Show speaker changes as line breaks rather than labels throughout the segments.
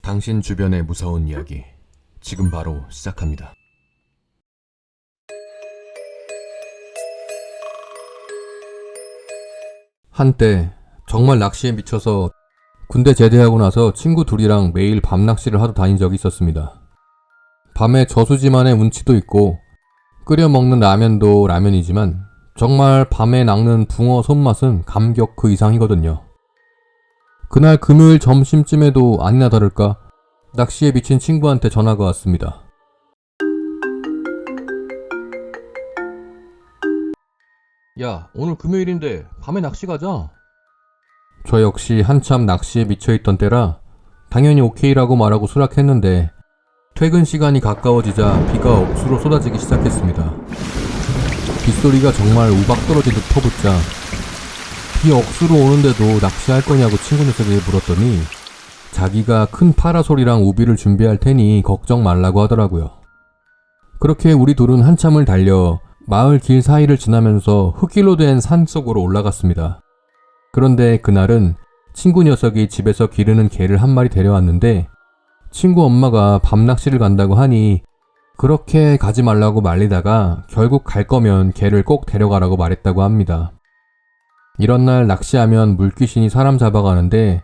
당신 주변의 무서운 이야기 지금 바로 시작합니다. 한때 정말 낚시에 미쳐서 군대 제대하고 나서 친구 둘이랑 매일 밤 낚시를 하러 다닌 적이 있었습니다. 밤에 저수지만의 운치도 있고 끓여 먹는 라면도 라면이지만 정말 밤에 낚는 붕어 손맛은 감격 그 이상이거든요. 그날 금요일 점심쯤에도 아니나 다를까 낚시에 미친 친구한테 전화가 왔습니다. 야, 오늘 금요일인데 밤에 낚시 가자. 저 역시 한참 낚시에 미쳐있던 때라 당연히 오케이라고 말하고 수락했는데 퇴근 시간이 가까워지자 비가 억수로 쏟아지기 시작했습니다. 빗소리가 정말 우박 떨어진 듯 퍼붓자 비 억수로 오는데도 낚시할 거냐고 친구 녀석에게 물었더니 자기가 큰 파라솔이랑 우비를 준비할 테니 걱정 말라고 하더라고요. 그렇게 우리 둘은 한참을 달려 마을 길 사이를 지나면서 흙길로 된 산속으로 올라갔습니다. 그런데 그날은 친구 녀석이 집에서 기르는 개를 한 마리 데려왔는데 친구 엄마가 밤낚시를 간다고 하니 그렇게 가지 말라고 말리다가 결국 갈 거면 개를 꼭 데려가라고 말했다고 합니다. 이런 날 낚시하면 물귀신이 사람 잡아가는데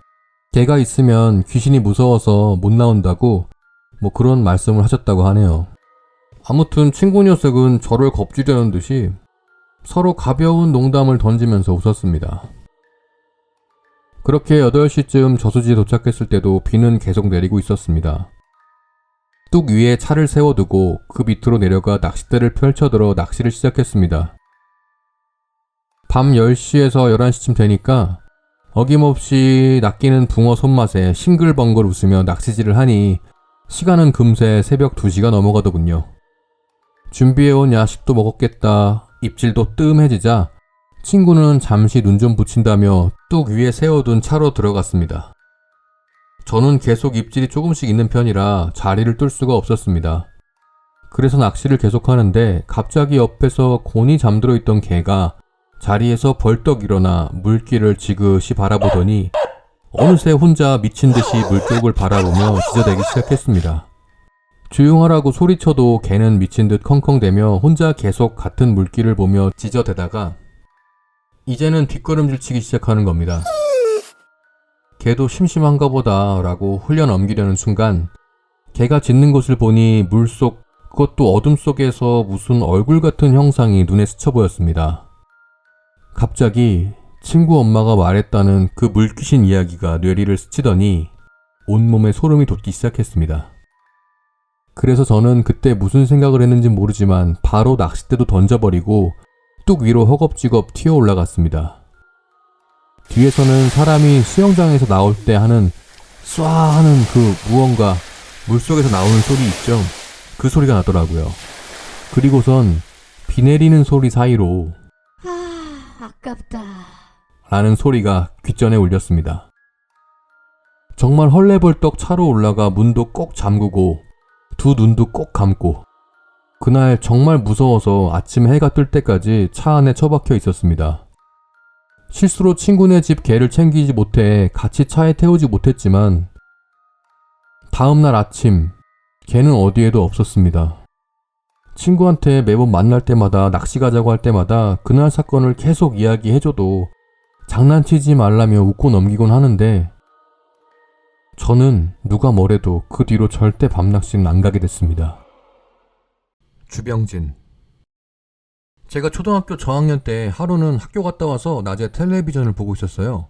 개가 있으면 귀신이 무서워서 못 나온다고 그런 말씀을 하셨다고 하네요. 아무튼 친구 녀석은 저를 겁주려는 듯이 서로 가벼운 농담을 던지면서 웃었습니다. 그렇게 8시쯤 저수지에 도착했을 때도 비는 계속 내리고 있었습니다. 뚝 위에 차를 세워두고 그 밑으로 내려가 낚싯대를 펼쳐들어 낚시를 시작했습니다. 밤 10시에서 11시쯤 되니까 어김없이 낚이는 붕어 손맛에 싱글벙글 웃으며 낚시질을 하니 시간은 금세 새벽 2시가 넘어가더군요. 준비해온 야식도 먹었겠다 입질도 뜸해지자 친구는 잠시 눈 좀 붙인다며 뚝 위에 세워둔 차로 들어갔습니다. 저는 계속 입질이 조금씩 있는 편이라 자리를 뜰 수가 없었습니다. 그래서 낚시를 계속하는데 갑자기 옆에서 곤히 잠들어 있던 개가 자리에서 벌떡 일어나 물길을 지그시 바라보더니 어느새 혼자 미친 듯이 물쪽을 바라보며 지저대기 시작했습니다. 조용하라고 소리쳐도 개는 미친 듯 컹컹대며 혼자 계속 같은 물길을 보며 지저대다가 이제는 뒷걸음질 치기 시작하는 겁니다. 개도 심심한가 보다 라고 흘려 넘기려는 순간 개가 짖는 것을 보니 물속 그것도 어둠 속에서 무슨 얼굴 같은 형상이 눈에 스쳐 보였습니다. 갑자기 친구 엄마가 말했다는 그 물귀신 이야기가 뇌리를 스치더니 온몸에 소름이 돋기 시작했습니다. 그래서 저는 그때 무슨 생각을 했는지 모르지만 바로 낚싯대도 던져버리고 뚝 위로 허겁지겁 튀어 올라갔습니다. 뒤에서는 사람이 수영장에서 나올 때 하는 쏴 하는 그 무언가 물속에서 나오는 소리 있죠? 그 소리가 나더라고요. 그리고선 비 내리는 소리 사이로
아깝다
라는 소리가 귓전에 울렸습니다. 정말 헐레벌떡 차로 올라가 문도 꼭 잠그고 두 눈도 꼭 감고 그날 정말 무서워서 아침 해가 뜰 때까지 차 안에 처박혀 있었습니다. 실수로 친구네 집 개를 챙기지 못해 같이 차에 태우지 못했지만 다음날 아침 개는 어디에도 없었습니다. 친구한테 매번 만날 때마다 낚시 가자고 할 때마다 그날 사건을 계속 이야기해줘도 장난치지 말라며 웃고 넘기곤 하는데 저는 누가 뭐래도 그 뒤로 절대 밤낚시는 안 가게 됐습니다. 주병진. 제가 초등학교 저학년 때 하루는 학교 갔다 와서 낮에 텔레비전을 보고 있었어요.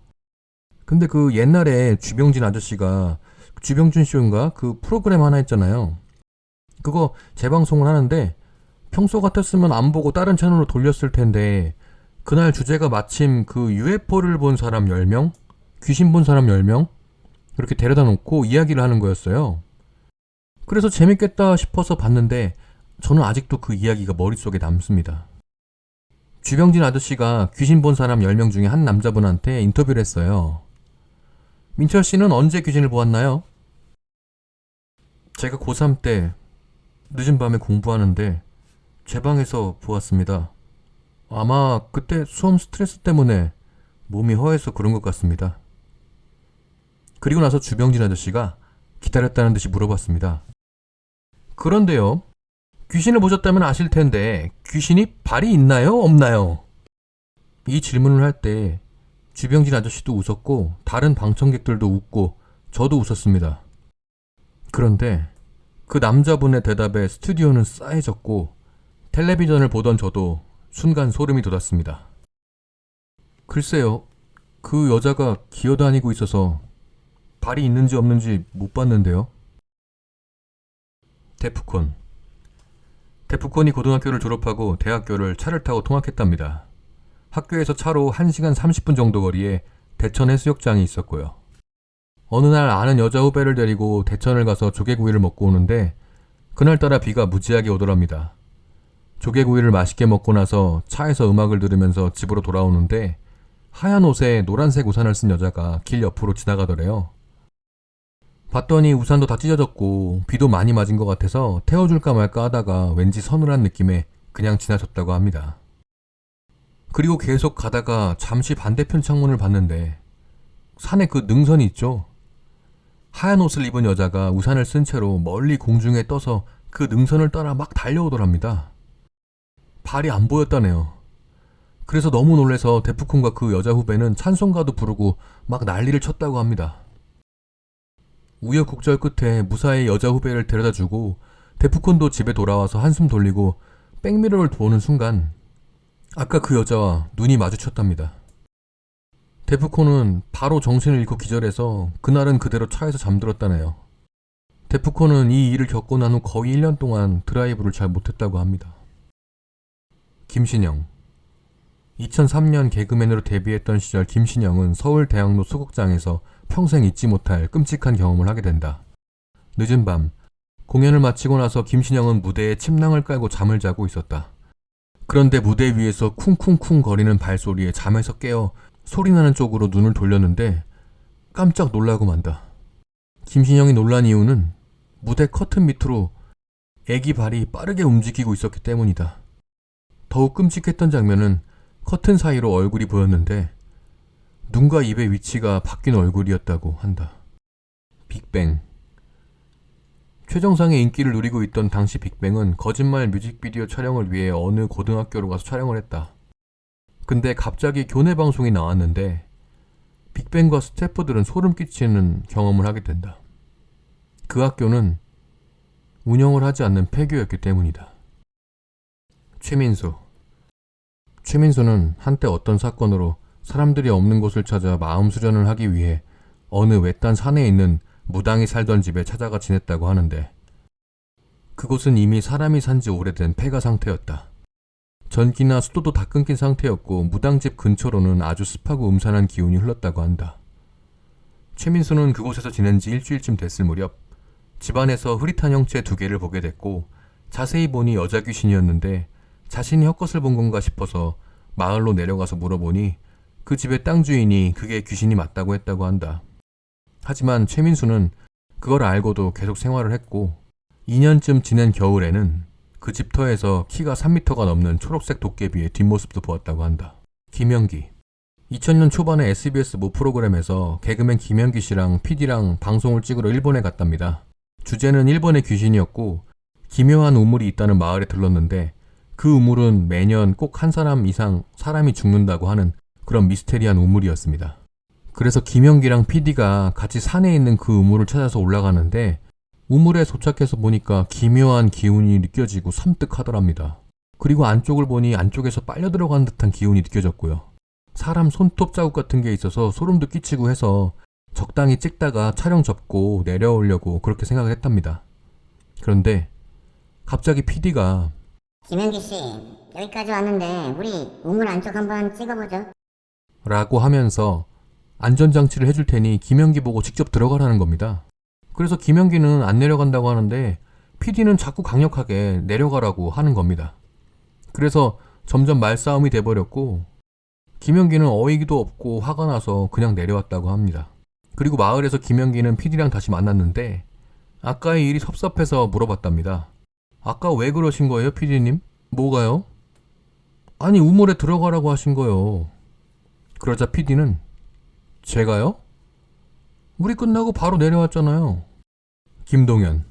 근데 그 옛날에 주병진 아저씨가 주병진 쇼인가 그 프로그램 하나 했잖아요. 그거 재방송을 하는데 평소 같았으면 안 보고 다른 채널로 돌렸을 텐데 그날 주제가 마침 그 UFO를 본 사람 10명? 귀신 본 사람 10명? 이렇게 데려다 놓고 이야기를 하는 거였어요. 그래서 재밌겠다 싶어서 봤는데 저는 아직도 그 이야기가 머릿속에 남습니다. 주병진 아저씨가 귀신 본 사람 10명 중에 한 남자분한테 인터뷰를 했어요. 민철 씨는 언제 귀신을 보았나요? 제가 고3 때 늦은 밤에 공부하는데 제 방에서 보았습니다. 아마 그때 수험 스트레스 때문에 몸이 허해서 그런 것 같습니다. 그리고 나서 주병진 아저씨가 기다렸다는 듯이 물어봤습니다. 그런데요. 귀신을 보셨다면 아실 텐데 귀신이 발이 있나요? 없나요? 이 질문을 할 때 주병진 아저씨도 웃었고 다른 방청객들도 웃고 저도 웃었습니다. 그런데 그 남자분의 대답에 스튜디오는 싸해졌고 텔레비전을 보던 저도 순간 소름이 돋았습니다. 글쎄요. 그 여자가 기어다니고 있어서 발이 있는지 없는지 못 봤는데요. 데프콘. 데프콘이 고등학교를 졸업하고 대학교를 차를 타고 통학했답니다. 학교에서 차로 1시간 30분 정도 거리에 대천 해수욕장이 있었고요. 어느 날 아는 여자 후배를 데리고 대천을 가서 조개구이를 먹고 오는데 그날따라 비가 무지하게 오더랍니다. 조개구이를 맛있게 먹고 나서 차에서 음악을 들으면서 집으로 돌아오는데 하얀 옷에 노란색 우산을 쓴 여자가 길 옆으로 지나가더래요. 봤더니 우산도 다 찢어졌고 비도 많이 맞은 것 같아서 태워줄까 말까 하다가 왠지 서늘한 느낌에 그냥 지나쳤다고 합니다. 그리고 계속 가다가 잠시 반대편 창문을 봤는데 산에 그 능선이 있죠. 하얀 옷을 입은 여자가 우산을 쓴 채로 멀리 공중에 떠서 그 능선을 따라 막 달려오더랍니다. 발이 안 보였다네요. 그래서 너무 놀라서 데프콘과 그 여자 후배는 찬송가도 부르고 막 난리를 쳤다고 합니다. 우여곡절 끝에 무사히 여자 후배를 데려다주고 데프콘도 집에 돌아와서 한숨 돌리고 백미러를 보는 순간 아까 그 여자와 눈이 마주쳤답니다. 데프콘은 바로 정신을 잃고 기절해서 그날은 그대로 차에서 잠들었다네요. 데프콘은 이 일을 겪고 난 후 거의 1년 동안 드라이브를 잘 못했다고 합니다. 김신영. 2003년 개그맨으로 데뷔했던 시절 김신영은 서울대학로 소극장에서 평생 잊지 못할 끔찍한 경험을 하게 된다. 늦은 밤, 공연을 마치고 나서 김신영은 무대에 침낭을 깔고 잠을 자고 있었다. 그런데 무대 위에서 쿵쿵쿵 거리는 발소리에 잠에서 깨어 소리나는 쪽으로 눈을 돌렸는데 깜짝 놀라고 만다. 김신영이 놀란 이유는 무대 커튼 밑으로 애기 발이 빠르게 움직이고 있었기 때문이다. 더욱 끔찍했던 장면은 커튼 사이로 얼굴이 보였는데 눈과 입의 위치가 바뀐 얼굴이었다고 한다. 빅뱅. 최정상의 인기를 누리고 있던 당시 빅뱅은 거짓말 뮤직비디오 촬영을 위해 어느 고등학교로 가서 촬영을 했다. 근데 갑자기 교내 방송이 나왔는데 빅뱅과 스태프들은 소름 끼치는 경험을 하게 된다. 그 학교는 운영을 하지 않는 폐교였기 때문이다. 최민수. 최민수는 한때 어떤 사건으로 사람들이 없는 곳을 찾아 마음 수련을 하기 위해 어느 외딴 산에 있는 무당이 살던 집에 찾아가 지냈다고 하는데 그곳은 이미 사람이 산지 오래된 폐가 상태였다. 전기나 수도도 다 끊긴 상태였고 무당집 근처로는 아주 습하고 음산한 기운이 흘렀다고 한다. 최민수는 그곳에서 지낸 지 일주일쯤 됐을 무렵 집안에서 흐릿한 형체 2개를 보게 됐고 자세히 보니 여자 귀신이었는데 자신이 헛것을 본 건가 싶어서 마을로 내려가서 물어보니 그 집의 땅 주인이 그게 귀신이 맞다고 했다고 한다. 하지만 최민수는 그걸 알고도 계속 생활을 했고 2년쯤 지난 겨울에는 그 집터에서 키가 3m가 넘는 초록색 도깨비의 뒷모습도 보았다고 한다. 김연기. 2000년 초반에 SBS 모 프로그램에서 개그맨 김연기 씨랑 PD랑 방송을 찍으러 일본에 갔답니다. 주제는 일본의 귀신이었고 기묘한 우물이 있다는 마을에 들렀는데 그 우물은 매년 꼭 한 사람 이상 사람이 죽는다고 하는 그런 미스테리한 우물이었습니다. 그래서 김연기랑 PD가 같이 산에 있는 그 우물을 찾아서 올라가는데 우물에 도착해서 보니까 기묘한 기운이 느껴지고 섬뜩하더랍니다. 그리고 안쪽을 보니 안쪽에서 빨려 들어간 듯한 기운이 느껴졌고요. 사람 손톱 자국 같은 게 있어서 소름도 끼치고 해서 적당히 찍다가 촬영 접고 내려오려고 그렇게 생각을 했답니다. 그런데 갑자기 PD가
김현기 씨, 여기까지 왔는데 우리 우물 안쪽 한번 찍어보죠.
라고 하면서 안전장치를 해줄 테니 김연기 보고 직접 들어가라는 겁니다. 그래서 김연기는 안 내려간다고 하는데 PD는 자꾸 강력하게 내려가라고 하는 겁니다. 그래서 점점 말싸움이 돼버렸고 김연기는 어이기도 없고 화가 나서 그냥 내려왔다고 합니다. 그리고 마을에서 김연기는 PD랑 다시 만났는데 아까의 일이 섭섭해서 물어봤답니다. 아까 왜 그러신 거예요, PD님? 뭐가요? 아니, 우물에 들어가라고 하신 거요. 그러자 PD는 제가요? 우리 끝나고 바로 내려왔잖아요. 김동현.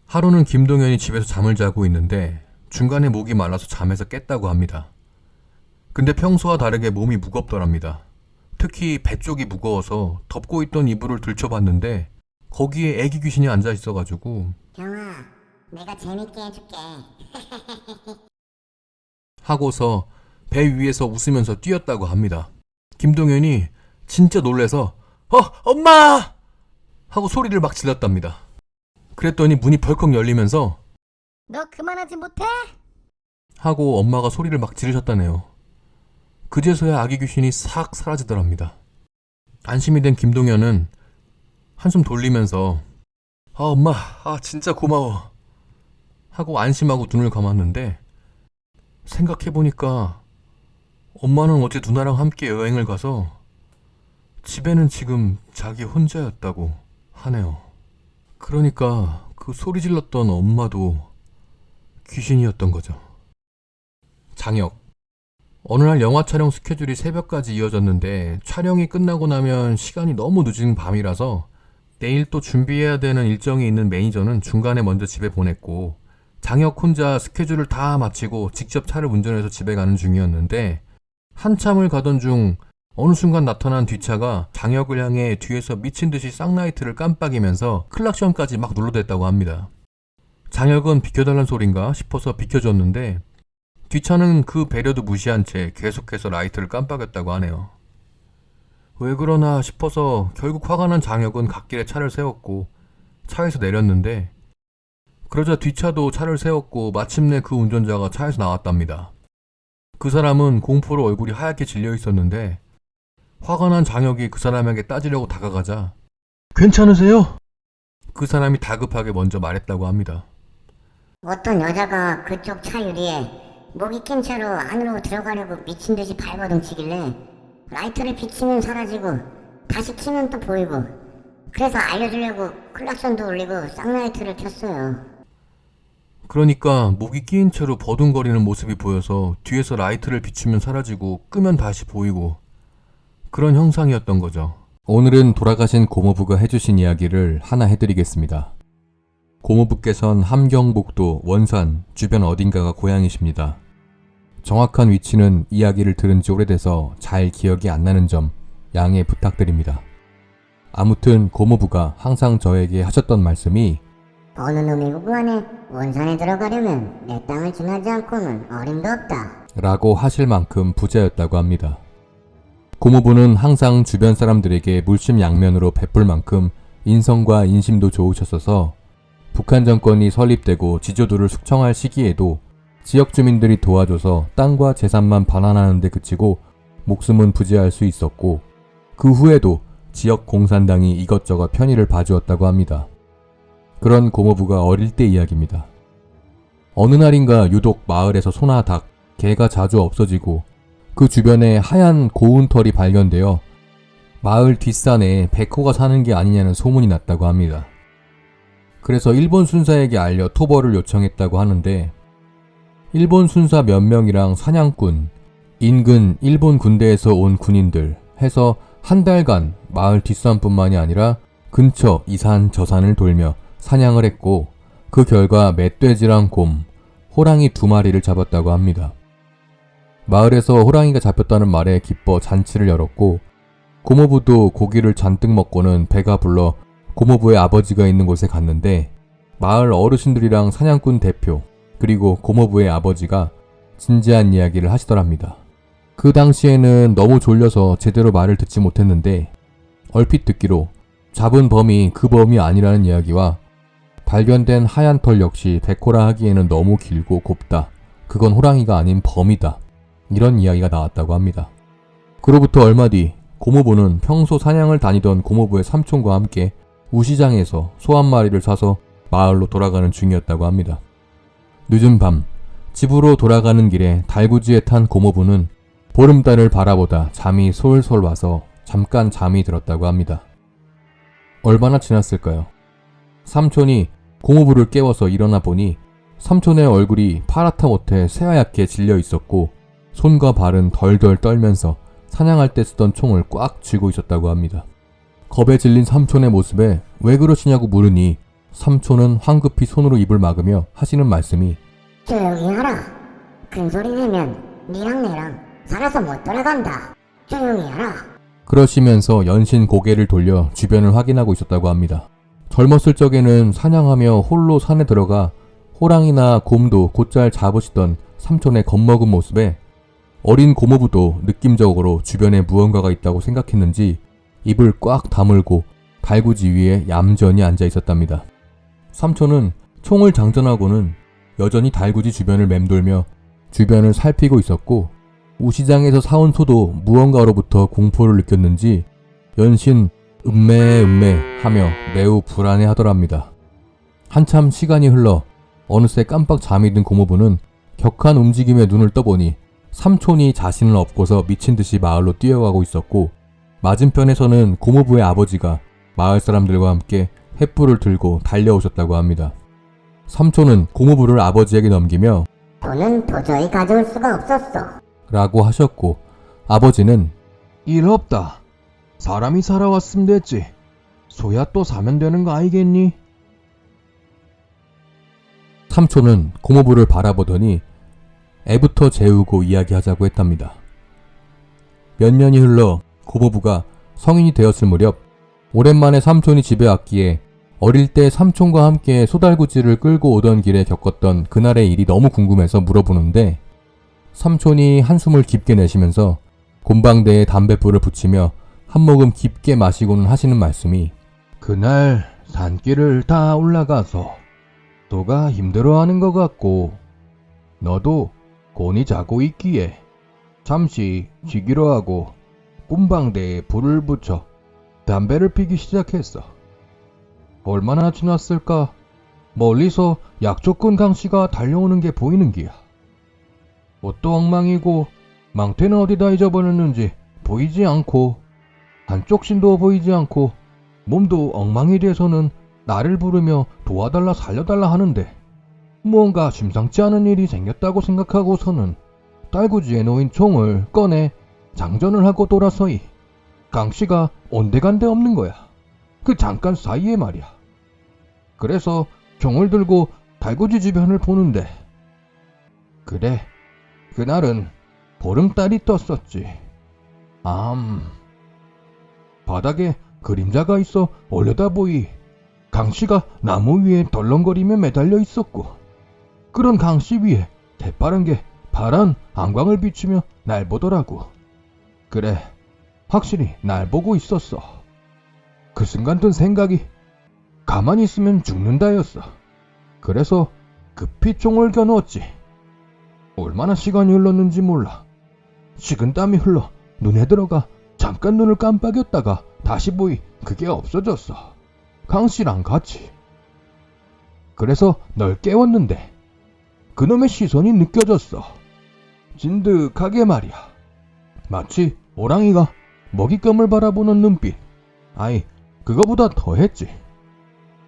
하루는 김동현이 집에서 잠을 자고 있는데 중간에 목이 말라서 잠에서 깼다고 합니다. 근데 평소와 다르게 몸이 무겁더랍니다. 특히 배 쪽이 무거워서 덮고 있던 이불을 들춰봤는데 거기에 애기 귀신이 앉아 있어가지고
경아, 내가 재밌게 해줄게.
하고서 배 위에서 웃으면서 뛰었다고 합니다. 김동현이 진짜 놀래서 엄마! 하고 소리를 막 질렀답니다. 그랬더니 문이 벌컥 열리면서
너 그만하지 못해?
하고 엄마가 소리를 막 지르셨다네요. 그제서야 아기 귀신이 싹 사라지더랍니다. 안심이 된 김동현은 한숨 돌리면서 엄마, 진짜 고마워 하고 안심하고 눈을 감았는데 생각해보니까 엄마는 어제 누나랑 함께 여행을 가서 집에는 지금 자기 혼자였다고 하네요. 그러니까 그 소리 질렀던 엄마도 귀신이었던 거죠. 장혁. 어느 날 영화 촬영 스케줄이 새벽까지 이어졌는데 촬영이 끝나고 나면 시간이 너무 늦은 밤이라서 내일 또 준비해야 되는 일정이 있는 매니저는 중간에 먼저 집에 보냈고 장혁 혼자 스케줄을 다 마치고 직접 차를 운전해서 집에 가는 중이었는데 한참을 가던 중 어느 순간 나타난 뒷차가 장혁을 향해 뒤에서 미친 듯이 쌍라이트를 깜빡이면서 클락션까지 막 눌러댔다고 합니다. 장혁은 비켜달란 소린가 싶어서 비켜줬는데 뒷차는 그 배려도 무시한 채 계속해서 라이트를 깜빡였다고 하네요. 왜 그러나 싶어서 결국 화가 난 장혁은 갓길에 차를 세웠고 차에서 내렸는데 그러자 뒷차도 차를 세웠고 마침내 그 운전자가 차에서 나왔답니다. 그 사람은 공포로 얼굴이 하얗게 질려 있었는데 화가 난 장혁이 그 사람에게 따지려고 다가가자 괜찮으세요? 그 사람이 다급하게 먼저 말했다고 합니다.
어떤 여자가 그쪽 차 유리에 목이 낀 채로 안으로 들어가려고 미친 듯이 발버둥치길래 라이트를 비치면 사라지고 다시 키면 또 보이고 그래서 알려주려고 클락션도 울리고 쌍라이트를 켰어요.
그러니까 목이 끼인 채로 버둥거리는 모습이 보여서 뒤에서 라이트를 비추면 사라지고 끄면 다시 보이고 그런 형상이었던 거죠. 오늘은 돌아가신 고모부가 해주신 이야기를 하나 해드리겠습니다. 고모부께선 함경북도 원산 주변 어딘가가 고향이십니다. 정확한 위치는 이야기를 들은 지 오래돼서 잘 기억이 안 나는 점 양해 부탁드립니다. 아무튼 고모부가 항상 저에게 하셨던 말씀이
어느 놈이 구구하네 원산에 들어가려면 내 땅을 지나지 않고는 어림도 없다
라고 하실 만큼 부자였다고 합니다. 고모부는 항상 주변 사람들에게 물심양면으로 베풀 만큼 인성과 인심도 좋으셨어서 북한 정권이 설립되고 지조도를 숙청할 시기에도 지역 주민들이 도와줘서 땅과 재산만 반환하는 데 그치고 목숨은 부지할 수 있었고 그 후에도 지역 공산당이 이것저것 편의를 봐주었다고 합니다. 그런 고모부가 어릴 때 이야기입니다. 어느 날인가 유독 마을에서 소나 닭, 개가 자주 없어지고 그 주변에 하얀 고운 털이 발견되어 마을 뒷산에 백호가 사는 게 아니냐는 소문이 났다고 합니다. 그래서 일본 순사에게 알려 토벌을 요청했다고 하는데 일본 순사 몇 명이랑 사냥꾼, 인근 일본 군대에서 온 군인들 해서 한 달간 마을 뒷산뿐만이 아니라 근처 이 산 저 산을 돌며 사냥을 했고 그 결과 멧돼지랑 곰, 호랑이 2마리를 잡았다고 합니다. 마을에서 호랑이가 잡혔다는 말에 기뻐 잔치를 열었고 고모부도 고기를 잔뜩 먹고는 배가 불러 고모부의 아버지가 있는 곳에 갔는데 마을 어르신들이랑 사냥꾼 대표 그리고 고모부의 아버지가 진지한 이야기를 하시더랍니다. 그 당시에는 너무 졸려서 제대로 말을 듣지 못했는데 얼핏 듣기로 잡은 범이 그 범이 아니라는 이야기와 발견된 하얀 털 역시 백호라 하기에는 너무 길고 곱다. 그건 호랑이가 아닌 범이다. 이런 이야기가 나왔다고 합니다. 그로부터 얼마 뒤 고모부는 평소 사냥을 다니던 고모부의 삼촌과 함께 우시장에서 소 한 마리를 사서 마을로 돌아가는 중이었다고 합니다. 늦은 밤 집으로 돌아가는 길에 달구지에 탄 고모부는 보름달을 바라보다 잠이 솔솔 와서 잠깐 잠이 들었다고 합니다. 얼마나 지났을까요? 삼촌이 고모부를 깨워서 일어나 보니 삼촌의 얼굴이 파랗다 못해 새하얗게 질려 있었고 손과 발은 덜덜 떨면서 사냥할 때 쓰던 총을 꽉 쥐고 있었다고 합니다. 겁에 질린 삼촌의 모습에 왜 그러시냐고 물으니 삼촌은 황급히 손으로 입을 막으며 하시는 말씀이
조용히 하라. 큰소리 내면 니랑 내랑 살아서 못 돌아간다. 조용히 하라.
그러시면서 연신 고개를 돌려 주변을 확인하고 있었다고 합니다. 젊었을 적에는 사냥하며 홀로 산에 들어가 호랑이나 곰도 곧잘 잡으시던 삼촌의 겁먹은 모습에 어린 고모부도 느낌적으로 주변에 무언가가 있다고 생각했는지 입을 꽉 다물고 달구지 위에 얌전히 앉아 있었답니다. 삼촌은 총을 장전하고는 여전히 달구지 주변을 맴돌며 주변을 살피고 있었고 우시장에서 사온 소도 무언가로부터 공포를 느꼈는지 연신 음메 하며 매우 불안해하더랍니다. 한참 시간이 흘러 어느새 깜빡 잠이 든 고모부는 격한 움직임에 눈을 떠보니 삼촌이 자신을 업고서 미친 듯이 마을로 뛰어가고 있었고 맞은편에서는 고모부의 아버지가 마을 사람들과 함께 횃불을 들고 달려오셨다고 합니다. 삼촌은 고모부를 아버지에게 넘기며
돈은 도저히 가져올 수가 없었어.
라고 하셨고 아버지는
일 없다. 사람이 살아왔으면 됐지. 소야 또 사면 되는 거 아니겠니?
삼촌은 고모부를 바라보더니 애부터 재우고 이야기하자고 했답니다. 몇 년이 흘러 고모부가 성인이 되었을 무렵 오랜만에 삼촌이 집에 왔기에 어릴 때 삼촌과 함께 소달구지를 끌고 오던 길에 겪었던 그날의 일이 너무 궁금해서 물어보는데 삼촌이 한숨을 깊게 내쉬면서 곰방대에 담뱃불을 붙이며 한 모금 깊게 마시고는 하시는 말씀이
그날 산길을 다 올라가서 소가 힘들어하는 것 같고 너도 곤히 자고 있기에 잠시 쉬기로 하고 곰방대에 불을 붙여 담배를 피기 시작했어. 얼마나 지났을까? 멀리서 약초꾼 강씨가 달려오는 게 보이는 기야. 옷도 엉망이고 망태는 어디다 잊어버렸는지 보이지 않고 한쪽 신도 보이지 않고 몸도 엉망이 돼서는 나를 부르며 도와달라 살려달라 하는데 무언가 심상치 않은 일이 생겼다고 생각하고서는 딸구지에 놓인 총을 꺼내 장전을 하고 돌아서이 강씨가 온데간데 없는 거야. 그 잠깐 사이에 말이야. 그래서 총을 들고 달구지 주변을 보는데 그래 그날은 보름달이 떴었지. 바닥에 그림자가 있어 올려다보이 강씨가 나무 위에 덜렁거리며 매달려 있었고 그런 강씨 위에 재빠른 게 파란 안광을 비추며 날 보더라고. 그래 확실히 날 보고 있었어. 그 순간 든 생각이 가만히 있으면 죽는다였어. 그래서 급히 총을 겨누었지. 얼마나 시간이 흘렀는지 몰라. 식은땀이 흘러 눈에 들어가 잠깐 눈을 깜빡였다가 다시 보이 그게 없어졌어. 강씨랑 같이. 그래서 널 깨웠는데 그놈의 시선이 느껴졌어. 진득하게 말이야. 마치 호랑이가 먹잇감을 바라보는 눈빛. 아이 그거보다 더했지.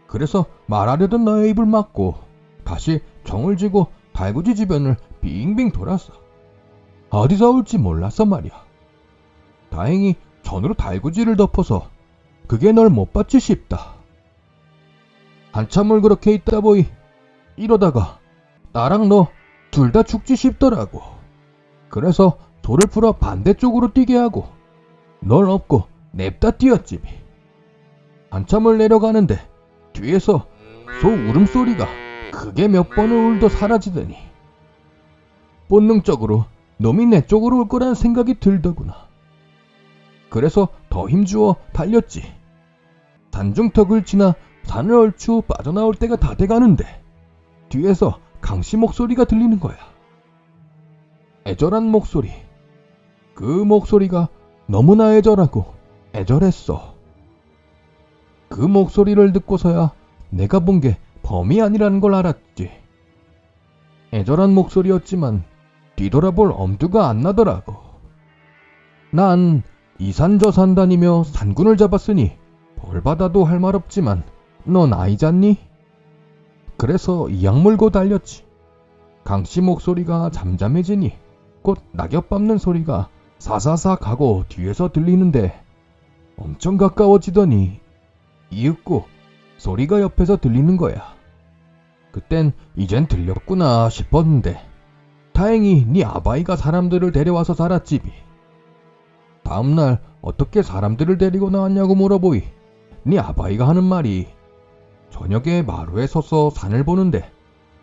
그래서 말하려던 너의 입을 막고 다시 총을 쥐고 달구지 주변을 빙빙 돌았어. 어디서 올지 몰라서 말이야. 다행히 전으로 달구지를 덮어서 그게 널 못 봤지 싶다. 한참을 그렇게 있다 보이 이러다가 나랑 너 둘 다 죽지 싶더라고. 그래서 돌을 풀어 반대쪽으로 뛰게 하고 널 업고 냅다 뛰었지. 한참을 내려가는데 뒤에서 소 울음소리가 크게 몇 번을 울더 사라지더니 본능적으로 놈이 내 쪽으로 올 거란 생각이 들더구나. 그래서 더 힘주어 달렸지. 산중턱을 지나 산을 얼추 빠져나올 때가 다 돼가는데 뒤에서 강씨 목소리가 들리는 거야. 애절한 목소리. 그 목소리가 너무나 애절하고 애절했어. 그 목소리를 듣고서야 내가 본 게 범이 아니라는 걸 알았지. 애절한 목소리였지만 뒤돌아볼 엄두가 안 나더라고. 난 이 산 저 산 다니며 산군을 잡았으니 벌 받아도 할 말 없지만 넌 아이잖니? 그래서 이악 물고 달렸지. 강씨 목소리가 잠잠해지니 곧 낙엽 밟는 소리가 사사삭 하고 뒤에서 들리는데 엄청 가까워지더니 이윽고 소리가 옆에서 들리는 거야. 그땐 이젠 들렸구나 싶었는데 다행히 네 아바이가 사람들을 데려와서 살았지비. 다음날 어떻게 사람들을 데리고 나왔냐고 물어보이 네 아바이가 하는 말이 저녁에 마루에 서서 산을 보는데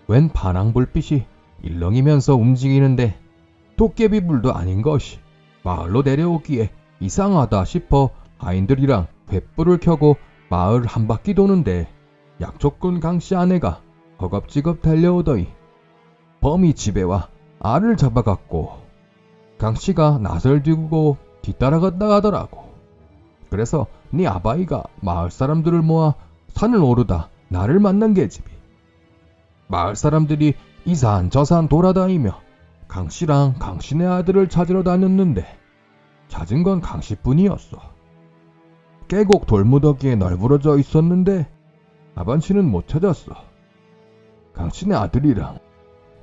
웬 반항불빛이 일렁이면서 움직이는데 도깨비불도 아닌 것이 마을로 내려오기에 이상하다 싶어 아인들이랑 횃불을 켜고 마을 한 바퀴 도는데 약초꾼 강씨 아내가 허겁지겁 달려오더니 범이 집에 와 알을 잡아갔고 강씨가 낯을 들고 뒤따라갔다 가더라고. 그래서 네 아바이가 마을 사람들을 모아 산을 오르다 나를 만난 게집이. 마을 사람들이 이 산 저 산 돌아다니며 강씨랑 강씨네 아들을 찾으러 다녔는데 찾은 건 강씨뿐이었어. 계곡 돌무더기에 널브러져 있었는데 아반씨는 못 찾았어. 강씨네 아들이랑.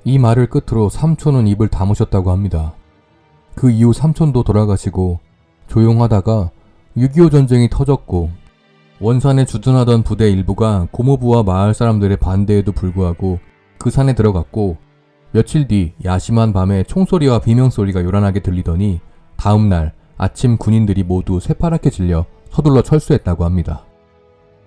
이 말을 끝으로 삼촌은 입을 다무셨다고 합니다. 그 이후 삼촌도 돌아가시고 조용하다가 6.25 전쟁이 터졌고 원산에 주둔하던 부대 일부가 고모부와 마을 사람들의 반대에도 불구하고 그 산에 들어갔고 며칠 뒤 야심한 밤에 총소리와 비명소리가 요란하게 들리더니 다음날 아침 군인들이 모두 새파랗게 질려 서둘러 철수했다고 합니다.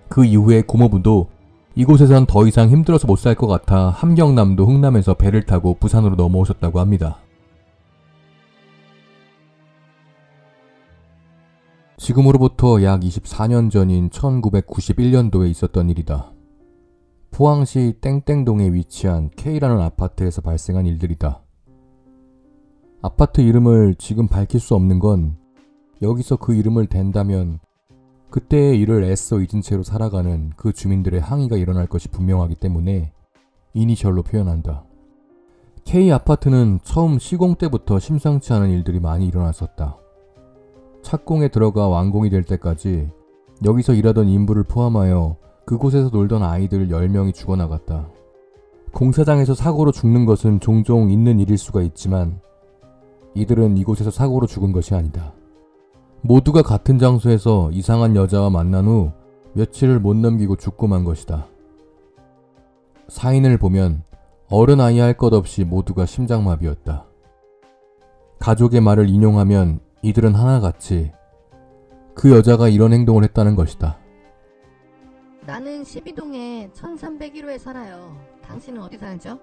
그 이후에 고모부도 이곳에선 더 이상 힘들어서 못 살 것 같아 함경남도 흥남에서 배를 타고 부산으로 넘어오셨다고 합니다. 지금으로부터 약 24년 전인 1991년도에 있었던 일이다. 포항시 땡땡동에 위치한 K라는 아파트에서 발생한 일들이다. 아파트 이름을 지금 밝힐 수 없는 건 여기서 그 이름을 댄다면 그때의 일을 애써 잊은 채로 살아가는 그 주민들의 항의가 일어날 것이 분명하기 때문에 이니셜로 표현한다. K 아파트는 처음 시공 때부터 심상치 않은 일들이 많이 일어났었다. 착공에 들어가 완공이 될 때까지 여기서 일하던 인부를 포함하여 그곳에서 놀던 아이들 10명이 죽어나갔다. 공사장에서 사고로 죽는 것은 종종 있는 일일 수가 있지만 이들은 이곳에서 사고로 죽은 것이 아니다. 모두가 같은 장소에서 이상한 여자와 만난 후 며칠을 못 넘기고 죽고 만 것이다. 사인을 보면 어른 아이 할 것 없이 모두가 심장마비였다. 가족의 말을 인용하면 이들은 하나같이 그 여자가 이런 행동을 했다는 것이다.
나는 12동에 1301호에 살아요. 당신은 어디 살죠?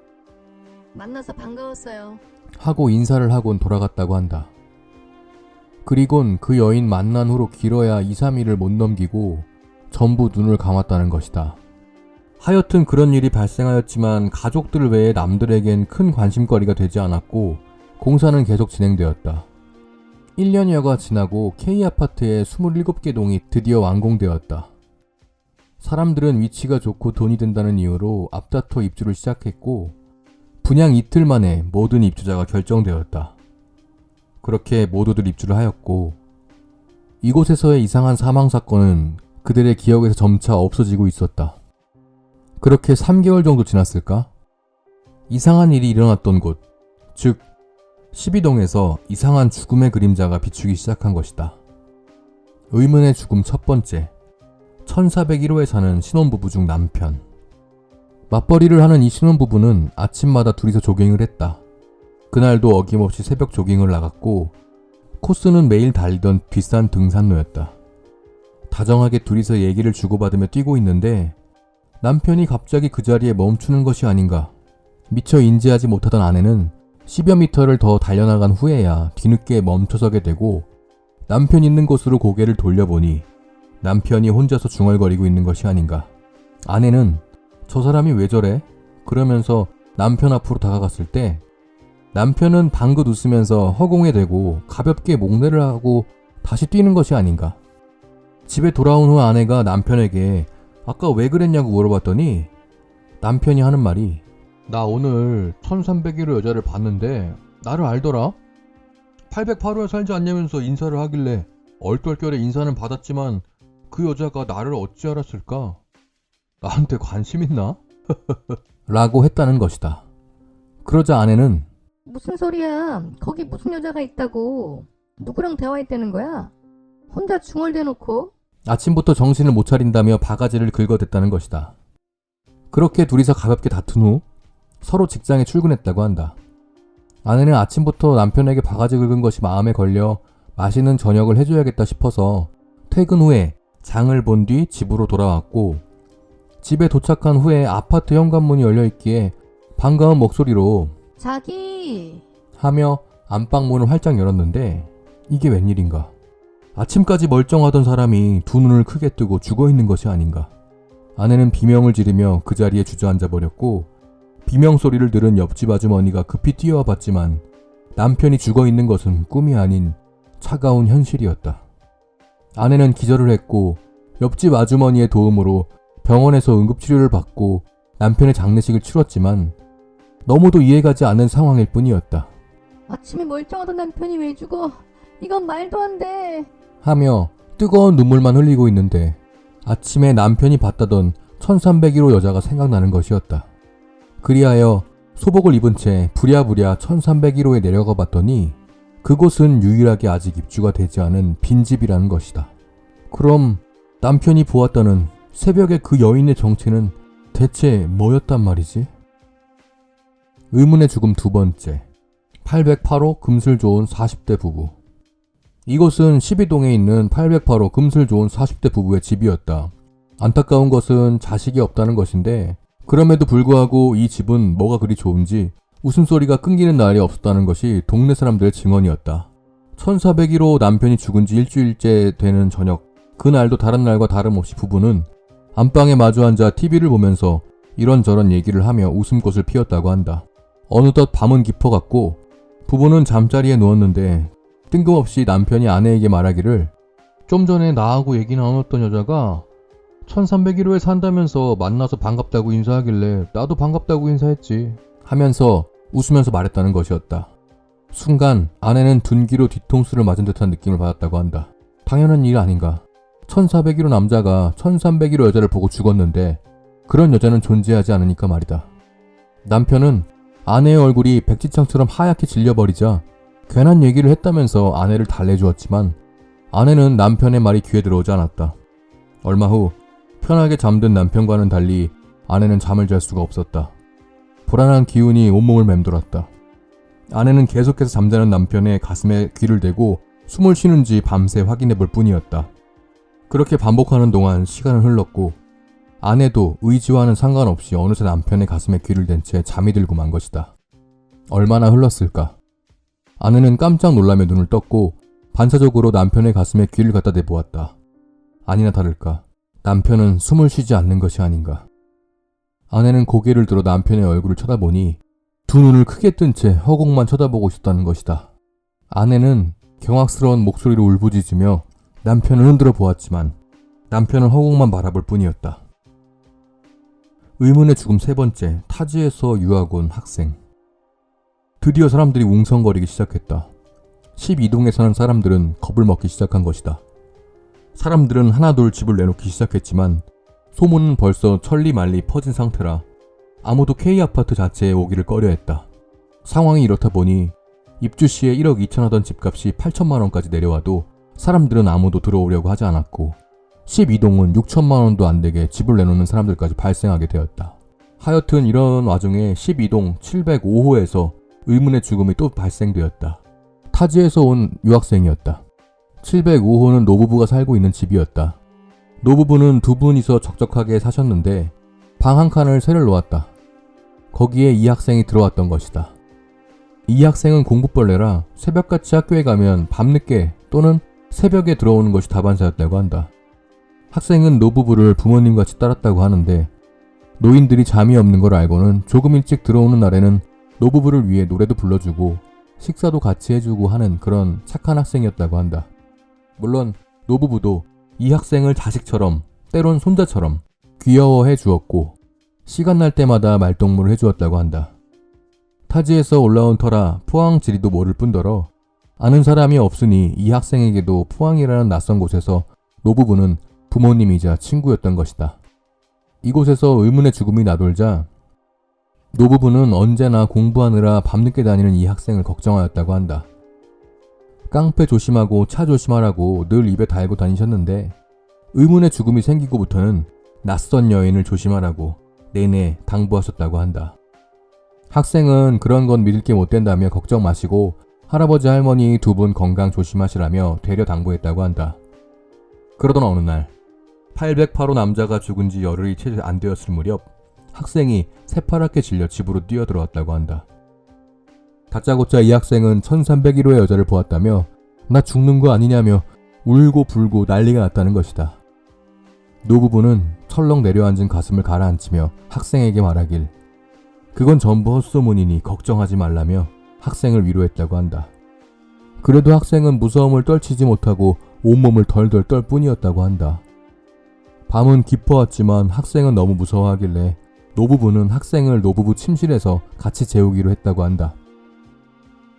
만나서 반가웠어요.
하고 인사를 하곤 돌아갔다고 한다. 그리곤 그 여인 만난 후로 길어야 2, 3일을 못 넘기고 전부 눈을 감았다는 것이다. 하여튼 그런 일이 발생하였지만 가족들 외에 남들에겐 큰 관심거리가 되지 않았고 공사는 계속 진행되었다. 1년여가 지나고 K아파트의 27개 동이 드디어 완공되었다. 사람들은 위치가 좋고 돈이 된다는 이유로 앞다퉈 입주를 시작했고 분양 이틀 만에 모든 입주자가 결정되었다. 그렇게 모두들 입주를 하였고 이곳에서의 이상한 사망사건은 그들의 기억에서 점차 없어지고 있었다. 그렇게 3개월 정도 지났을까? 이상한 일이 일어났던 곳, 즉 12동에서 이상한 죽음의 그림자가 비추기 시작한 것이다. 의문의 죽음 첫 번째, 1401호에 사는 신혼부부 중 남편. 맞벌이를 하는 이 신혼부부는 아침마다 둘이서 조깅을 했다. 그날도 어김없이 새벽 조깅을 나갔고 코스는 매일 달리던 뒷산 등산로였다. 다정하게 둘이서 얘기를 주고받으며 뛰고 있는데 남편이 갑자기 그 자리에 멈추는 것이 아닌가. 미처 인지하지 못하던 아내는 10여 미터를 더 달려나간 후에야 뒤늦게 멈춰서게 되고 남편 있는 곳으로 고개를 돌려보니 남편이 혼자서 중얼거리고 있는 것이 아닌가. 아내는 저 사람이 왜 저래? 그러면서 남편 앞으로 다가갔을 때 남편은 방긋 웃으면서 허공에 대고 가볍게 목례를 하고 다시 뛰는 것이 아닌가. 집에 돌아온 후 아내가 남편에게 아까 왜 그랬냐고 물어봤더니 남편이 하는 말이 나 오늘 1301호 여자를 봤는데 나를 알더라? 808호에 살지 않냐면서 인사를 하길래 얼떨결에 인사는 받았지만 그 여자가 나를 어찌 알았을까? 나한테 관심 있나? 라고 했다는 것이다. 그러자 아내는
무슨 소리야? 거기 무슨 여자가 있다고? 누구랑 대화했다는 거야? 혼자 중얼대놓고?
아침부터 정신을 못 차린다며 바가지를 긁어댔다는 것이다. 그렇게 둘이서 가볍게 다툰 후 서로 직장에 출근했다고 한다. 아내는 아침부터 남편에게 바가지 긁은 것이 마음에 걸려 맛있는 저녁을 해줘야겠다 싶어서 퇴근 후에 장을 본 뒤 집으로 돌아왔고, 집에 도착한 후에 아파트 현관문이 열려있기에 반가운 목소리로
자기,
하며 안방문을 활짝 열었는데 이게 웬일인가. 아침까지 멀쩡하던 사람이 두 눈을 크게 뜨고 죽어있는 것이 아닌가. 아내는 비명을 지르며 그 자리에 주저앉아 버렸고, 비명 소리를 들은 옆집 아주머니가 급히 뛰어와 봤지만 남편이 죽어있는 것은 꿈이 아닌 차가운 현실이었다. 아내는 기절을 했고 옆집 아주머니의 도움으로 병원에서 응급치료를 받고 남편의 장례식을 치렀지만 너무도 이해가지 않는 상황일 뿐이었다.
아침에 멀쩡하던 남편이 왜 죽어? 이건 말도 안 돼.
하며 뜨거운 눈물만 흘리고 있는데 아침에 남편이 봤다던 1301호 여자가 생각나는 것이었다. 그리하여 소복을 입은 채 부랴부랴 1301호에 내려가 봤더니 그곳은 유일하게 아직 입주가 되지 않은 빈집이라는 것이다. 그럼 남편이 보았다는 새벽의 그 여인의 정체는 대체 뭐였단 말이지? 의문의 죽음 두 번째, 808호 금슬 좋은 40대 부부. 이곳은 12동에 있는 808호 금슬 좋은 40대 부부의 집이었다. 안타까운 것은 자식이 없다는 것인데 그럼에도 불구하고 이 집은 뭐가 그리 좋은지 웃음소리가 끊기는 날이 없었다는 것이 동네 사람들의 증언이었다. 1401호 남편이 죽은 지 일주일째 되는 저녁, 그날도 다른 날과 다름없이 부부는 안방에 마주 앉아 TV를 보면서 이런저런 얘기를 하며 웃음꽃을 피웠다고 한다. 어느덧 밤은 깊어갔고 부부는 잠자리에 누웠는데 뜬금없이 남편이 아내에게 말하기를 좀 전에 나하고 얘기 나눴던 여자가 1301호에 산다면서 만나서 반갑다고 인사하길래 나도 반갑다고 인사했지 하면서 웃으면서 말했다는 것이었다. 순간 아내는 둔기로 뒤통수를 맞은 듯한 느낌을 받았다고 한다. 당연한 일 아닌가. 1401호 남자가 1301호 여자를 보고 죽었는데 그런 여자는 존재하지 않으니까 말이다. 남편은 아내의 얼굴이 백지창처럼 하얗게 질려버리자 괜한 얘기를 했다면서 아내를 달래주었지만 아내는 남편의 말이 귀에 들어오지 않았다. 얼마 후 편하게 잠든 남편과는 달리 아내는 잠을 잘 수가 없었다. 불안한 기운이 온몸을 맴돌았다. 아내는 계속해서 잠자는 남편의 가슴에 귀를 대고 숨을 쉬는지 밤새 확인해 볼 뿐이었다. 그렇게 반복하는 동안 시간은 흘렀고 아내도 의지와는 상관없이 어느새 남편의 가슴에 귀를 댄 채 잠이 들고 만 것이다. 얼마나 흘렀을까? 아내는 깜짝 놀라며 눈을 떴고 반사적으로 남편의 가슴에 귀를 갖다 대보았다. 아니나 다를까 남편은 숨을 쉬지 않는 것이 아닌가. 아내는 고개를 들어 남편의 얼굴을 쳐다보니 두 눈을 크게 뜬 채 허공만 쳐다보고 있었다는 것이다. 아내는 경악스러운 목소리로 울부짖으며 남편을 흔들어 보았지만 남편은 허공만 바라볼 뿐이었다. 의문의 죽음 세 번째, 타지에서 유학 온 학생. 드디어 사람들이 웅성거리기 시작했다. 12동에 사는 사람들은 겁을 먹기 시작한 것이다. 사람들은 하나둘 집을 내놓기 시작했지만 소문은 벌써 천리말리 퍼진 상태라 아무도 K아파트 자체에 오기를 꺼려했다. 상황이 이렇다 보니 입주 시에 1억 2천 하던 집값이 8천만 원까지 내려와도 사람들은 아무도 들어오려고 하지 않았고 12동은 6천만 원도 안 되게 집을 내놓는 사람들까지 발생하게 되었다. 하여튼 이런 와중에 12동 705호에서 의문의 죽음이 또 발생되었다. 타지에서 온 유학생이었다. 705호는 노부부가 살고 있는 집이었다. 노부부는 두 분이서 적적하게 사셨는데 방 한 칸을 새를 놓았다. 거기에 이 학생이 들어왔던 것이다. 이 학생은 공부벌레라 새벽같이 학교에 가면 밤늦게 또는 새벽에 들어오는 것이 다반사였다고 한다. 학생은 노부부를 부모님같이 따랐다고 하는데 노인들이 잠이 없는 걸 알고는 조금 일찍 들어오는 날에는 노부부를 위해 노래도 불러주고 식사도 같이 해주고 하는 그런 착한 학생이었다고 한다. 물론 노부부도 이 학생을 자식처럼 때론 손자처럼 귀여워해 주었고 시간 날 때마다 말동무를 해주었다고 한다. 타지에서 올라온 터라 포항 지리도 모를 뿐더러 아는 사람이 없으니 이 학생에게도 포항이라는 낯선 곳에서 노부부는 부모님이자 친구였던 것이다. 이곳에서 의문의 죽음이 나돌자 노부부는 언제나 공부하느라 밤늦게 다니는 이 학생을 걱정하였다고 한다. 깡패 조심하고 차 조심하라고 늘 입에 달고 다니셨는데 의문의 죽음이 생기고부터는 낯선 여인을 조심하라고 내내 당부하셨다고 한다. 학생은 그런 건 믿을 게 못 된다며 걱정 마시고 할아버지 할머니 두 분 건강 조심하시라며 되려 당부했다고 한다. 그러던 어느 날 808호 남자가 죽은 지 열흘이 채 안 되었을 무렵 학생이 새파랗게 질려 집으로 뛰어들어왔다고 한다. 다짜고짜 이 학생은 1301호의 여자를 보았다며 나 죽는 거 아니냐며 울고 불고 난리가 났다는 것이다. 노부부는 철렁 내려앉은 가슴을 가라앉히며 학생에게 말하길 그건 전부 헛소문이니 걱정하지 말라며 학생을 위로했다고 한다. 그래도 학생은 무서움을 떨치지 못하고 온몸을 덜덜 떨 뿐이었다고 한다. 밤은 깊어왔지만 학생은 너무 무서워하길래 노부부는 학생을 노부부 침실에서 같이 재우기로 했다고 한다.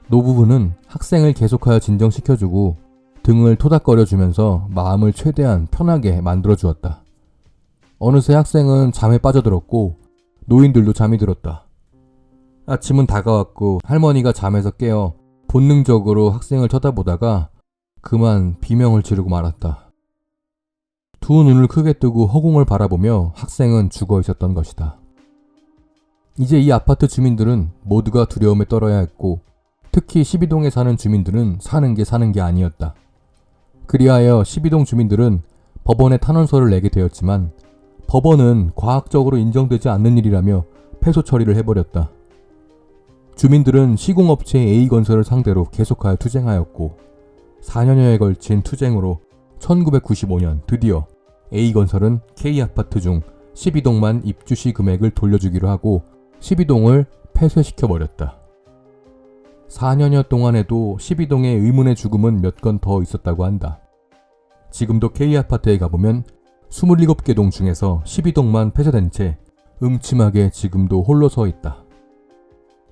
노부부는 학생을 계속하여 진정시켜주고 등을 토닥거려주면서 마음을 최대한 편하게 만들어주었다. 어느새 학생은 잠에 빠져들었고 노인들도 잠이 들었다. 아침은 다가왔고 할머니가 잠에서 깨어 본능적으로 학생을 쳐다보다가 그만 비명을 지르고 말았다. 두 눈을 크게 뜨고 허공을 바라보며 학생은 죽어 있었던 것이다. 이제 이 아파트 주민들은 모두가 두려움에 떨어야 했고 특히 12동에 사는 주민들은 사는 게 아니었다. 그리하여 12동 주민들은 법원에 탄원서를 내게 되었지만 법원은 과학적으로 인정되지 않는 일이라며 패소 처리를 해버렸다. 주민들은 시공업체 A건설을 상대로 계속하여 투쟁하였고 4년여에 걸친 투쟁으로 1995년 드디어 A건설은 K아파트 중 12동만 입주시 금액을 돌려주기로 하고 12동을 폐쇄시켜버렸다. 4년여 동안에도 12동의 의문의 죽음은 몇 건 더 있었다고 한다. 지금도 K아파트에 가보면 27개 동 중에서 12동만 폐쇄된 채 음침하게 지금도 홀로 서 있다.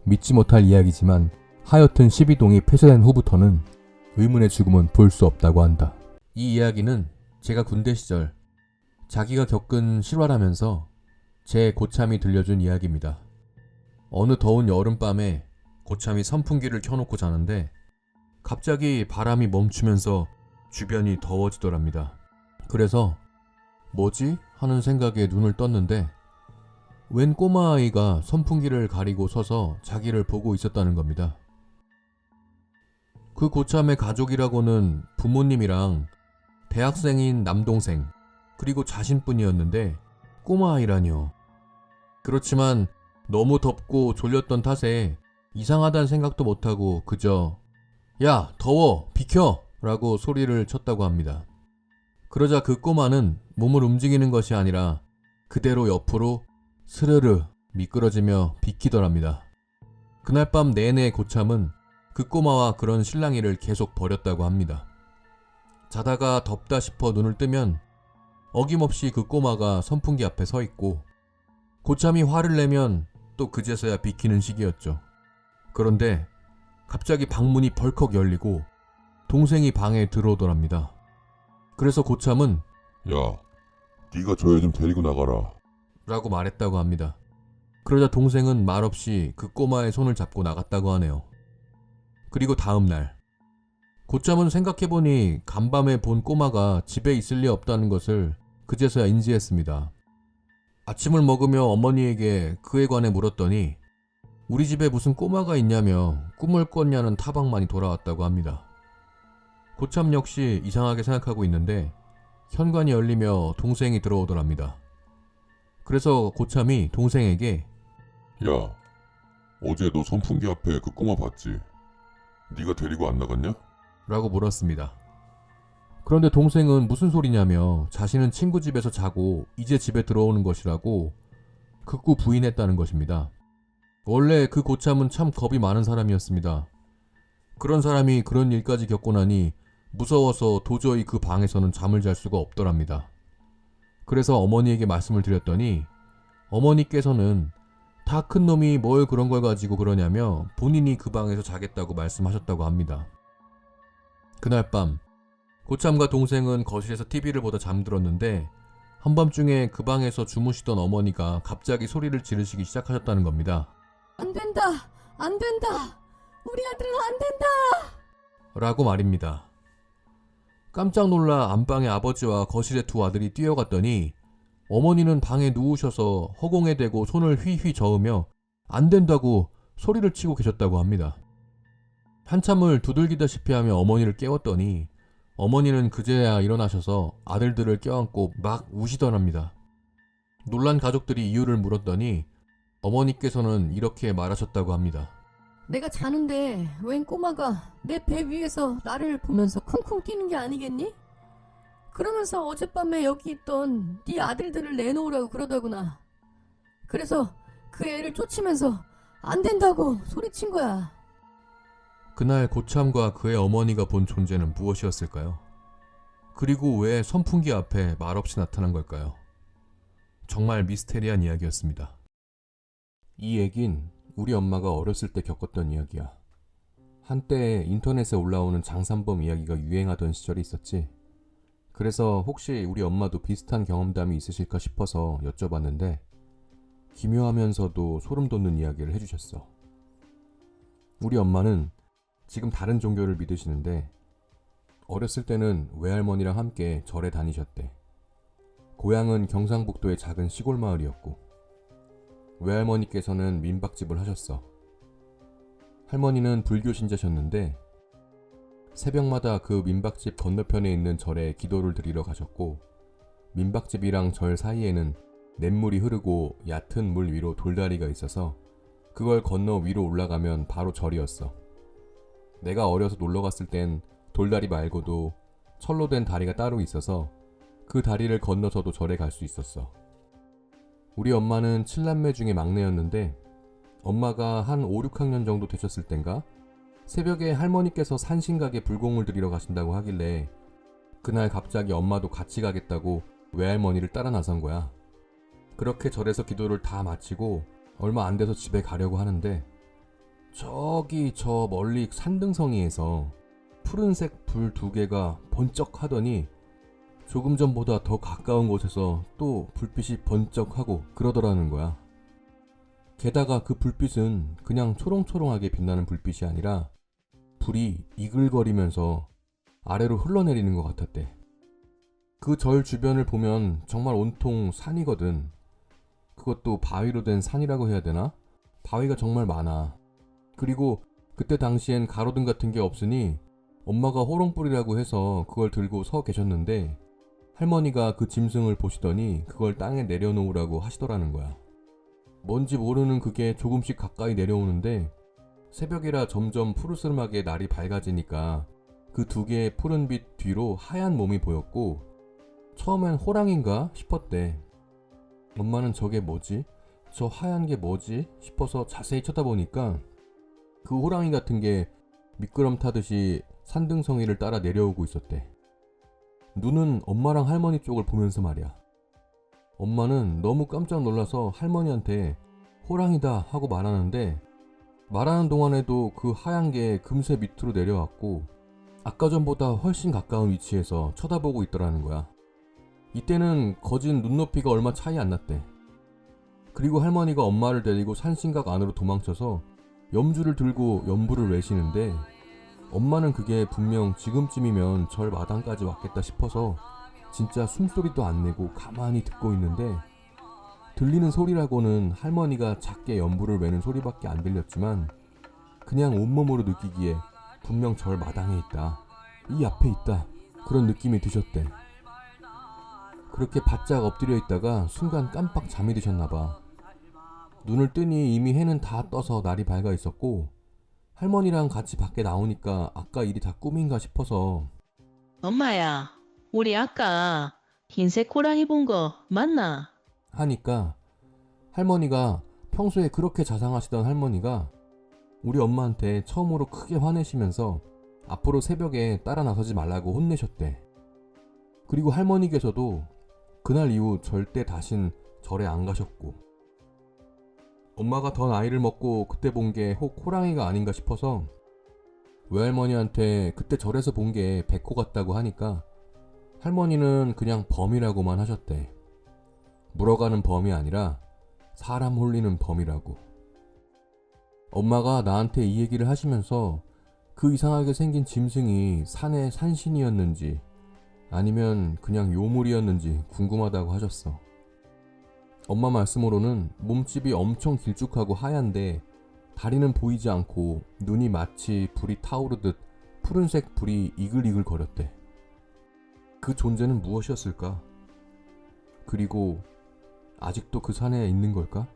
믿지 못할 이야기지만 하여튼 12동이 폐쇄된 후부터는 의문의 죽음은 볼 수 없다고 한다. 이 이야기는 제가 군대 시절 자기가 겪은 실화라면서 제 고참이 들려준 이야기입니다. 어느 더운 여름밤에 고참이 선풍기를 켜놓고 자는데 갑자기 바람이 멈추면서 주변이 더워지더랍니다. 그래서 뭐지? 하는 생각에 눈을 떴는데 웬 꼬마아이가 선풍기를 가리고 서서 자기를 보고 있었다는 겁니다. 그 고참의 가족이라고는 부모님이랑 대학생인 남동생 그리고 자신뿐이었는데 꼬마아이라뇨. 그렇지만 너무 덥고 졸렸던 탓에 이상하다는 생각도 못하고 그저 야 더워 비켜 라고 소리를 쳤다고 합니다. 그러자 그 꼬마는 몸을 움직이는 것이 아니라 그대로 옆으로 스르르 미끄러지며 비키더랍니다. 그날 밤 내내 고참은 그 꼬마와 그런 실랑이를 계속 벌였다고 합니다. 자다가 덥다 싶어 눈을 뜨면 어김없이 그 꼬마가 선풍기 앞에 서 있고 고참이 화를 내면 또 그제서야 비키는 시기였죠. 그런데 갑자기 방문이 벌컥 열리고 동생이 방에 들어오더랍니다. 그래서 고참은
야, 네가 저 애 좀 데리고 나가라.
라고 말했다고 합니다. 그러자 동생은 말없이 그 꼬마의 손을 잡고 나갔다고 하네요. 그리고 다음날 고참은 생각해보니 간밤에 본 꼬마가 집에 있을 리 없다는 것을 그제서야 인지했습니다. 아침을 먹으며 어머니에게 그에 관해 물었더니 우리 집에 무슨 꼬마가 있냐며 꿈을 꿨냐는 타박만이 돌아왔다고 합니다. 고참 역시 이상하게 생각하고 있는데 현관이 열리며 동생이 들어오더랍니다. 그래서 고참이 동생에게
야, 어제 너 선풍기 앞에 그 꼬마 봤지? 네가 데리고 안 나갔냐?
라고 물었습니다. 그런데 동생은 무슨 소리냐며 자신은 친구 집에서 자고 이제 집에 들어오는 것이라고 극구 부인했다는 것입니다. 원래 그 고참은 참 겁이 많은 사람이었습니다. 그런 사람이 그런 일까지 겪고 나니 무서워서 도저히 그 방에서는 잠을 잘 수가 없더랍니다. 그래서 어머니에게 말씀을 드렸더니 어머니께서는 다 큰 놈이 뭘 그런 걸 가지고 그러냐며 본인이 그 방에서 자겠다고 말씀하셨다고 합니다. 그날 밤 고참과 동생은 거실에서 TV를 보다 잠들었는데 한밤중에 그 방에서 주무시던 어머니가 갑자기 소리를 지르시기 시작하셨다는 겁니다.
안 된다! 안 된다! 우리 아들은 안 된다!
라고 말입니다. 깜짝 놀라 안방에 아버지와 거실에 두 아들이 뛰어갔더니 어머니는 방에 누우셔서 허공에 대고 손을 휘휘 저으며 안 된다고 소리를 치고 계셨다고 합니다. 한참을 두들기다시피 하며 어머니를 깨웠더니 어머니는 그제야 일어나셔서 아들들을 껴안고 막 우시더랍니다. 놀란 가족들이 이유를 물었더니 어머니께서는 이렇게 말하셨다고 합니다.
내가 자는데 웬 꼬마가 내 배 위에서 나를 보면서 쿵쿵 뛰는 게 아니겠니? 그러면서 어젯밤에 여기 있던 네 아들들을 내놓으라고 그러더구나. 그래서 그 애를 쫓으면서 안 된다고 소리친 거야.
그날 고참과 그의 어머니가 본 존재는 무엇이었을까요? 그리고 왜 선풍기 앞에 말없이 나타난 걸까요? 정말 미스테리한 이야기였습니다. 이 얘긴 우리 엄마가 어렸을 때 겪었던 이야기야. 한때 인터넷에 올라오는 장산범 이야기가 유행하던 시절이 있었지. 그래서 혹시 우리 엄마도 비슷한 경험담이 있으실까 싶어서 여쭤봤는데 기묘하면서도 소름 돋는 이야기를 해주셨어. 우리 엄마는 지금 다른 종교를 믿으시는데 어렸을 때는 외할머니랑 함께 절에 다니셨대. 고향은 경상북도의 작은 시골 마을이었고 외할머니께서는 민박집을 하셨어. 할머니는 불교 신자셨는데 새벽마다 그 민박집 건너편에 있는 절에 기도를 드리러 가셨고 민박집이랑 절 사이에는 냇물이 흐르고 얕은 물 위로 돌다리가 있어서 그걸 건너 위로 올라가면 바로 절이었어. 내가 어려서 놀러 갔을 땐 돌다리 말고도 철로 된 다리가 따로 있어서 그 다리를 건너서도 절에 갈 수 있었어. 우리 엄마는 7남매 중에 막내였는데 엄마가 한 5, 6학년 정도 되셨을 땐가 새벽에 할머니께서 산신각에 불공을 드리러 가신다고 하길래 그날 갑자기 엄마도 같이 가겠다고 외할머니를 따라 나선 거야. 그렇게 절에서 기도를 다 마치고 얼마 안 돼서 집에 가려고 하는데 저기 저 멀리 산등성이에서 푸른색 불 2개가 번쩍하더니 조금 전보다 더 가까운 곳에서 또 불빛이 번쩍하고 그러더라는 거야. 게다가 그 불빛은 그냥 초롱초롱하게 빛나는 불빛이 아니라 불이 이글거리면서 아래로 흘러내리는 것 같았대. 그 절 주변을 보면 정말 온통 산이거든. 그것도 바위로 된 산이라고 해야 되나? 바위가 정말 많아. 그리고 그때 당시엔 가로등 같은 게 없으니 엄마가 호롱불이라고 해서 그걸 들고 서 계셨는데 할머니가 그 짐승을 보시더니 그걸 땅에 내려놓으라고 하시더라는 거야. 뭔지 모르는 그게 조금씩 가까이 내려오는데 새벽이라 점점 푸르스름하게 날이 밝아지니까 그 2개의 푸른빛 뒤로 하얀 몸이 보였고 처음엔 호랑인가 싶었대. 엄마는 저게 뭐지? 저 하얀 게 뭐지? 싶어서 자세히 쳐다보니까 그 호랑이 같은 게 미끄럼 타듯이 산등성이를 따라 내려오고 있었대. 눈은 엄마랑 할머니 쪽을 보면서 말이야. 엄마는 너무 깜짝 놀라서 할머니한테 호랑이다 하고 말하는데 말하는 동안에도 그 하얀 게 금세 밑으로 내려왔고 아까 전보다 훨씬 가까운 위치에서 쳐다보고 있더라는 거야. 이때는 거진 눈높이가 얼마 차이 안 났대. 그리고 할머니가 엄마를 데리고 산신각 안으로 도망쳐서 염주를 들고 연불을 외시는데 엄마는 그게 분명 지금쯤이면 절 마당까지 왔겠다 싶어서 진짜 숨소리도 안 내고 가만히 듣고 있는데 들리는 소리라고는 할머니가 작게 연불을 외는 소리밖에 안 들렸지만 그냥 온몸으로 느끼기에 분명 절 마당에 있다, 이 앞에 있다, 그런 느낌이 드셨대. 그렇게 바짝 엎드려 있다가 순간 깜빡 잠이 드셨나봐. 눈을 뜨니 이미 해는 다 떠서 날이 밝아 있었고 할머니랑 같이 밖에 나오니까 아까 일이 다 꿈인가 싶어서
엄마야, 우리 아까 흰색 호랑이 본 거 맞나?
하니까 할머니가 평소에 그렇게 자상하시던 할머니가 우리 엄마한테 처음으로 크게 화내시면서 앞으로 새벽에 따라 나서지 말라고 혼내셨대. 그리고 할머니께서도 그날 이후 절대 다신 절에 안 가셨고 엄마가 더 나이를 먹고 그때 본 게 혹 호랑이가 아닌가 싶어서 외할머니한테 그때 절에서 본 게 백호 같다고 하니까 할머니는 그냥 범이라고만 하셨대. 물어가는 범이 아니라 사람 홀리는 범이라고. 엄마가 나한테 이 얘기를 하시면서 그 이상하게 생긴 짐승이 산의 산신이었는지 아니면 그냥 요물이었는지 궁금하다고 하셨어. 엄마 말씀으로는 몸집이 엄청 길쭉하고 하얀데 다리는 보이지 않고 눈이 마치 불이 타오르듯 푸른색 불이 이글이글 거렸대. 그 존재는 무엇이었을까? 그리고 아직도 그 산에 있는 걸까?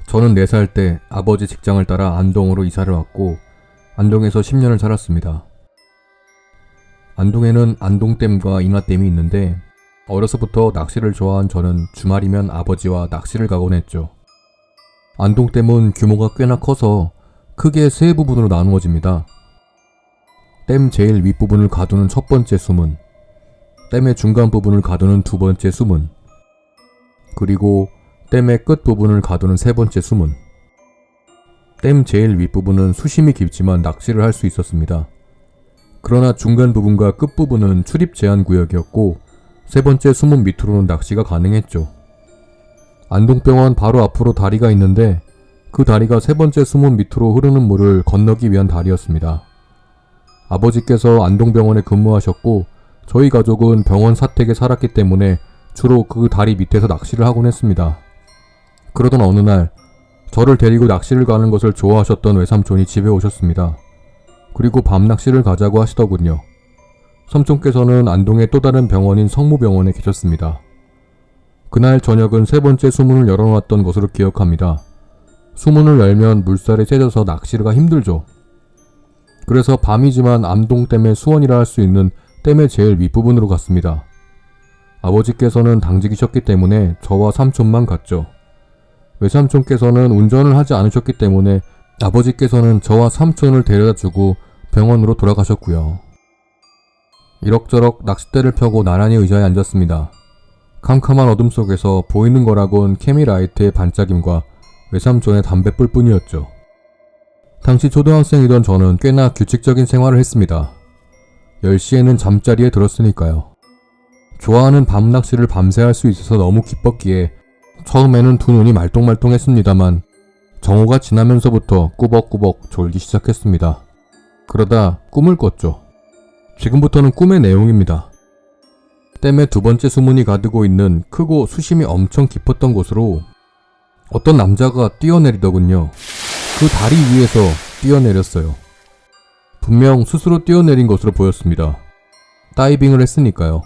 저는 4살 때 아버지 직장을 따라 안동으로 이사를 왔고 안동에서 10년을 살았습니다. 안동에는 안동댐과 인화댐이 있는데 어려서부터 낚시를 좋아한 저는 주말이면 아버지와 낚시를 가곤 했죠. 안동댐은 규모가 꽤나 커서 크게 3부분으로 나누어집니다. 댐 제일 윗부분을 가두는 첫 번째 수문, 댐의 중간 부분을 가두는 두 번째 수문, 그리고 댐의 끝 부분을 가두는 세 번째 수문. 댐 제일 윗부분은 수심이 깊지만 낚시를 할 수 있었습니다. 그러나 중간 부분과 끝 부분은 출입 제한 구역이었고 세 번째 수문 밑으로는 낚시가 가능했죠. 안동병원 바로 앞으로 다리가 있는데 그 다리가 세 번째 수문 밑으로 흐르는 물을 건너기 위한 다리였습니다. 아버지께서 안동병원에 근무하셨고 저희 가족은 병원 사택에 살았기 때문에 주로 그 다리 밑에서 낚시를 하곤 했습니다. 그러던 어느 날 저를 데리고 낚시를 가는 것을 좋아하셨던 외삼촌이 집에 오셨습니다. 그리고 밤낚시를 가자고 하시더군요. 삼촌께서는 안동의 또 다른 병원인 성모병원에 계셨습니다. 그날 저녁은 세 번째 수문을 열어놓았던 것으로 기억합니다. 수문을 열면 물살에 째져서 낚시가 힘들죠. 그래서 밤이지만 안동댐의 수원이라 할 수 있는 댐의 제일 윗부분으로 갔습니다. 아버지께서는 당직이셨기 때문에 저와 삼촌만 갔죠. 외삼촌께서는 운전을 하지 않으셨기 때문에 아버지께서는 저와 삼촌을 데려다주고 병원으로 돌아가셨고요. 이럭저럭 낚싯대를 펴고 나란히 의자에 앉았습니다. 캄캄한 어둠 속에서 보이는 거라곤 케미라이트의 반짝임과 외삼촌의 담뱃불 뿐이었죠. 당시 초등학생이던 저는 꽤나 규칙적인 생활을 했습니다. 10시에는 잠자리에 들었으니까요. 좋아하는 밤낚시를 밤새 할 수 있어서 너무 기뻤기에 처음에는 두 눈이 말똥말똥했습니다만 정오가 지나면서부터 꾸벅꾸벅 졸기 시작했습니다. 그러다 꿈을 꿨죠. 지금부터는 꿈의 내용입니다. 댐의 두 번째 수문이 가두고 있는 크고 수심이 엄청 깊었던 곳으로 어떤 남자가 뛰어내리더군요. 그 다리 위에서 뛰어내렸어요. 분명 스스로 뛰어내린 것으로 보였습니다. 다이빙을 했으니까요.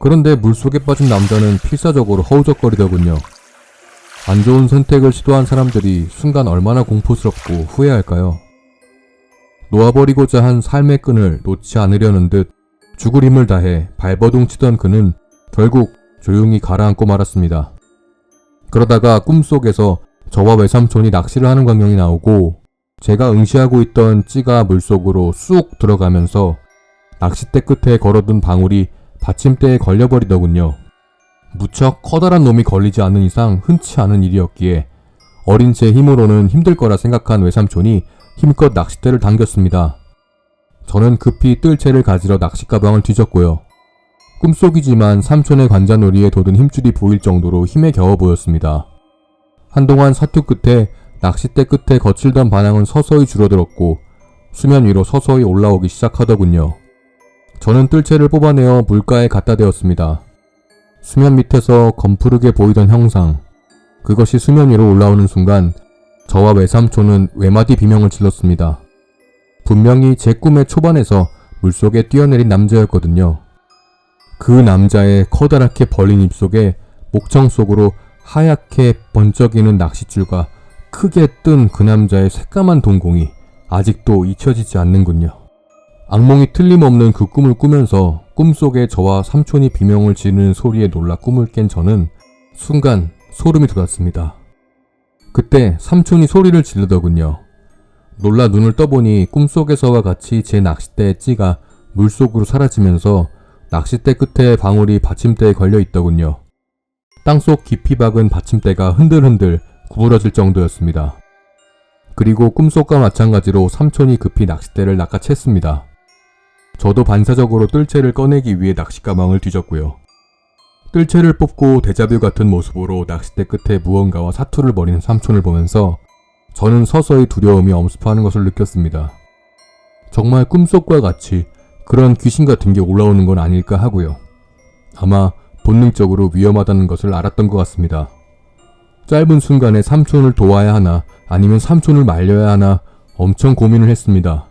그런데 물속에 빠진 남자는 필사적으로 허우적거리더군요. 안 좋은 선택을 시도한 사람들이 순간 얼마나 공포스럽고 후회할까요? 놓아버리고자 한 삶의 끈을 놓지 않으려는 듯 죽을 힘을 다해 발버둥 치던 그는 결국 조용히 가라앉고 말았습니다. 그러다가 꿈속에서 저와 외삼촌이 낚시를 하는 광경이 나오고 제가 응시하고 있던 찌가 물속으로 쑥 들어가면서 낚싯대 끝에 걸어둔 방울이 받침대에 걸려버리더군요. 무척 커다란 놈이 걸리지 않는 이상 흔치 않은 일이었기에 어린 제 힘으로는 힘들 거라 생각한 외삼촌이 힘껏 낚싯대를 당겼습니다. 저는 급히 뜰채를 가지러 낚시 가방을 뒤졌고요. 꿈속이지만 삼촌의 관자놀이에 돋은 힘줄이 보일 정도로 힘에 겨워 보였습니다. 한동안 사투 끝에 낚싯대 끝에 거칠던 반항은 서서히 줄어들었고 수면 위로 서서히 올라오기 시작하더군요. 저는 뜰채를 뽑아내어 물가에 갖다 대었습니다. 수면 밑에서 검푸르게 보이던 형상, 그것이 수면 위로 올라오는 순간 저와 외삼촌은 외마디 비명을 질렀습니다. 분명히 제 꿈의 초반에서 물속에 뛰어내린 남자였거든요. 그 남자의 커다랗게 벌린 입속에 목청 속으로 하얗게 번쩍이는 낚싯줄과 크게 뜬 그 남자의 새까만 동공이 아직도 잊혀지지 않는군요. 악몽이 틀림없는 그 꿈을 꾸면서 꿈속에 저와 삼촌이 비명을 지르는 소리에 놀라 꿈을 깬 저는 순간 소름이 돋았습니다. 그때 삼촌이 소리를 지르더군요. 놀라 눈을 떠보니 꿈속에서와 같이 제 낚싯대의 찌가 물속으로 사라지면서 낚싯대 끝에 방울이 받침대에 걸려 있더군요. 땅속 깊이 박은 받침대가 흔들흔들 구부러질 정도였습니다. 그리고 꿈속과 마찬가지로 삼촌이 급히 낚싯대를 낚아챘습니다. 저도 반사적으로 뜰채를 꺼내기 위해 낚시 가방을 뒤졌고요. 뜰채를 뽑고 데자뷰 같은 모습으로 낚싯대 끝에 무언가와 사투를 벌이는 삼촌을 보면서 저는 서서히 두려움이 엄습하는 것을 느꼈습니다. 정말 꿈속과 같이 그런 귀신 같은 게 올라오는 건 아닐까 하고요. 아마 본능적으로 위험하다는 것을 알았던 것 같습니다. 짧은 순간에 삼촌을 도와야 하나 아니면 삼촌을 말려야 하나 엄청 고민을 했습니다.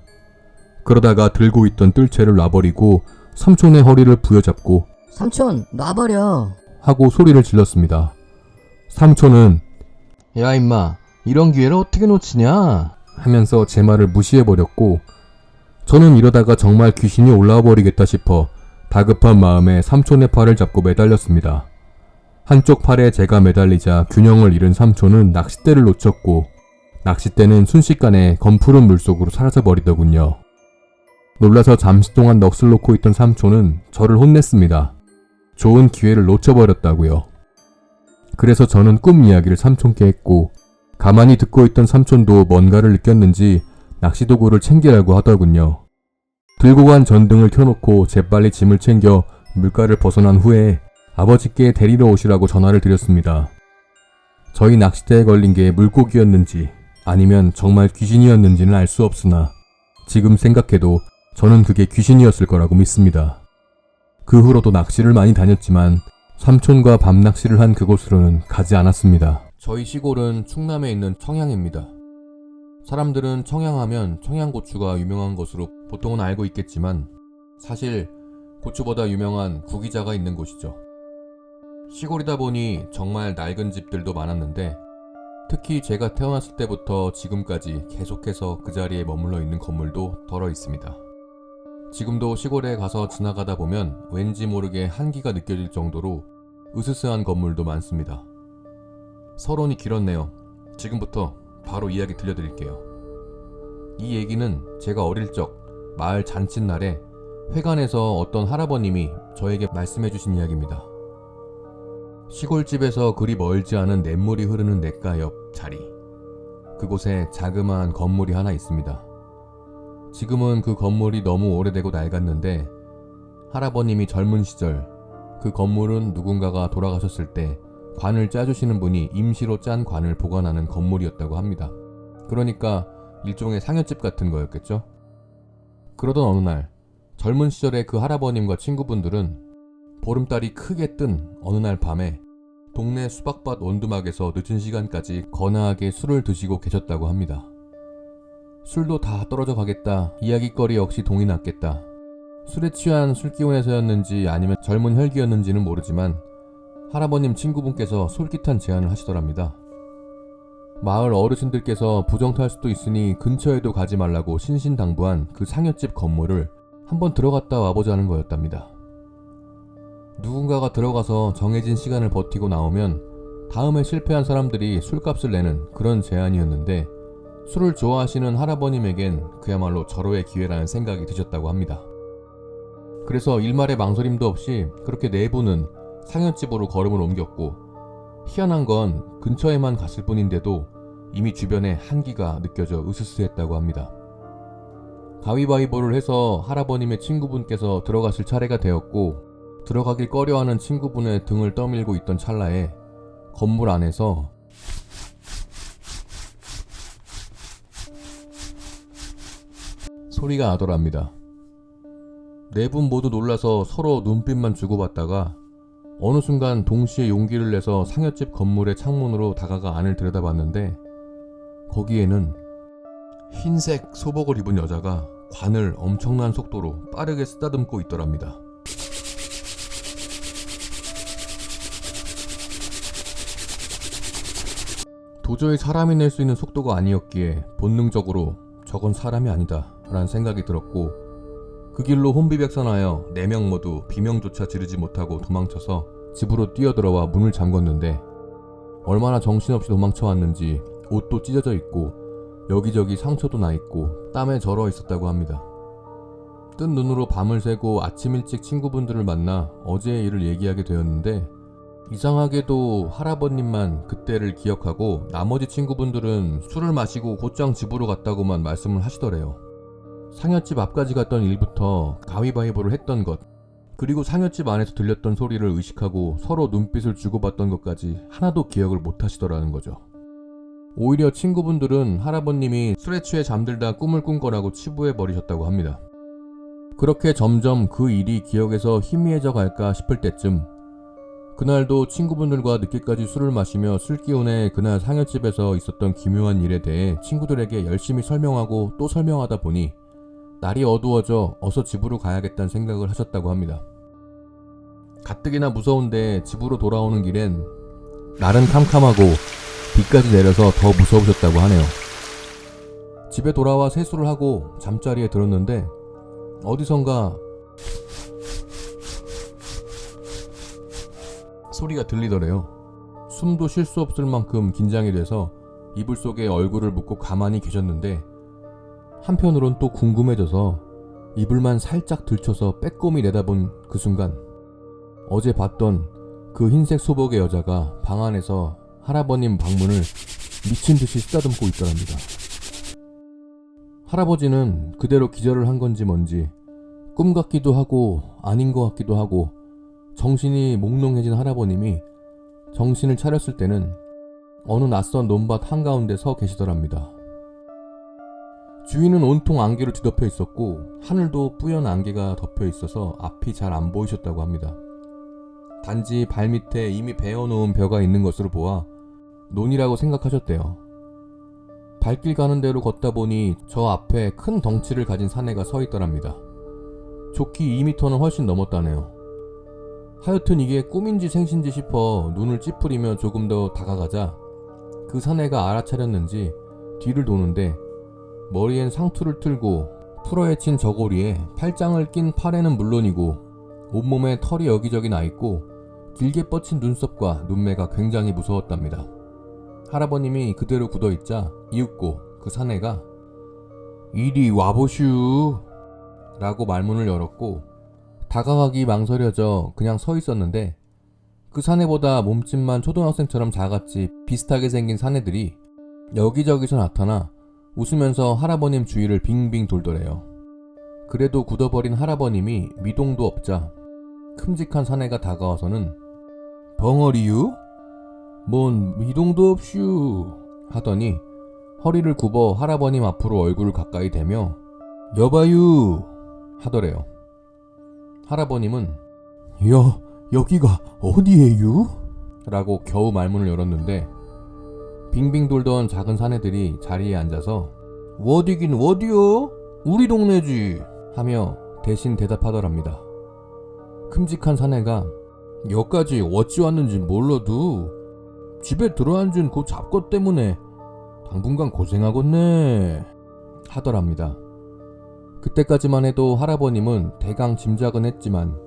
그러다가 들고 있던 뜰채를 놔버리고 삼촌의 허리를 부여잡고
삼촌, 놔버려.
하고 소리를 질렀습니다. 삼촌은
야 임마, 이런 기회를 어떻게 놓치냐?
하면서 제 말을 무시해버렸고 저는 이러다가 정말 귀신이 올라와 버리겠다 싶어 다급한 마음에 삼촌의 팔을 잡고 매달렸습니다. 한쪽 팔에 제가 매달리자 균형을 잃은 삼촌은 낚싯대를 놓쳤고 낚싯대는 순식간에 검푸른 물속으로 사라져 버리더군요. 놀라서 잠시 동안 넋을 놓고 있던 삼촌은 저를 혼냈습니다. 좋은 기회를 놓쳐버렸다고요. 그래서 저는 꿈 이야기를 삼촌께 했고 가만히 듣고 있던 삼촌도 뭔가를 느꼈는지 낚시도구를 챙기라고 하더군요. 들고 간 전등을 켜놓고 재빨리 짐을 챙겨 물가를 벗어난 후에 아버지께 데리러 오시라고 전화를 드렸습니다. 저희 낚싯대에 걸린 게 물고기였는지 아니면 정말 귀신이었는지는 알 수 없으나 지금 생각해도 저는 그게 귀신이었을 거라고 믿습니다. 그 후로도 낚시를 많이 다녔지만 삼촌과 밤낚시를 한 그곳으로는 가지 않았습니다. 저희 시골은 충남에 있는 청양입니다. 사람들은 청양하면 청양고추가 유명한 것으로 보통은 알고 있겠지만 사실 고추보다 유명한 구기자가 있는 곳이죠. 시골이다 보니 정말 낡은 집들도 많았는데 특히 제가 태어났을 때부터 지금까지 계속해서 그 자리에 머물러 있는 건물도 덜어 있습니다. 지금도 시골에 가서 지나가다 보면 왠지 모르게 한기가 느껴질 정도로 으스스한 건물도 많습니다. 서론이 길었네요. 지금부터 바로 이야기 들려드릴게요. 이 얘기는 제가 어릴 적 마을 잔칫날에 회관에서 어떤 할아버님이 저에게 말씀해주신 이야기입니다. 시골집에서 그리 멀지 않은 냇물이 흐르는 냇가 옆 자리, 그곳에 자그마한 건물이 하나 있습니다. 지금은 그 건물이 너무 오래되고 낡았는데 할아버님이 젊은 시절 그 건물은 누군가가 돌아가셨을 때 관을 짜주시는 분이 임시로 짠 관을 보관하는 건물이었다고 합니다. 그러니까 일종의 상여집 같은 거였겠죠? 그러던 어느 날 젊은 시절에 그 할아버님과 친구분들은 보름달이 크게 뜬 어느 날 밤에 동네 수박밭 원두막에서 늦은 시간까지 거나하게 술을 드시고 계셨다고 합니다. 술도 다 떨어져 가겠다, 이야깃거리 역시 동이 났겠다. 술에 취한 술기운에서였는지 아니면 젊은 혈기였는지는 모르지만 할아버님 친구분께서 솔깃한 제안을 하시더랍니다. 마을 어르신들께서 부정탈 수도 있으니 근처에도 가지 말라고 신신당부한 그 상여집 건물을 한번 들어갔다 와보자는 거였답니다. 누군가가 들어가서 정해진 시간을 버티고 나오면 다음에 실패한 사람들이 술값을 내는 그런 제안이었는데 술을 좋아하시는 할아버님에겐 그야말로 절호의 기회라는 생각이 드셨다고 합니다. 그래서 일말의 망설임도 없이 그렇게 네 분은 상여집으로 걸음을 옮겼고 희한한 건 근처에만 갔을 뿐인데도 이미 주변에 한기가 느껴져 으스스했다고 합니다. 가위바위보를 해서 할아버님의 친구분께서 들어가실 차례가 되었고 들어가길 꺼려하는 친구분의 등을 떠밀고 있던 찰나에 건물 안에서 소리가 나더랍니다. 네 분 모두 놀라서 서로 눈빛만 주고받다가 어느 순간 동시에 용기를 내서 상여집 건물의 창문으로 다가가 안을 들여다봤는데 거기에는 흰색 소복을 입은 여자가 관을 엄청난 속도로 빠르게 쓰다듬고 있더랍니다. 도저히 사람이 낼 수 있는 속도가 아니었기에 본능적으로 저건 사람이 아니다 라는 생각이 들었고 그 길로 혼비백산하여 4명 모두 비명조차 지르지 못하고 도망쳐서 집으로 뛰어들어와 문을 잠궜는데 얼마나 정신없이 도망쳐왔는지 옷도 찢어져 있고 여기저기 상처도 나 있고 땀에 절어 있었다고 합니다. 뜬 눈으로 밤을 새고 아침 일찍 친구분들을 만나 어제의 일을 얘기하게 되었는데 이상하게도 할아버님만 그때를 기억하고 나머지 친구분들은 술을 마시고 곧장 집으로 갔다고만 말씀을 하시더래요. 상여집 앞까지 갔던 일부터 가위바위보를 했던 것, 그리고 상여집 안에서 들렸던 소리를 의식하고 서로 눈빛을 주고받던 것까지 하나도 기억을 못 하시더라는 거죠. 오히려 친구분들은 할아버님이 술에 취해 잠들다 꿈을 꾼 거라고 치부해 버리셨다고 합니다. 그렇게 점점 그 일이 기억에서 희미해져 갈까 싶을 때쯤 그날도 친구분들과 늦게까지 술을 마시며 술기운에 그날 상여집에서 있었던 기묘한 일에 대해 친구들에게 열심히 설명하고 또 설명하다 보니 날이 어두워져 어서 집으로 가야겠다는 생각을 하셨다고 합니다. 가뜩이나 무서운데 집으로 돌아오는 길엔 날은 캄캄하고 비까지 내려서 더 무서우셨다고 하네요. 집에 돌아와 세수를 하고 잠자리에 들었는데 어디선가 소리가 들리더래요. 숨도 쉴 수 없을 만큼 긴장이 돼서 이불 속에 얼굴을 묻고 가만히 계셨는데 한편으론 또 궁금해져서 이불만 살짝 들춰서 빼꼼히 내다본 그 순간 어제 봤던 그 흰색 소복의 여자가 방 안에서 할아버님 방문을 미친 듯이 쓰다듬고 있더랍니다. 할아버지는 그대로 기절을 한 건지 뭔지 꿈 같기도 하고 아닌 것 같기도 하고 정신이 몽롱해진 할아버님이 정신을 차렸을 때는 어느 낯선 논밭 한가운데 서 계시더랍니다. 주위는 온통 안개로 뒤덮여 있었고 하늘도 뿌연 안개가 덮여 있어서 앞이 잘 안 보이셨다고 합니다. 단지 발밑에 이미 베어놓은 벼가 있는 것으로 보아 논이라고 생각하셨대요. 발길 가는 대로 걷다 보니 저 앞에 큰 덩치를 가진 사내가 서 있더랍니다. 좋기 2m는 훨씬 넘었다네요. 하여튼 이게 꿈인지 생신지 싶어 눈을 찌푸리며 조금 더 다가가자 그 사내가 알아차렸는지 뒤를 도는데 머리엔 상투를 틀고 풀어헤친 저고리에 팔짱을 낀 팔에는 물론이고 온몸에 털이 여기저기 나있고 길게 뻗친 눈썹과 눈매가 굉장히 무서웠답니다. 할아버님이 그대로 굳어있자 이윽고 그 사내가 이리 와보슈 라고 말문을 열었고 다가가기 망설여져 그냥 서 있었는데 그 사내보다 몸집만 초등학생처럼 작았지 비슷하게 생긴 사내들이 여기저기서 나타나 웃으면서 할아버님 주위를 빙빙 돌더래요. 그래도 굳어버린 할아버님이 미동도 없자 큼직한 사내가 다가와서는 벙어리유? 뭔 미동도 없슈 하더니 허리를 굽어 할아버님 앞으로 얼굴을 가까이 대며 여봐유 하더래요. 할아버님은 여기가 어디예유? 라고 겨우 말문을 열었는데 빙빙 돌던 작은 사내들이 자리에 앉아서 어디긴 어디요? 우리 동네지 하며 대신 대답하더랍니다. 큼직한 사내가 여기까지 어찌 왔는지 몰라도 집에 들어앉은 그 잡것 때문에 당분간 고생하겠네 하더랍니다. 그때까지만 해도 할아버님은 대강 짐작은 했지만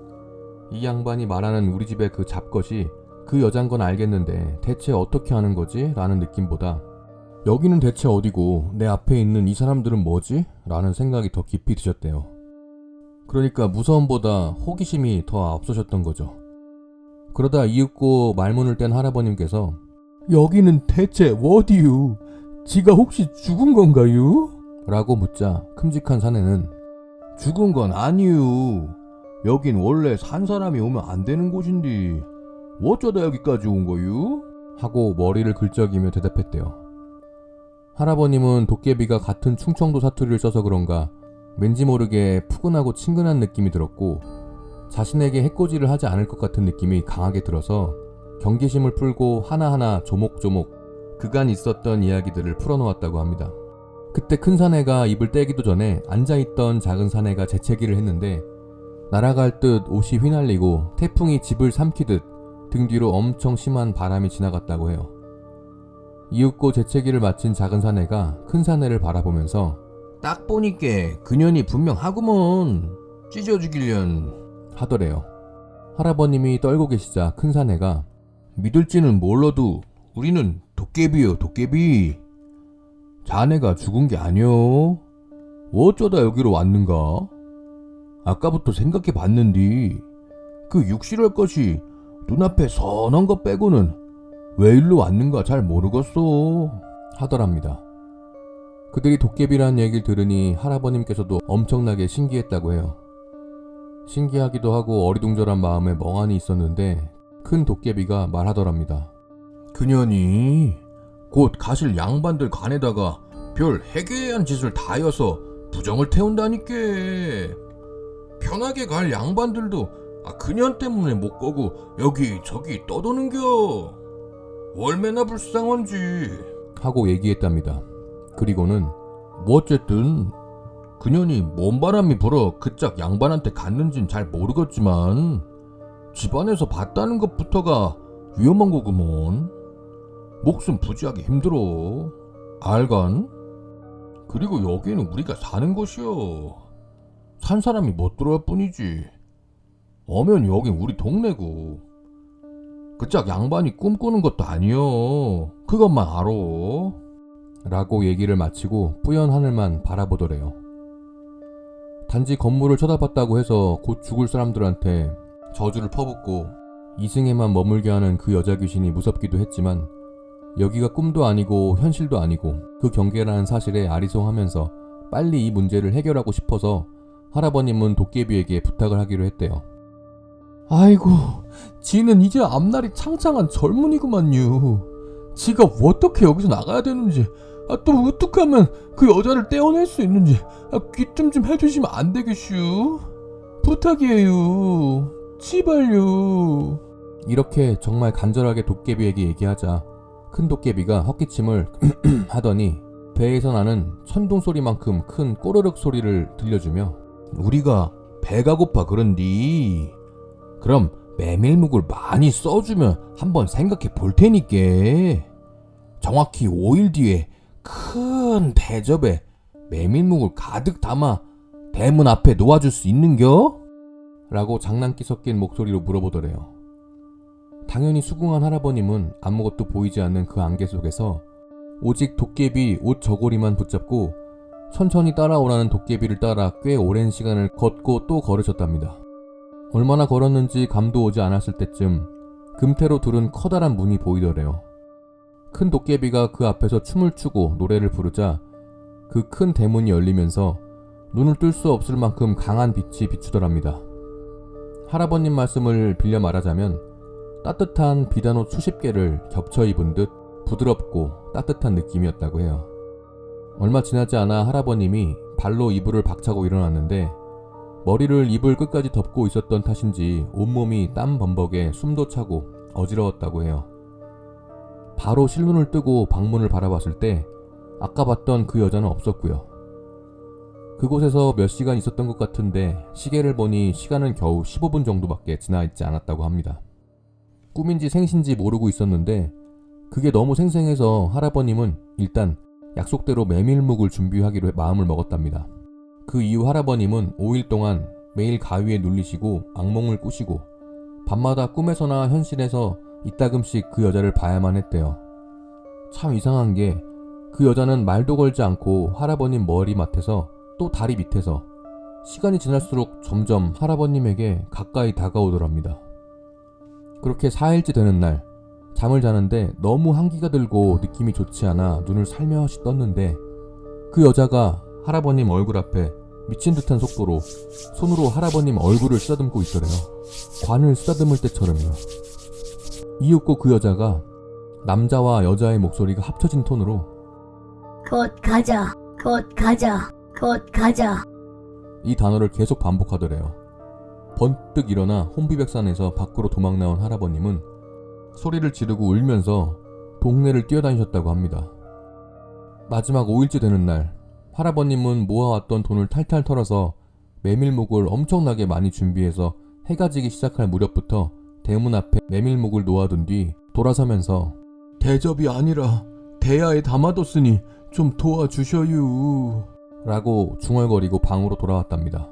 이 양반이 말하는 우리 집의 그 잡것이 그 여잔 건 알겠는데 대체 어떻게 하는 거지? 라는 느낌보다 여기는 대체 어디고 내 앞에 있는 이 사람들은 뭐지? 라는 생각이 더 깊이 드셨대요. 그러니까 무서움보다 호기심이 더 앞서셨던 거죠. 그러다 이윽고 말문을 뗀 할아버님께서 여기는 대체 어디유? 지가 혹시 죽은 건가요? 라고 묻자 큼직한 사내는 죽은 건 아니유. 여긴 원래 산 사람이 오면 안 되는 곳인데 어쩌다 여기까지 온 거유? 하고 머리를 긁적이며 대답했대요. 할아버님은 도깨비가 같은 충청도 사투리를 써서 그런가 왠지 모르게 푸근하고 친근한 느낌이 들었고 자신에게 해코지를 하지 않을 것 같은 느낌이 강하게 들어서 경계심을 풀고 하나하나 조목조목 그간 있었던 이야기들을 풀어놓았다고 합니다. 그때 큰 사내가 입을 떼기도 전에 앉아있던 작은 사내가 재채기를 했는데 날아갈 듯 옷이 휘날리고 태풍이 집을 삼키듯 등 뒤로 엄청 심한 바람이 지나갔다고 해요. 이윽고 재채기를 마친 작은 사내가 큰 사내를 바라보면서 딱 보니께 그년이 분명하구먼 찢어 죽이련 하더래요. 할아버님이 떨고 계시자 큰 사내가 믿을지는 몰라도 우리는 도깨비요 도깨비. 자네가 죽은 게 아니오. 어쩌다 여기로 왔는가? 아까부터 생각해 봤는디 그 육실할 것이 눈앞에 선한 것 빼고는 왜 일로 왔는가 잘 모르겠소 하더랍니다. 그들이 도깨비라는 얘기를 들으니 할아버님께서도 엄청나게 신기했다고 해요. 신기하기도 하고 어리둥절한 마음에 멍하니 있었는데 큰 도깨비가 말하더랍니다. 그년이 곧 가실 양반들 간에다가 별 해괴한 짓을 다 해서 부정을 태운다니께. 편하게 갈 양반들도 그년 때문에 못 가고 여기 저기 떠도는겨. 얼마나 불쌍한지 하고 얘기했답니다. 그리고는 뭐 어쨌든 그년이 뭔 바람이 불어 그짝 양반한테 갔는진 잘 모르겠지만 집안에서 봤다는 것부터가 위험한 거구먼. 목숨 부지하기 힘들어. 알간? 그리고 여기는 우리가 사는 곳이여. 산 사람이 못 들어올 뿐이지. 어면 여긴 우리 동네고. 그짝 양반이 꿈꾸는 것도 아니여. 그것만 알아. 라고 얘기를 마치고 뿌연 하늘만 바라보더래요. 단지 건물을 쳐다봤다고 해서 곧 죽을 사람들한테 저주를 퍼붓고 이승에만 머물게 하는 그 여자 귀신이 무섭기도 했지만 여기가 꿈도 아니고 현실도 아니고 그 경계라는 사실에 아리송하면서 빨리 이 문제를 해결하고 싶어서 할아버님은 도깨비에게 부탁을 하기로 했대요. 아이고, 지는 이제 앞날이 창창한 젊은이구만요. 지가 어떻게 여기서 나가야 되는지, 또 어떻게 하면 그 여자를 떼어낼 수 있는지 귀 좀 해주시면 안 되겠슈? 부탁이에요. 제발요. 이렇게 정말 간절하게 도깨비에게 얘기하자 큰 도깨비가 헛기침을 하더니 배에서 나는 천둥 소리만큼 큰 꼬르륵 소리를 들려주며 우리가 배가 고파 그런디 그럼 메밀묵을 많이 써주면 한번 생각해 볼 테니까 정확히 5일 뒤에 큰 대접에 메밀묵을 가득 담아 대문 앞에 놓아줄 수 있는겨? 라고 장난기 섞인 목소리로 물어보더래요. 당연히 수긍한 할아버님은 아무것도 보이지 않는 그 안개 속에서 오직 도깨비 옷 저고리만 붙잡고 천천히 따라오라는 도깨비를 따라 꽤 오랜 시간을 걷고 또 걸으셨답니다. 얼마나 걸었는지 감도 오지 않았을 때쯤 금태로 두른 커다란 문이 보이더래요. 큰 도깨비가 그 앞에서 춤을 추고 노래를 부르자 그 큰 대문이 열리면서 눈을 뜰 수 없을 만큼 강한 빛이 비추더랍니다. 할아버님 말씀을 빌려 말하자면 따뜻한 비단옷 수십 개를 겹쳐 입은 듯 부드럽고 따뜻한 느낌이었다고 해요. 얼마 지나지 않아 할아버님이 발로 이불을 박차고 일어났는데 머리를 이불 끝까지 덮고 있었던 탓인지 온몸이 땀 범벅에 숨도 차고 어지러웠다고 해요. 바로 실눈을 뜨고 방문을 바라봤을 때 아까 봤던 그 여자는 없었고요. 그곳에서 몇 시간 있었던 것 같은데 시계를 보니 시간은 겨우 15분 정도밖에 지나 있지 않았다고 합니다. 꿈인지 생신지 모르고 있었는데 그게 너무 생생해서 할아버님은 일단 약속대로 메밀묵을 준비하기로 마음을 먹었답니다. 그 이후 할아버님은 5일 동안 매일 가위에 눌리시고 악몽을 꾸시고 밤마다 꿈에서나 현실에서 이따금씩 그 여자를 봐야만 했대요. 참 이상한 게 그 여자는 말도 걸지 않고 할아버님 머리맡에서 또 다리 밑에서 시간이 지날수록 점점 할아버님에게 가까이 다가오더랍니다. 그렇게 4일째 되는 날 잠을 자는데 너무 한기가 들고 느낌이 좋지 않아 눈을 살며시 떴는데 그 여자가 할아버님 얼굴 앞에 미친 듯한 속도로 손으로 할아버님 얼굴을 쓰다듬고 있더래요. 관을 쓰다듬을 때처럼요. 이윽고 그 여자가 남자와 여자의 목소리가 합쳐진 톤으로
곧 가자, 곧 가자, 곧 가자.
이 단어를 계속 반복하더래요. 번뜩 일어나 혼비백산에서 밖으로 도망 나온 할아버님은 소리를 지르고 울면서 동네를 뛰어다니셨다고 합니다. 마지막 5일째 되는 날 할아버님은 모아왔던 돈을 탈탈 털어서 메밀묵을 엄청나게 많이 준비해서 해가 지기 시작할 무렵부터 대문 앞에 메밀묵을 놓아둔 뒤 돌아서면서 대접이 아니라 대야에 담아뒀으니 좀 도와주셔요 라고 중얼거리고 방으로 돌아왔답니다.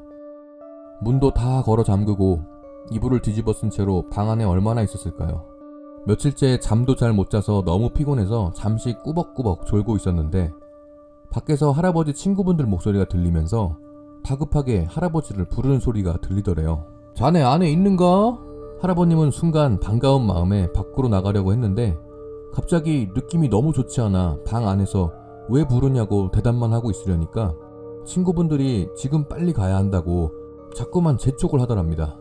문도 다 걸어 잠그고 이불을 뒤집어 쓴 채로 방 안에 얼마나 있었을까요? 며칠째 잠도 잘 못 자서 너무 피곤해서 잠시 꾸벅꾸벅 졸고 있었는데 밖에서 할아버지 친구분들 목소리가 들리면서 다급하게 할아버지를 부르는 소리가 들리더래요. 자네 안에 있는가? 할아버님은 순간 반가운 마음에 밖으로 나가려고 했는데 갑자기 느낌이 너무 좋지 않아 방 안에서 왜 부르냐고 대답만 하고 있으려니까 친구분들이 지금 빨리 가야 한다고 자꾸만 재촉을 하더랍니다.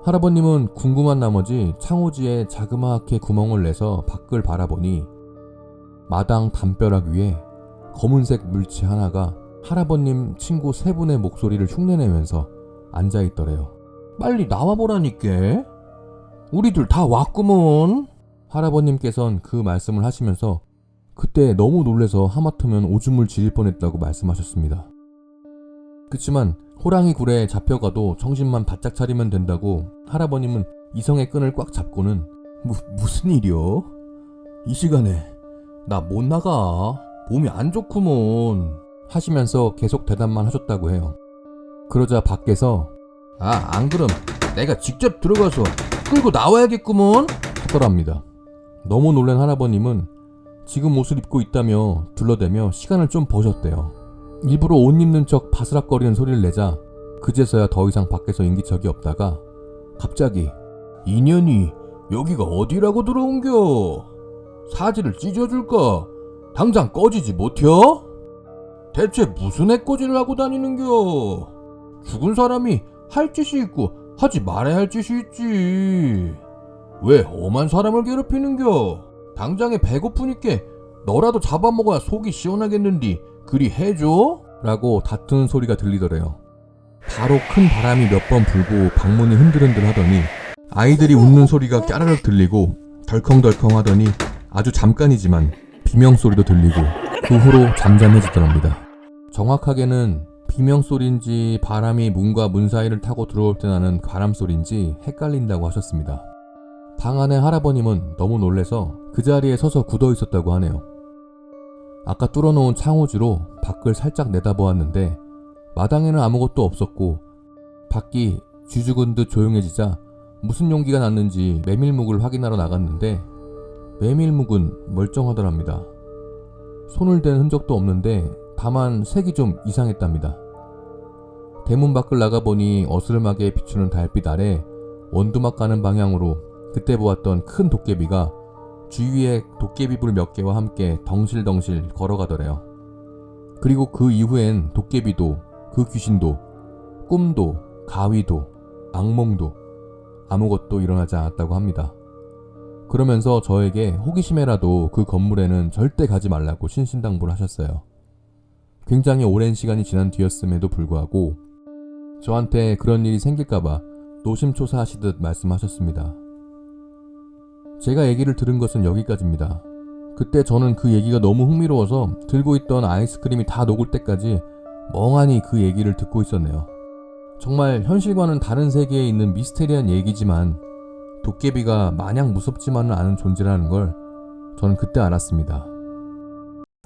할아버님은 궁금한 나머지 창호지에 자그마하게 구멍을 내서 밖을 바라보니 마당 담벼락 위에 검은색 물체 하나가 할아버님 친구 세 분의 목소리를 흉내내면서 앉아있더래요. 빨리 나와보라니까. 우리들 다 왔구먼. 할아버님께선 그 말씀을 하시면서 그때 너무 놀래서 하마터면 오줌을 지릴 뻔했다고 말씀하셨습니다. 그치만 호랑이 굴에 잡혀가도 정신만 바짝 차리면 된다고 할아버님은 이성의 끈을 꽉 잡고는 무슨 일이요? 이 시간에 나 못 나가. 몸이 안 좋구먼. 하시면서 계속 대답만 하셨다고 해요. 그러자 밖에서 안 그럼 내가 직접 들어가서 끌고 나와야겠구먼 하더랍니다. 너무 놀란 할아버님은 지금 옷을 입고 있다며 둘러대며 시간을 좀 버셨대요. 일부러 옷 입는 척 바스락거리는 소리를 내자 그제서야 더 이상 밖에서 인기척이 없다가 갑자기 인연이 여기가 어디라고 들어온겨? 사지를 찢어줄까? 당장 꺼지지 못혀? 대체 무슨 해코지를 하고 다니는겨? 죽은 사람이 할 짓이 있고 하지 말아야 할 짓이 있지. 왜 험한 사람을 괴롭히는겨? 당장에 배고프니까 너라도 잡아먹어야 속이 시원하겠는디 그리 해줘? 라고 다투는 소리가 들리더래요. 바로 큰 바람이 몇 번 불고 방문이 흔들흔들 하더니 아이들이 웃는 소리가 깨라르 들리고 덜컹덜컹 하더니 아주 잠깐이지만 비명소리도 들리고 그 후로 잠잠해지더랍니다. 정확하게는 비명소리인지 바람이 문과 문 사이를 타고 들어올 때 나는 바람소리인지 헷갈린다고 하셨습니다. 방 안에 할아버님은 너무 놀래서 그 자리에 서서 굳어 있었다고 하네요. 아까 뚫어놓은 창호지로 밖을 살짝 내다보았는데 마당에는 아무것도 없었고 밖이 쥐죽은 듯 조용해지자 무슨 용기가 났는지 메밀묵을 확인하러 나갔는데 메밀묵은 멀쩡하더랍니다. 손을 댄 흔적도 없는데 다만 색이 좀 이상했답니다. 대문 밖을 나가보니 어스름하게 비추는 달빛 아래 원두막 가는 방향으로 그때 보았던 큰 도깨비가 주위에 도깨비불 몇 개와 함께 덩실덩실 걸어가더래요. 그리고 그 이후엔 도깨비도 그 귀신도 꿈도 가위도 악몽도 아무것도 일어나지 않았다고 합니다. 그러면서 저에게 호기심에라도 그 건물에는 절대 가지 말라고 신신당부를 하셨어요. 굉장히 오랜 시간이 지난 뒤였음에도 불구하고 저한테 그런 일이 생길까봐 노심초사하시듯 말씀하셨습니다. 제가 얘기를 들은 것은 여기까지입니다. 그때 저는 그 얘기가 너무 흥미로워서 들고 있던 아이스크림이 다 녹을 때까지 멍하니 그 얘기를 듣고 있었네요. 정말 현실과는 다른 세계에 있는 미스테리한 얘기지만 도깨비가 마냥 무섭지만은 않은 존재라는 걸 저는 그때 알았습니다.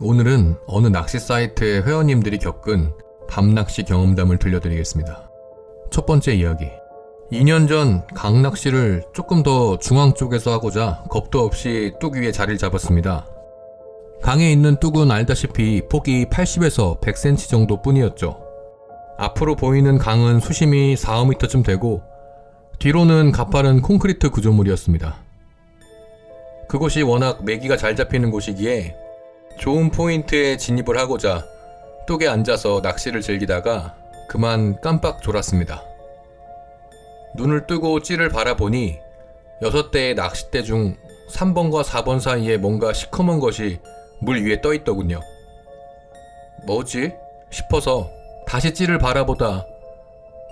오늘은 어느 낚시 사이트의 회원님들이 겪은 밤낚시 경험담을 들려드리겠습니다. 첫 번째 이야기. 2년 전 강낚시를 조금 더 중앙 쪽에서 하고자 겁도 없이 뚝 위에 자리를 잡았습니다. 강에 있는 뚝은 알다시피 폭이 80에서 100cm 정도 뿐이었죠. 앞으로 보이는 강은 수심이 4~5m쯤 되고 뒤로는 가파른 콘크리트 구조물이었습니다. 그곳이 워낙 메기가 잘 잡히는 곳이기에 좋은 포인트에 진입을 하고자 뚝에 앉아서 낚시를 즐기다가 그만 깜빡 졸았습니다. 눈을 뜨고 찌를 바라보니 6대의 낚싯대 중 3번과 4번 사이에 뭔가 시커먼 것이 물 위에 떠 있더군요. 뭐지? 싶어서 다시 찌를 바라보다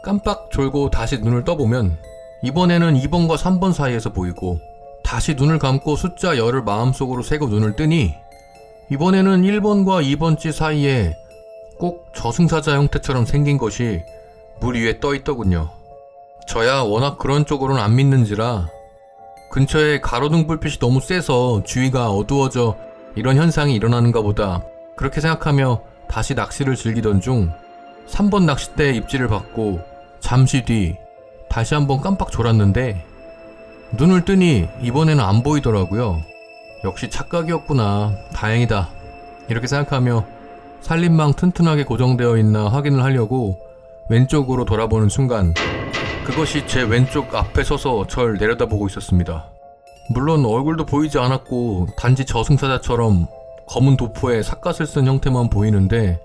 깜빡 졸고 다시 눈을 떠보면 이번에는 2번과 3번 사이에서 보이고 다시 눈을 감고 숫자 10을 마음속으로 세고 눈을 뜨니 이번에는 1번과 2번 찌 사이에 꼭 저승사자 형태처럼 생긴 것이 물 위에 떠 있더군요. 저야 워낙 그런 쪽으로는 안 믿는지라 근처에 가로등 불빛이 너무 세서 주위가 어두워져 이런 현상이 일어나는가 보다 그렇게 생각하며 다시 낚시를 즐기던 중 3번 낚싯대에 입질을 받고 잠시 뒤 다시 한번 깜빡 졸았는데 눈을 뜨니 이번에는 안 보이더라고요. 역시 착각이었구나. 다행이다. 이렇게 생각하며 살림망 튼튼하게 고정되어 있나 확인을 하려고 왼쪽으로 돌아보는 순간 그것이 제 왼쪽 앞에 서서 절 내려다보고 있었습니다. 물론 얼굴도 보이지 않았고 단지 저승사자처럼 검은 도포에 삿갓을 쓴 형태만 보이는데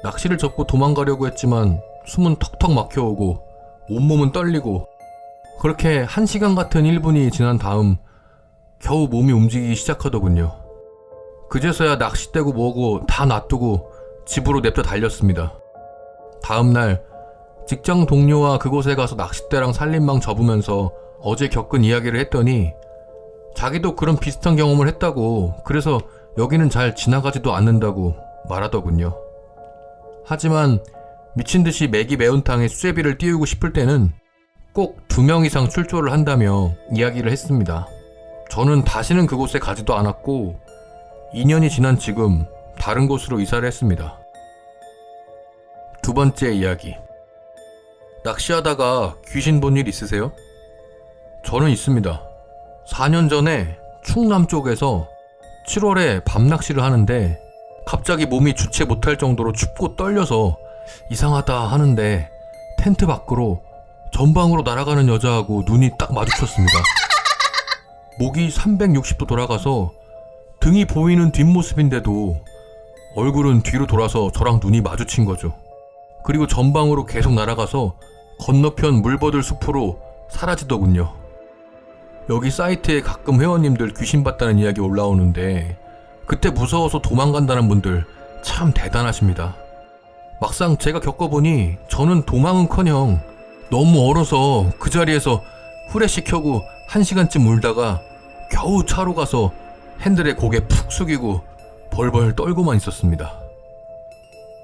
낚시를 접고 도망가려고 했지만 숨은 턱턱 막혀오고 온몸은 떨리고 그렇게 1시간 같은 1분이 지난 다음 겨우 몸이 움직이기 시작하더군요. 그제서야 낚싯대고 뭐고 다 놔두고 집으로 냅다 달렸습니다. 다음날 직장 동료와 그곳에 가서 낚싯대랑 살림망 접으면서 어제 겪은 이야기를 했더니 자기도 그런 비슷한 경험을 했다고, 그래서 여기는 잘 지나가지도 않는다고 말하더군요. 하지만 미친듯이 매기 매운탕에 수제비를 띄우고 싶을 때는 꼭 2명 이상 출조를 한다며 이야기를 했습니다. 저는 다시는 그곳에 가지도 않았고 2년이 지난 지금 다른 곳으로 이사를 했습니다. 2번째 이야기. 낚시하다가 귀신 본 일 있으세요? 저는 있습니다. 4년 전에 충남 쪽에서 7월에 밤낚시를 하는데 갑자기 몸이 주체 못할 정도로 춥고 떨려서 이상하다 하는데 텐트 밖으로 전방으로 날아가는 여자하고 눈이 딱 마주쳤습니다. 목이 360도 돌아가서 등이 보이는 뒷모습인데도 얼굴은 뒤로 돌아서 저랑 눈이 마주친 거죠. 그리고 전방으로 계속 날아가서 건너편 물버들 숲으로 사라지더군요. 여기 사이트에 가끔 회원님들 귀신 봤다는 이야기 올라오는데 그때 무서워서 도망간다는 분들 참 대단하십니다. 막상 제가 겪어보니 저는 도망은커녕 너무 얼어서 그 자리에서 후레쉬 켜고 1시간쯤 울다가 겨우 차로 가서 핸들에 고개 푹 숙이고 벌벌 떨고만 있었습니다.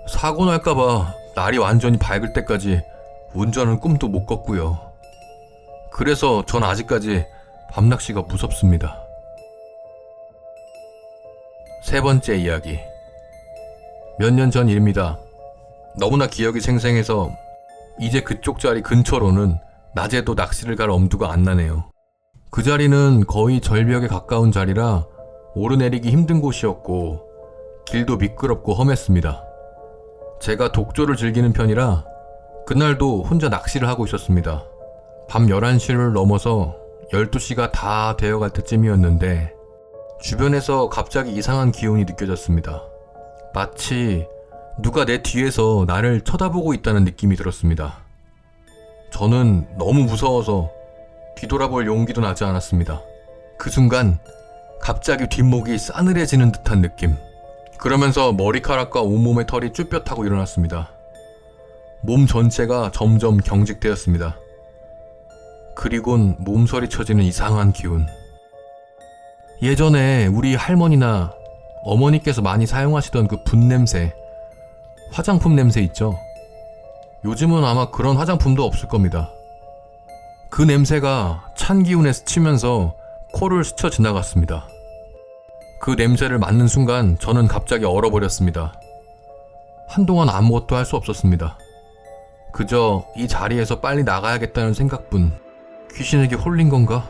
사고 날까봐 날이 완전히 밝을 때까지 운전은 꿈도 못 꿨고요. 그래서 전 아직까지 밤낚시가 무섭습니다. 3번째 이야기. 몇 년 전 일입니다. 너무나 기억이 생생해서 이제 그쪽 자리 근처로는 낮에도 낚시를 갈 엄두가 안 나네요. 그 자리는 거의 절벽에 가까운 자리라 오르내리기 힘든 곳이었고 길도 미끄럽고 험했습니다. 제가 독조를 즐기는 편이라 그날도 혼자 낚시를 하고 있었습니다. 밤 11시를 넘어서 12시가 다 되어갈 때쯤이었는데 주변에서 갑자기 이상한 기운이 느껴졌습니다. 마치 누가 내 뒤에서 나를 쳐다보고 있다는 느낌이 들었습니다. 저는 너무 무서워서 뒤돌아볼 용기도 나지 않았습니다. 그 순간 갑자기 뒷목이 싸늘해지는 듯한 느낌. 그러면서 머리카락과 온몸의 털이 쭈뼛하고 일어났습니다. 몸 전체가 점점 경직되었습니다. 그리곤 몸서리 쳐지는 이상한 기운. 예전에 우리 할머니나 어머니께서 많이 사용하시던 그 분냄새, 화장품 냄새 있죠? 요즘은 아마 그런 화장품도 없을 겁니다. 그 냄새가 찬 기운에 스치면서 코를 스쳐 지나갔습니다. 그 냄새를 맡는 순간 저는 갑자기 얼어버렸습니다. 한동안 아무것도 할 수 없었습니다. 그저 이 자리에서 빨리 나가야겠다는 생각뿐. 귀신에게 홀린 건가?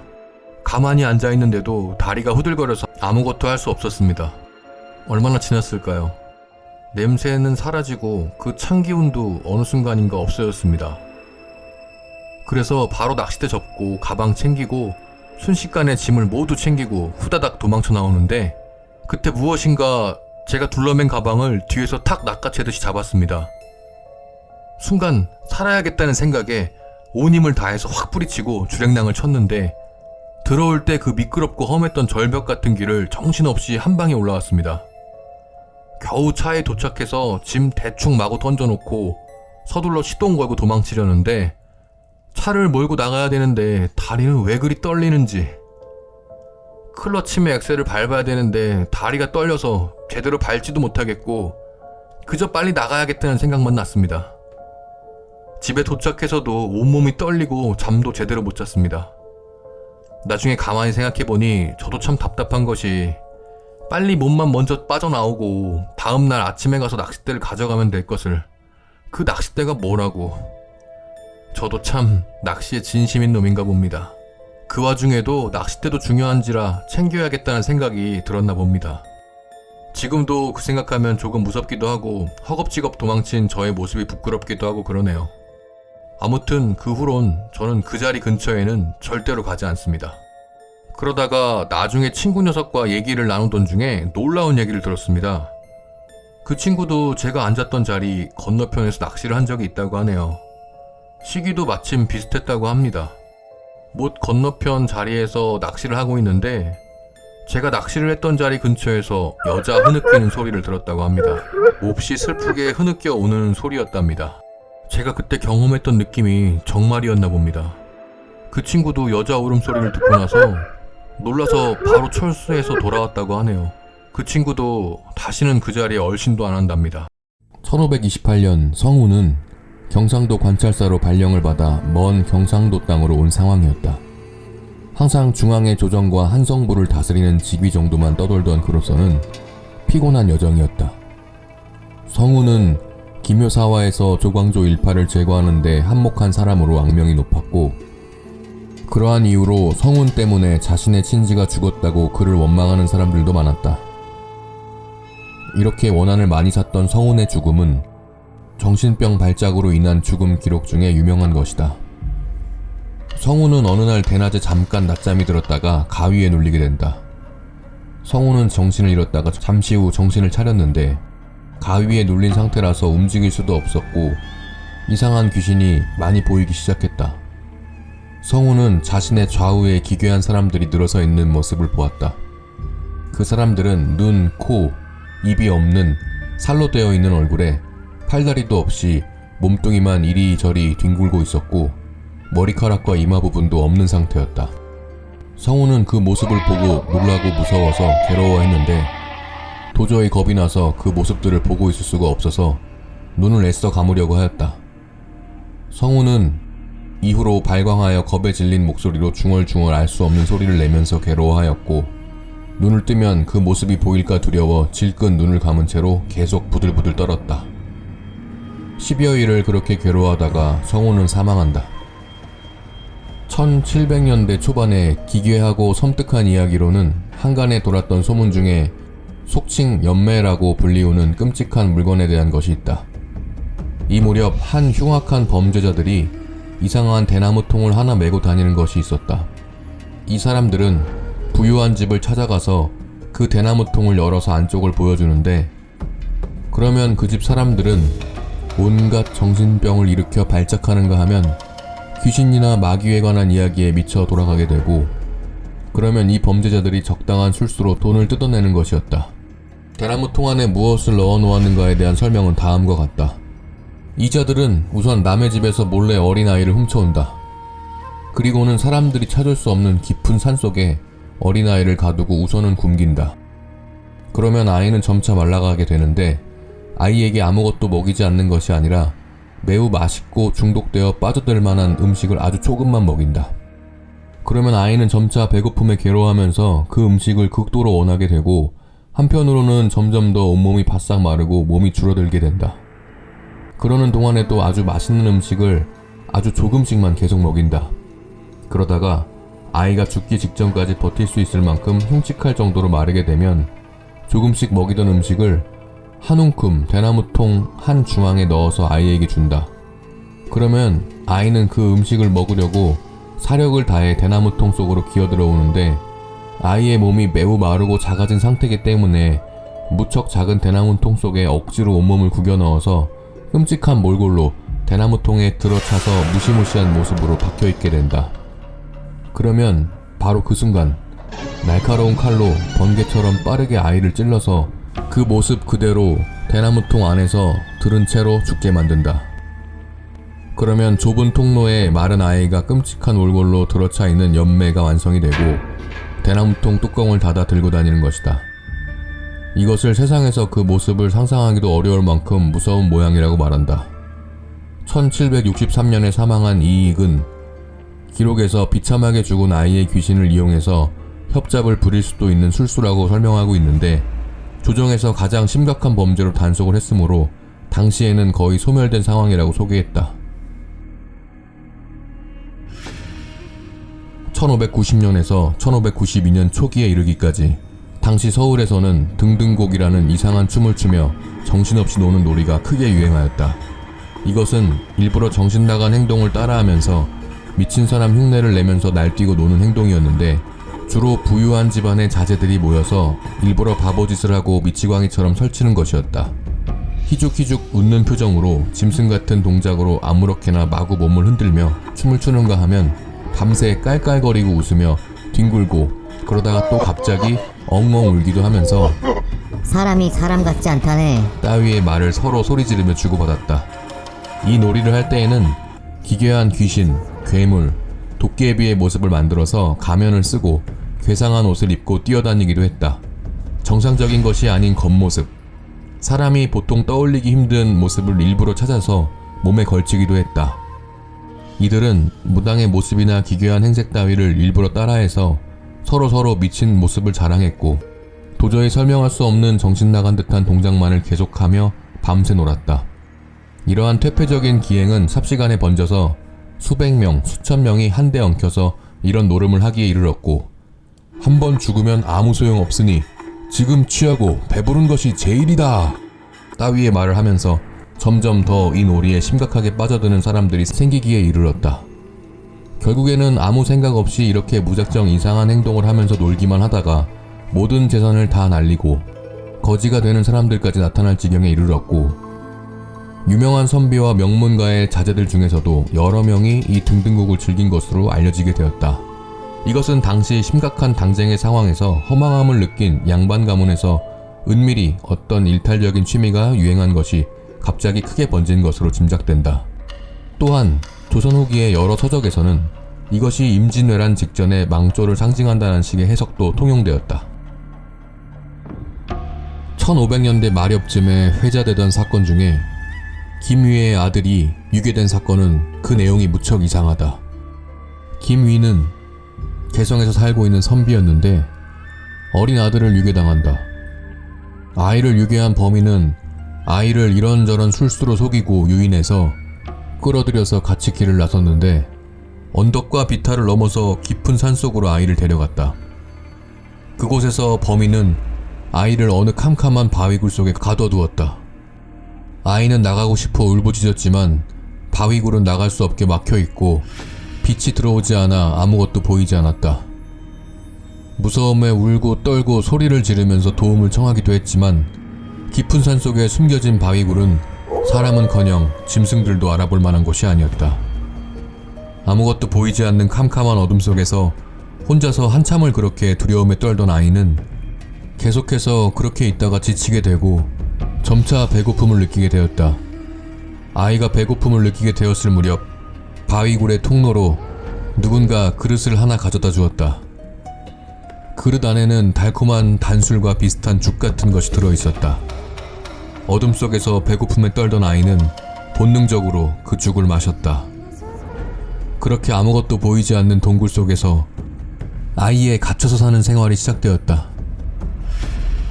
가만히 앉아있는데도 다리가 후들거려서 아무것도 할 수 없었습니다. 얼마나 지났을까요? 냄새는 사라지고 그 찬 기운도 어느 순간인가 없어졌습니다. 그래서 바로 낚싯대 접고 가방 챙기고 순식간에 짐을 모두 챙기고 후다닥 도망쳐 나오는데 그때 무엇인가 제가 둘러맨 가방을 뒤에서 탁 낚아채듯이 잡았습니다. 순간 살아야겠다는 생각에 온 힘을 다해서 확 뿌리치고 주랭랑을 쳤는데 들어올 때 그 미끄럽고 험했던 절벽 같은 길을 정신없이 한 방에 올라왔습니다. 겨우 차에 도착해서 짐 대충 마구 던져놓고 서둘러 시동 걸고 도망치려는데 차를 몰고 나가야 되는데 다리는 왜 그리 떨리는지, 클러치매 엑셀을 밟아야 되는데 다리가 떨려서 제대로 밟지도 못하겠고 그저 빨리 나가야겠다는 생각만 났습니다. 집에 도착해서도 온몸이 떨리고 잠도 제대로 못 잤습니다. 나중에 가만히 생각해보니 저도 참 답답한 것이 빨리 몸만 먼저 빠져나오고 다음날 아침에 가서 낚싯대를 가져가면 될 것을 그 낚싯대가 뭐라고. 저도 참 낚시에 진심인 놈인가 봅니다. 그 와중에도 낚싯대도 중요한지라 챙겨야겠다는 생각이 들었나 봅니다. 지금도 그 생각하면 조금 무섭기도 하고 허겁지겁 도망친 저의 모습이 부끄럽기도 하고 그러네요. 아무튼 그 후론 저는 그 자리 근처에는 절대로 가지 않습니다. 그러다가 나중에 친구 녀석과 얘기를 나누던 중에 놀라운 얘기를 들었습니다. 그 친구도 제가 앉았던 자리 건너편에서 낚시를 한 적이 있다고 하네요. 시기도 마침 비슷했다고 합니다. 못 건너편 자리에서 낚시를 하고 있는데 제가 낚시를 했던 자리 근처에서 여자 흐느끼는 소리를 들었다고 합니다. 몹시 슬프게 흐느껴 오는 소리였답니다. 제가 그때 경험했던 느낌이 정말이었나 봅니다. 그 친구도 여자 울음소리를 듣고 나서 놀라서 바로 철수해서 돌아왔다고 하네요. 그 친구도 다시는 그 자리에 얼씬도 안 한답니다. 1528년 성우는 경상도 관찰사로 발령을 받아 먼 경상도 땅으로 온 상황이었다. 항상 중앙의 조정과 한성부를 다스리는 직위 정도만 떠돌던 그로서는 피곤한 여정이었다. 성우는 기묘사화에서 조광조 일파를 제거하는 데 한몫한 사람으로 악명이 높았고, 그러한 이유로 성운 때문에 자신의 친지가 죽었다고 그를 원망하는 사람들도 많았다. 이렇게 원한을 많이 샀던 성운의 죽음은 정신병 발작으로 인한 죽음 기록 중에 유명한 것이다. 성운은 어느 날 대낮에 잠깐 낮잠이 들었다가 가위에 눌리게 된다. 성운은 정신을 잃었다가 잠시 후 정신을 차렸는데 가위에 눌린 상태라서 움직일 수도 없었고 이상한 귀신이 많이 보이기 시작했다. 성운은 자신의 좌우에 기괴한 사람들이 늘어서 있는 모습을 보았다. 그 사람들은 눈, 코, 입이 없는 살로 되어 있는 얼굴에 팔다리도 없이 몸뚱이만 이리저리 뒹굴고 있었고 머리카락과 이마 부분도 없는 상태였다. 성우는 그 모습을 보고 놀라고 무서워서 괴로워했는데 도저히 겁이 나서 그 모습들을 보고 있을 수가 없어서 눈을 애써 감으려고 하였다. 성우는 이후로 발광하여 겁에 질린 목소리로 중얼중얼 알 수 없는 소리를 내면서 괴로워하였고 눈을 뜨면 그 모습이 보일까 두려워 질끈 눈을 감은 채로 계속 부들부들 떨었다. 10여일을 그렇게 괴로워하다가 성우는 사망한다. 1700년대 초반에 기괴하고 섬뜩한 이야기로는 한간에 돌았던 소문 중에 속칭 연매라고 불리우는 끔찍한 물건에 대한 것이 있다. 이 무렵 한 흉악한 범죄자들이 이상한 대나무 통을 하나 메고 다니는 것이 있었다. 이 사람들은 부유한 집을 찾아가서 그 대나무 통을 열어서 안쪽을 보여주는데 그러면 그 집 사람들은 온갖 정신병을 일으켜 발작하는가 하면 귀신이나 마귀에 관한 이야기에 미쳐 돌아가게 되고 그러면 이 범죄자들이 적당한 술수로 돈을 뜯어내는 것이었다. 대나무 통 안에 무엇을 넣어 놓았는가에 대한 설명은 다음과 같다. 이자들은 우선 남의 집에서 몰래 어린아이를 훔쳐온다. 그리고는 사람들이 찾을 수 없는 깊은 산속에 어린아이를 가두고 우선은 굶긴다. 그러면 아이는 점차 말라가게 되는데 아이에게 아무것도 먹이지 않는 것이 아니라 매우 맛있고 중독되어 빠져들 만한 음식을 아주 조금만 먹인다. 그러면 아이는 점차 배고픔에 괴로워하면서 그 음식을 극도로 원하게 되고 한편으로는 점점 더 온몸이 바싹 마르고 몸이 줄어들게 된다. 그러는 동안에도 아주 맛있는 음식을 아주 조금씩만 계속 먹인다. 그러다가 아이가 죽기 직전까지 버틸 수 있을 만큼 흉측할 정도로 마르게 되면 조금씩 먹이던 음식을 한 움큼 대나무통 한 중앙에 넣어서 아이에게 준다. 그러면 아이는 그 음식을 먹으려고 사력을 다해 대나무통 속으로 기어들어오는데 아이의 몸이 매우 마르고 작아진 상태이기 때문에 무척 작은 대나무통 속에 억지로 온몸을 구겨 넣어서 끔찍한 몰골로 대나무통에 들어차서 무시무시한 모습으로 박혀있게 된다. 그러면 바로 그 순간 날카로운 칼로 번개처럼 빠르게 아이를 찔러서 그 모습 그대로 대나무통 안에서 들은 채로 죽게 만든다. 그러면 좁은 통로에 마른 아이가 끔찍한 올골로 들어차 있는 연매가 완성이 되고 대나무통 뚜껑을 닫아 들고 다니는 것이다. 이것을 세상에서 그 모습을 상상하기도 어려울 만큼 무서운 모양이라고 말한다. 1763년에 사망한 이익은 기록에서 비참하게 죽은 아이의 귀신을 이용해서 협잡을 부릴 수도 있는 술수라고 설명하고 있는데 조정에서 가장 심각한 범죄로 단속을 했으므로 당시에는 거의 소멸된 상황이라고 소개했다. 1590년에서 1592년 초기에 이르기까지 당시 서울에서는 등등곡이라는 이상한 춤을 추며 정신없이 노는 놀이가 크게 유행하였다. 이것은 일부러 정신 나간 행동을 따라하면서 미친 사람 흉내를 내면서 날뛰고 노는 행동이었는데 주로 부유한 집안의 자제들이 모여서 일부러 바보짓을 하고 미치광이처럼 설치는 것이었다. 희죽희죽 웃는 표정으로 짐승 같은 동작으로 아무렇게나 마구 몸을 흔들며 춤을 추는가 하면 밤새 깔깔거리고 웃으며 뒹굴고 그러다가 또 갑자기 엉엉 울기도 하면서
사람이 사람 같지 않다네.
따위의 말을 서로 소리 지르며 주고받았다. 이 놀이를 할 때에는 기괴한 귀신, 괴물, 도깨비의 모습을 만들어서 가면을 쓰고 괴상한 옷을 입고 뛰어다니기도 했다. 정상적인 것이 아닌 겉모습, 사람이 보통 떠올리기 힘든 모습을 일부러 찾아서 몸에 걸치기도 했다. 이들은 무당의 모습이나 기괴한 행색 따위를 일부러 따라해서 서로 미친 모습을 자랑했고 도저히 설명할 수 없는 정신 나간 듯한 동작만을 계속하며 밤새 놀았다. 이러한 퇴폐적인 기행은 삽시간에 번져서 수백 명, 수천 명이 한데 엉켜서 이런 노름을 하기에 이르렀고 한 번 죽으면 아무 소용 없으니 지금 취하고 배부른 것이 제일이다 따위의 말을 하면서 점점 더 이 놀이에 심각하게 빠져드는 사람들이 생기기에 이르렀다. 결국에는 아무 생각 없이 이렇게 무작정 이상한 행동을 하면서 놀기만 하다가 모든 재산을 다 날리고 거지가 되는 사람들까지 나타날 지경에 이르렀고 유명한 선비와 명문가의 자제들 중에서도 여러 명이 이 등등곡을 즐긴 것으로 알려지게 되었다. 이것은 당시 심각한 당쟁의 상황에서 허망함을 느낀 양반 가문에서 은밀히 어떤 일탈적인 취미가 유행한 것이 갑자기 크게 번진 것으로 짐작된다. 또한 조선 후기의 여러 서적에서는 이것이 임진왜란 직전의 망조를 상징한다는 식의 해석도 통용되었다. 1500년대 말엽쯤에 회자되던 사건 중에 김위의 아들이 유괴된 사건은 그 내용이 무척 이상하다. 김위는 개성에서 살고 있는 선비였는데 어린 아들을 유괴당한다. 아이를 유괴한 범인은 아이를 이런저런 술수로 속이고 유인해서 끌어들여서 같이 길을 나섰는데 언덕과 비탈을 넘어서 깊은 산속으로 아이를 데려갔다. 그곳에서 범인은 아이를 어느 캄캄한 바위굴 속에 가둬두었다. 아이는 나가고 싶어 울부짖었지만 바위굴은 나갈 수 없게 막혀있고 빛이 들어오지 않아 아무것도 보이지 않았다. 무서움에 울고 떨고 소리를 지르면서 도움을 청하기도 했지만 깊은 산속에 숨겨진 바위굴은 사람은커녕 짐승들도 알아볼 만한 곳이 아니었다. 아무것도 보이지 않는 캄캄한 어둠 속에서 혼자서 한참을 그렇게 두려움에 떨던 아이는 계속해서 그렇게 있다가 지치게 되고 점차 배고픔을 느끼게 되었다. 아이가 배고픔을 느끼게 되었을 무렵 바위굴의 통로로 누군가 그릇을 하나 가져다 주었다. 그릇 안에는 달콤한 단술과 비슷한 죽 같은 것이 들어있었다. 어둠 속에서 배고픔에 떨던 아이는 본능적으로 그 죽을 마셨다. 그렇게 아무것도 보이지 않는 동굴 속에서 아이의 갇혀서 사는 생활이 시작되었다.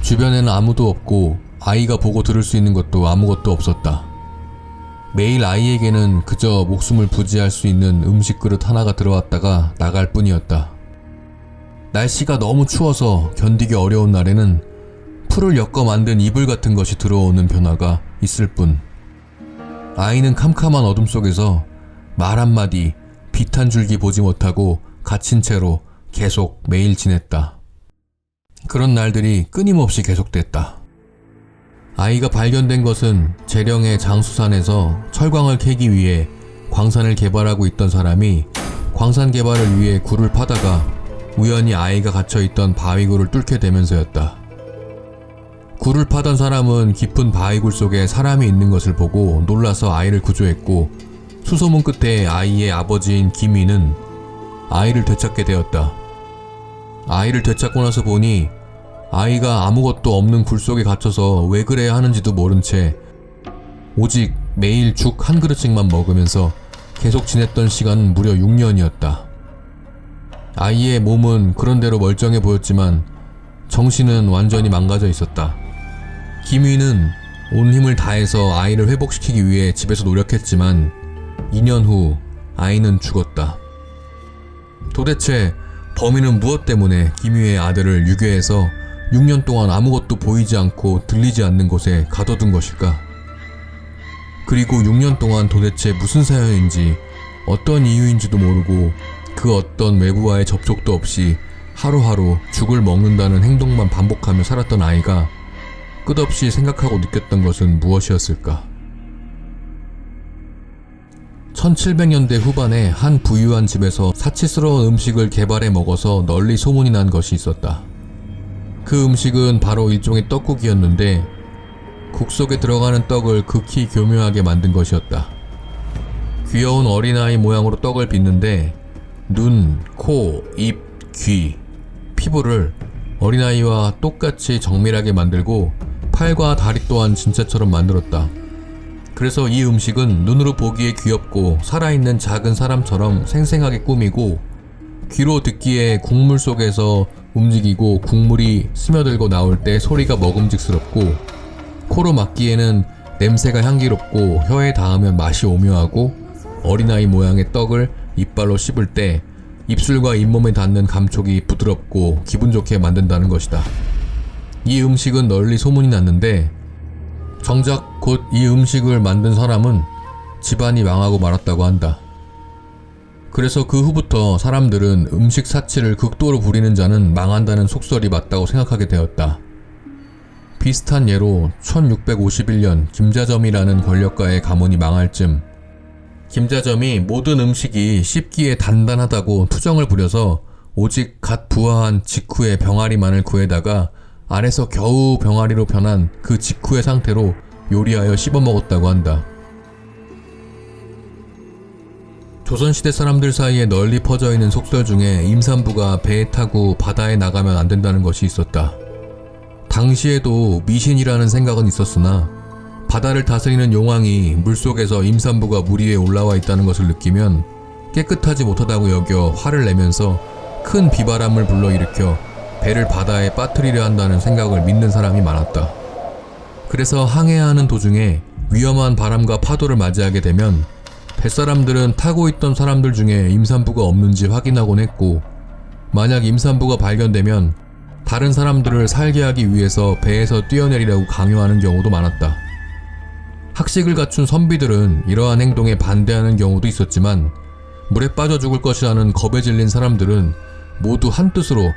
주변에는 아무도 없고 아이가 보고 들을 수 있는 것도 아무것도 없었다. 매일 아이에게는 그저 목숨을 부지할 수 있는 음식 그릇 하나가 들어왔다가 나갈 뿐이었다. 날씨가 너무 추워서 견디기 어려운 날에는 풀을 엮어 만든 이불 같은 것이 들어오는 변화가 있을 뿐. 아이는 캄캄한 어둠 속에서 말 한마디, 빛 한 줄기 보지 못하고 갇힌 채로 계속 매일 지냈다. 그런 날들이 끊임없이 계속됐다. 아이가 발견된 것은 재령의 장수산에서 철광을 캐기 위해 광산을 개발하고 있던 사람이 광산 개발을 위해 굴을 파다가 우연히 아이가 갇혀있던 바위굴을 뚫게 되면서였다. 굴을 파던 사람은 깊은 바위굴 속에 사람이 있는 것을 보고 놀라서 아이를 구조했고 수소문 끝에 아이의 아버지인 김위는 아이를 되찾게 되었다. 아이를 되찾고 나서 보니 아이가 아무것도 없는 굴 속에 갇혀서 왜 그래야 하는지도 모른 채 오직 매일 죽 한 그릇씩만 먹으면서 계속 지냈던 시간은 무려 6년이었다. 아이의 몸은 그런대로 멀쩡해 보였지만 정신은 완전히 망가져 있었다. 김위는 온 힘을 다해서 아이를 회복시키기 위해 집에서 노력했지만 2년 후 아이는 죽었다. 도대체 범인은 무엇 때문에 김위의 아들을 유괴해서 6년 동안 아무것도 보이지 않고 들리지 않는 곳에 가둬둔 것일까? 그리고 6년 동안 도대체 무슨 사연인지 어떤 이유인지도 모르고 그 어떤 외부와의 접촉도 없이 하루하루 죽을 먹는다는 행동만 반복하며 살았던 아이가 끝없이 생각하고 느꼈던 것은 무엇이었을까? 1700년대 후반에 한 부유한 집에서 사치스러운 음식을 개발해 먹어서 널리 소문이 난 것이 있었다. 그 음식은 바로 일종의 떡국이었는데 국 속에 들어가는 떡을 극히 교묘하게 만든 것이었다. 귀여운 어린아이 모양으로 떡을 빚는데 눈, 코, 입, 귀, 피부를 어린아이와 똑같이 정밀하게 만들고 팔과 다리 또한 진짜처럼 만들었다. 그래서 이 음식은 눈으로 보기에 귀엽고 살아있는 작은 사람처럼 생생하게 꾸미고, 귀로 듣기에 국물 속에서 움직이고 국물이 스며들고 나올 때 소리가 먹음직스럽고, 코로 맡기에는 냄새가 향기롭고, 혀에 닿으면 맛이 오묘하고, 어린아이 모양의 떡을 이빨로 씹을 때 입술과 잇몸에 닿는 감촉이 부드럽고 기분 좋게 만든다는 것이다. 이 음식은 널리 소문이 났는데 정작 곧 이 음식을 만든 사람은 집안이 망하고 말았다고 한다. 그래서 그 후부터 사람들은 음식 사치를 극도로 부리는 자는 망한다는 속설이 맞다고 생각하게 되었다. 비슷한 예로 1651년 김자점이라는 권력가의 가문이 망할 즈음 김자점이 모든 음식이 씹기에 단단하다고 투정을 부려서 오직 갓 부화한 직후의 병아리만을 구해다가 알에서 겨우 병아리로 변한 그 직후의 상태로 요리하여 씹어먹었다고 한다. 조선시대 사람들 사이에 널리 퍼져있는 속설 중에 임산부가 배에 타고 바다에 나가면 안 된다는 것이 있었다. 당시에도 미신이라는 생각은 있었으나 바다를 다스리는 용왕이 물속에서 임산부가 물 위에 올라와 있다는 것을 느끼면 깨끗하지 못하다고 여겨 화를 내면서 큰 비바람을 불러일으켜 배를 바다에 빠뜨리려 한다는 생각을 믿는 사람이 많았다. 그래서 항해하는 도중에 위험한 바람과 파도를 맞이하게 되면 뱃사람들은 타고 있던 사람들 중에 임산부가 없는지 확인하곤 했고, 만약 임산부가 발견되면 다른 사람들을 살게 하기 위해서 배에서 뛰어내리라고 강요하는 경우도 많았다. 학식을 갖춘 선비들은 이러한 행동에 반대하는 경우도 있었지만, 물에 빠져 죽을 것이라는 겁에 질린 사람들은 모두 한뜻으로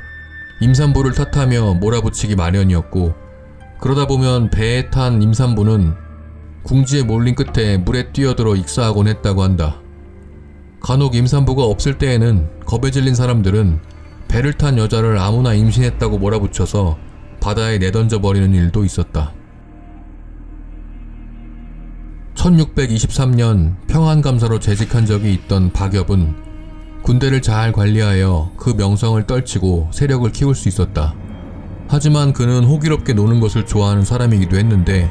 임산부를 탓하며 몰아붙이기 마련이었고, 그러다 보면 배에 탄 임산부는 궁지에 몰린 끝에 물에 뛰어들어 익사하곤 했다고 한다. 간혹 임산부가 없을 때에는 겁에 질린 사람들은 배를 탄 여자를 아무나 임신했다고 몰아붙여서 바다에 내던져 버리는 일도 있었다. 1623년 평안감사로 재직한 적이 있던 박엽은 군대를 잘 관리하여 그 명성을 떨치고 세력을 키울 수 있었다. 하지만 그는 호기롭게 노는 것을 좋아하는 사람이기도 했는데,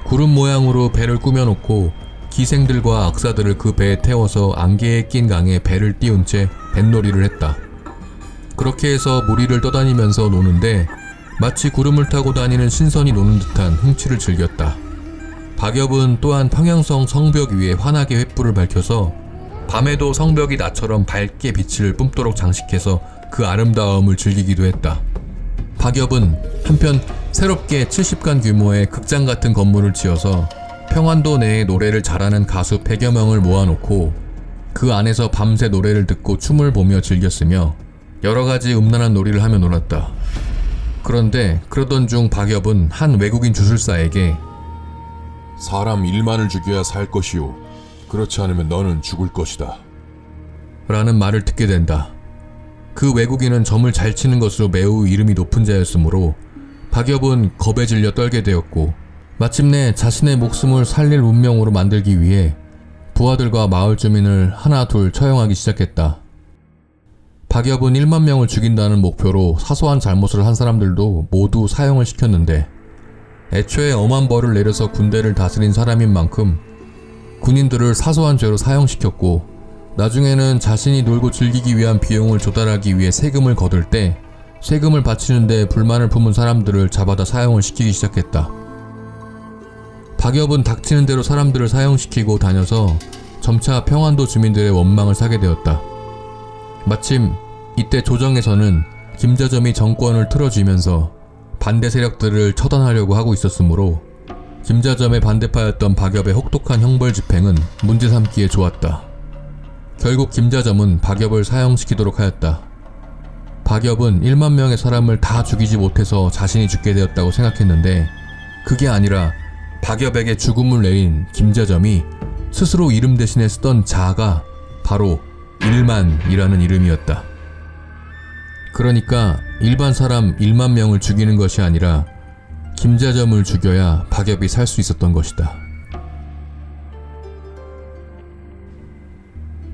구름 모양으로 배를 꾸며놓고 기생들과 악사들을 그 배에 태워서 안개에 낀 강에 배를 띄운 채 뱃놀이를 했다. 그렇게 해서 물 위를 떠다니면서 노는데 마치 구름을 타고 다니는 신선이 노는 듯한 흥취를 즐겼다. 박엽은 또한 평양성 성벽 위에 환하게 횃불을 밝혀서 밤에도 성벽이 나처럼 밝게 빛을 뿜도록 장식해서 그 아름다움을 즐기기도 했다. 박엽은 한편 새롭게 70간 규모의 극장 같은 건물을 지어서 평안도 내에 노래를 잘하는 가수 100여 명을 모아놓고 그 안에서 밤새 노래를 듣고 춤을 보며 즐겼으며 여러가지 음란한 놀이를 하며 놀았다. 그런데 그러던 중 박엽은 한 외국인 주술사에게
사람 1만을 죽여야 살 것이오. 그렇지 않으면 너는 죽을 것이다.
라는 말을 듣게 된다. 그 외국인은 점을 잘 치는 것으로 매우 이름이 높은 자였으므로 박엽은 겁에 질려 떨게 되었고, 마침내 자신의 목숨을 살릴 운명으로 만들기 위해 부하들과 마을 주민을 하나 둘 처형하기 시작했다. 박엽은 1만 명을 죽인다는 목표로 사소한 잘못을 한 사람들도 모두 사형을 시켰는데, 애초에 엄한 벌을 내려서 군대를 다스린 사람인 만큼 군인들을 사소한 죄로 사형시켰고, 나중에는 자신이 놀고 즐기기 위한 비용을 조달하기 위해 세금을 거둘 때 세금을 바치는데 불만을 품은 사람들을 잡아다 사형을 시키기 시작했다. 박엽은 닥치는 대로 사람들을 사형시키고 다녀서 점차 평안도 주민들의 원망을 사게 되었다. 마침 이때 조정에서는 김자점이 정권을 틀어쥐면서 반대 세력들을 처단하려고 하고 있었으므로 김자점의 반대파였던 박엽의 혹독한 형벌 집행은 문제 삼기에 좋았다. 결국 김자점은 박엽을 사형시키도록 하였다. 박엽은 1만 명의 사람을 다 죽이지 못해서 자신이 죽게 되었다고 생각했는데, 그게 아니라 박엽에게 죽음을 내린 김자점이 스스로 이름 대신에 쓰던 자가 바로 일만이라는 이름이었다. 그러니까 일반 사람 1만 명을 죽이는 것이 아니라 김자점을 죽여야 박엽이 살 수 있었던 것이다.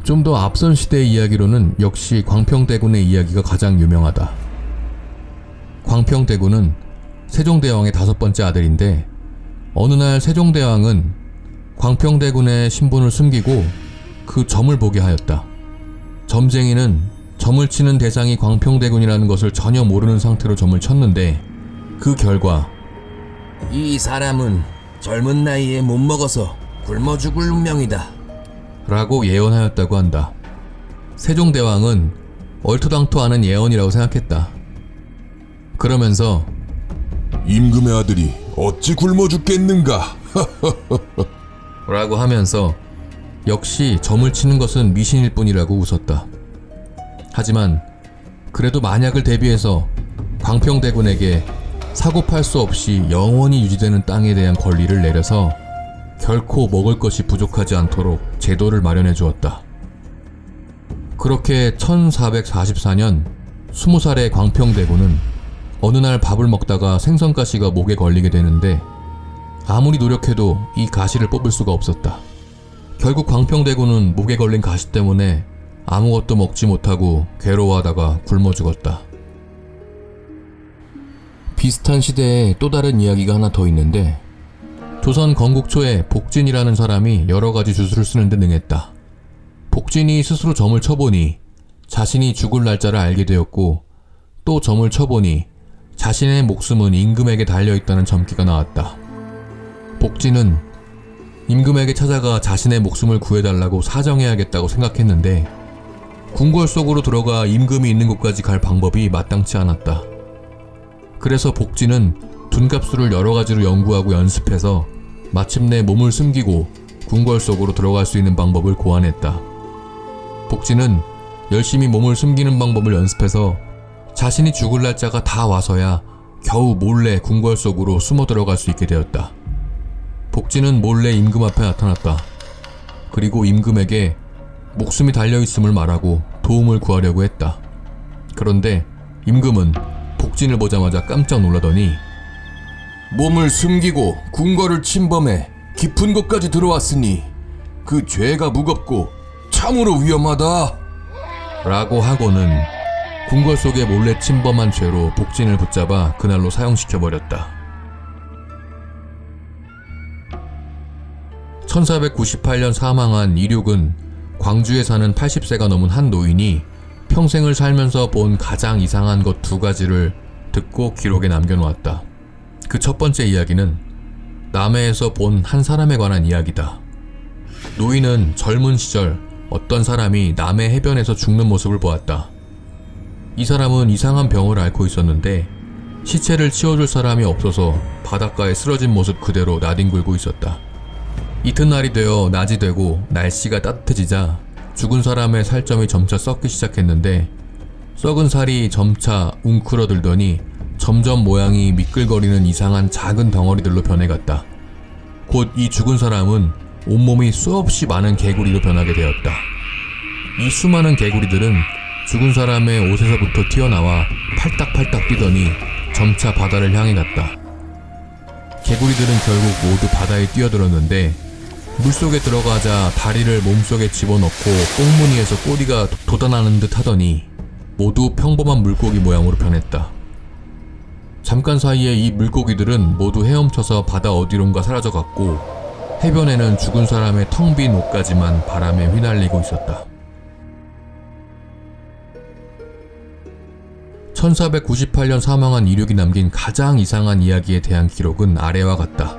좀 더 앞선 시대의 이야기로는 역시 광평대군의 이야기가 가장 유명하다. 광평대군은 세종대왕의 5번째 아들인데 어느 날 세종대왕은 광평대군의 신분을 숨기고 그 점을 보게 하였다. 점쟁이는 점을 치는 대상이 광평대군이라는 것을 전혀 모르는 상태로 점을 쳤는데 그 결과
이 사람은 젊은 나이에 못 먹어서 굶어 죽을 운명이다.
라고 예언하였다고 한다. 세종대왕은 얼토당토하는 예언이라고 생각했다. 그러면서
임금의 아들이 어찌 굶어 죽겠는가?
라고 하면서 역시 점을 치는 것은 미신일 뿐이라고 웃었다. 하지만 그래도 만약을 대비해서 광평대군에게 사고팔 수 없이 영원히 유지되는 땅에 대한 권리를 내려서 결코 먹을 것이 부족하지 않도록 제도를 마련해 주었다. 그렇게 1444년 20살의 광평대군은 어느 날 밥을 먹다가 생선가시가 목에 걸리게 되는데 아무리 노력해도 이 가시를 뽑을 수가 없었다. 결국 광평대군은 목에 걸린 가시 때문에 아무것도 먹지 못하고 괴로워하다가 굶어 죽었다. 비슷한 시대에 또 다른 이야기가 하나 더 있는데 조선 건국초에 복진이라는 사람이 여러가지 주술을 쓰는데 능했다. 복진이 스스로 점을 쳐보니 자신이 죽을 날짜를 알게 되었고 또 점을 쳐보니 자신의 목숨은 임금에게 달려있다는 점괘가 나왔다. 복진은 임금에게 찾아가 자신의 목숨을 구해달라고 사정해야겠다고 생각했는데 궁궐 속으로 들어가 임금이 있는 곳까지 갈 방법이 마땅치 않았다. 그래서 복진은 둔갑술을 여러가지로 연구하고 연습해서 마침내 몸을 숨기고 궁궐 속으로 들어갈 수 있는 방법을 고안했다. 복진은 열심히 몸을 숨기는 방법을 연습해서 자신이 죽을 날짜가 다 와서야 겨우 몰래 궁궐 속으로 숨어 들어갈 수 있게 되었다. 복진은 몰래 임금 앞에 나타났다. 그리고 임금에게 목숨이 달려있음을 말하고 도움을 구하려고 했다. 그런데 임금은 복진을 보자마자 깜짝 놀라더니
몸을 숨기고 궁궐을 침범해 깊은 곳까지 들어왔으니 그 죄가 무겁고 참으로 위험하다.
라고 하고는 궁궐 속에 몰래 침범한 죄로 복진을 붙잡아 그날로 사형시켜버렸다. 1498년 사망한 이륙은 광주에 사는 80세가 넘은 한 노인이 평생을 살면서 본 가장 이상한 것 2가지를 듣고 기록에 남겨놓았다. 그 첫 번째 이야기는 남해에서 본 한 사람에 관한 이야기다. 노인은 젊은 시절 어떤 사람이 남해 해변에서 죽는 모습을 보았다. 이 사람은 이상한 병을 앓고 있었는데 시체를 치워줄 사람이 없어서 바닷가에 쓰러진 모습 그대로 나뒹굴고 있었다. 이튿날이 되어 낮이 되고 날씨가 따뜻해지자 죽은 사람의 살점이 점차 썩기 시작했는데 썩은 살이 점차 웅크러들더니 점점 모양이 미끌거리는 이상한 작은 덩어리들로 변해갔다. 곧 이 죽은 사람은 온몸이 수없이 많은 개구리로 변하게 되었다. 이 수많은 개구리들은 죽은 사람의 옷에서부터 튀어나와 팔딱팔딱 뛰더니 점차 바다를 향해 갔다. 개구리들은 결국 모두 바다에 뛰어들었는데 물속에 들어가자 다리를 몸속에 집어넣고 꽁무니에서 꼬리가 돋아나는 듯 하더니 모두 평범한 물고기 모양으로 변했다. 잠깐 사이에 이 물고기들은 모두 헤엄쳐서 바다 어디론가 사라져갔고 해변에는 죽은 사람의 텅 빈 옷가지만 바람에 휘날리고 있었다. 1498년 사망한 이륙이 남긴 가장 이상한 이야기에 대한 기록은 아래와 같다.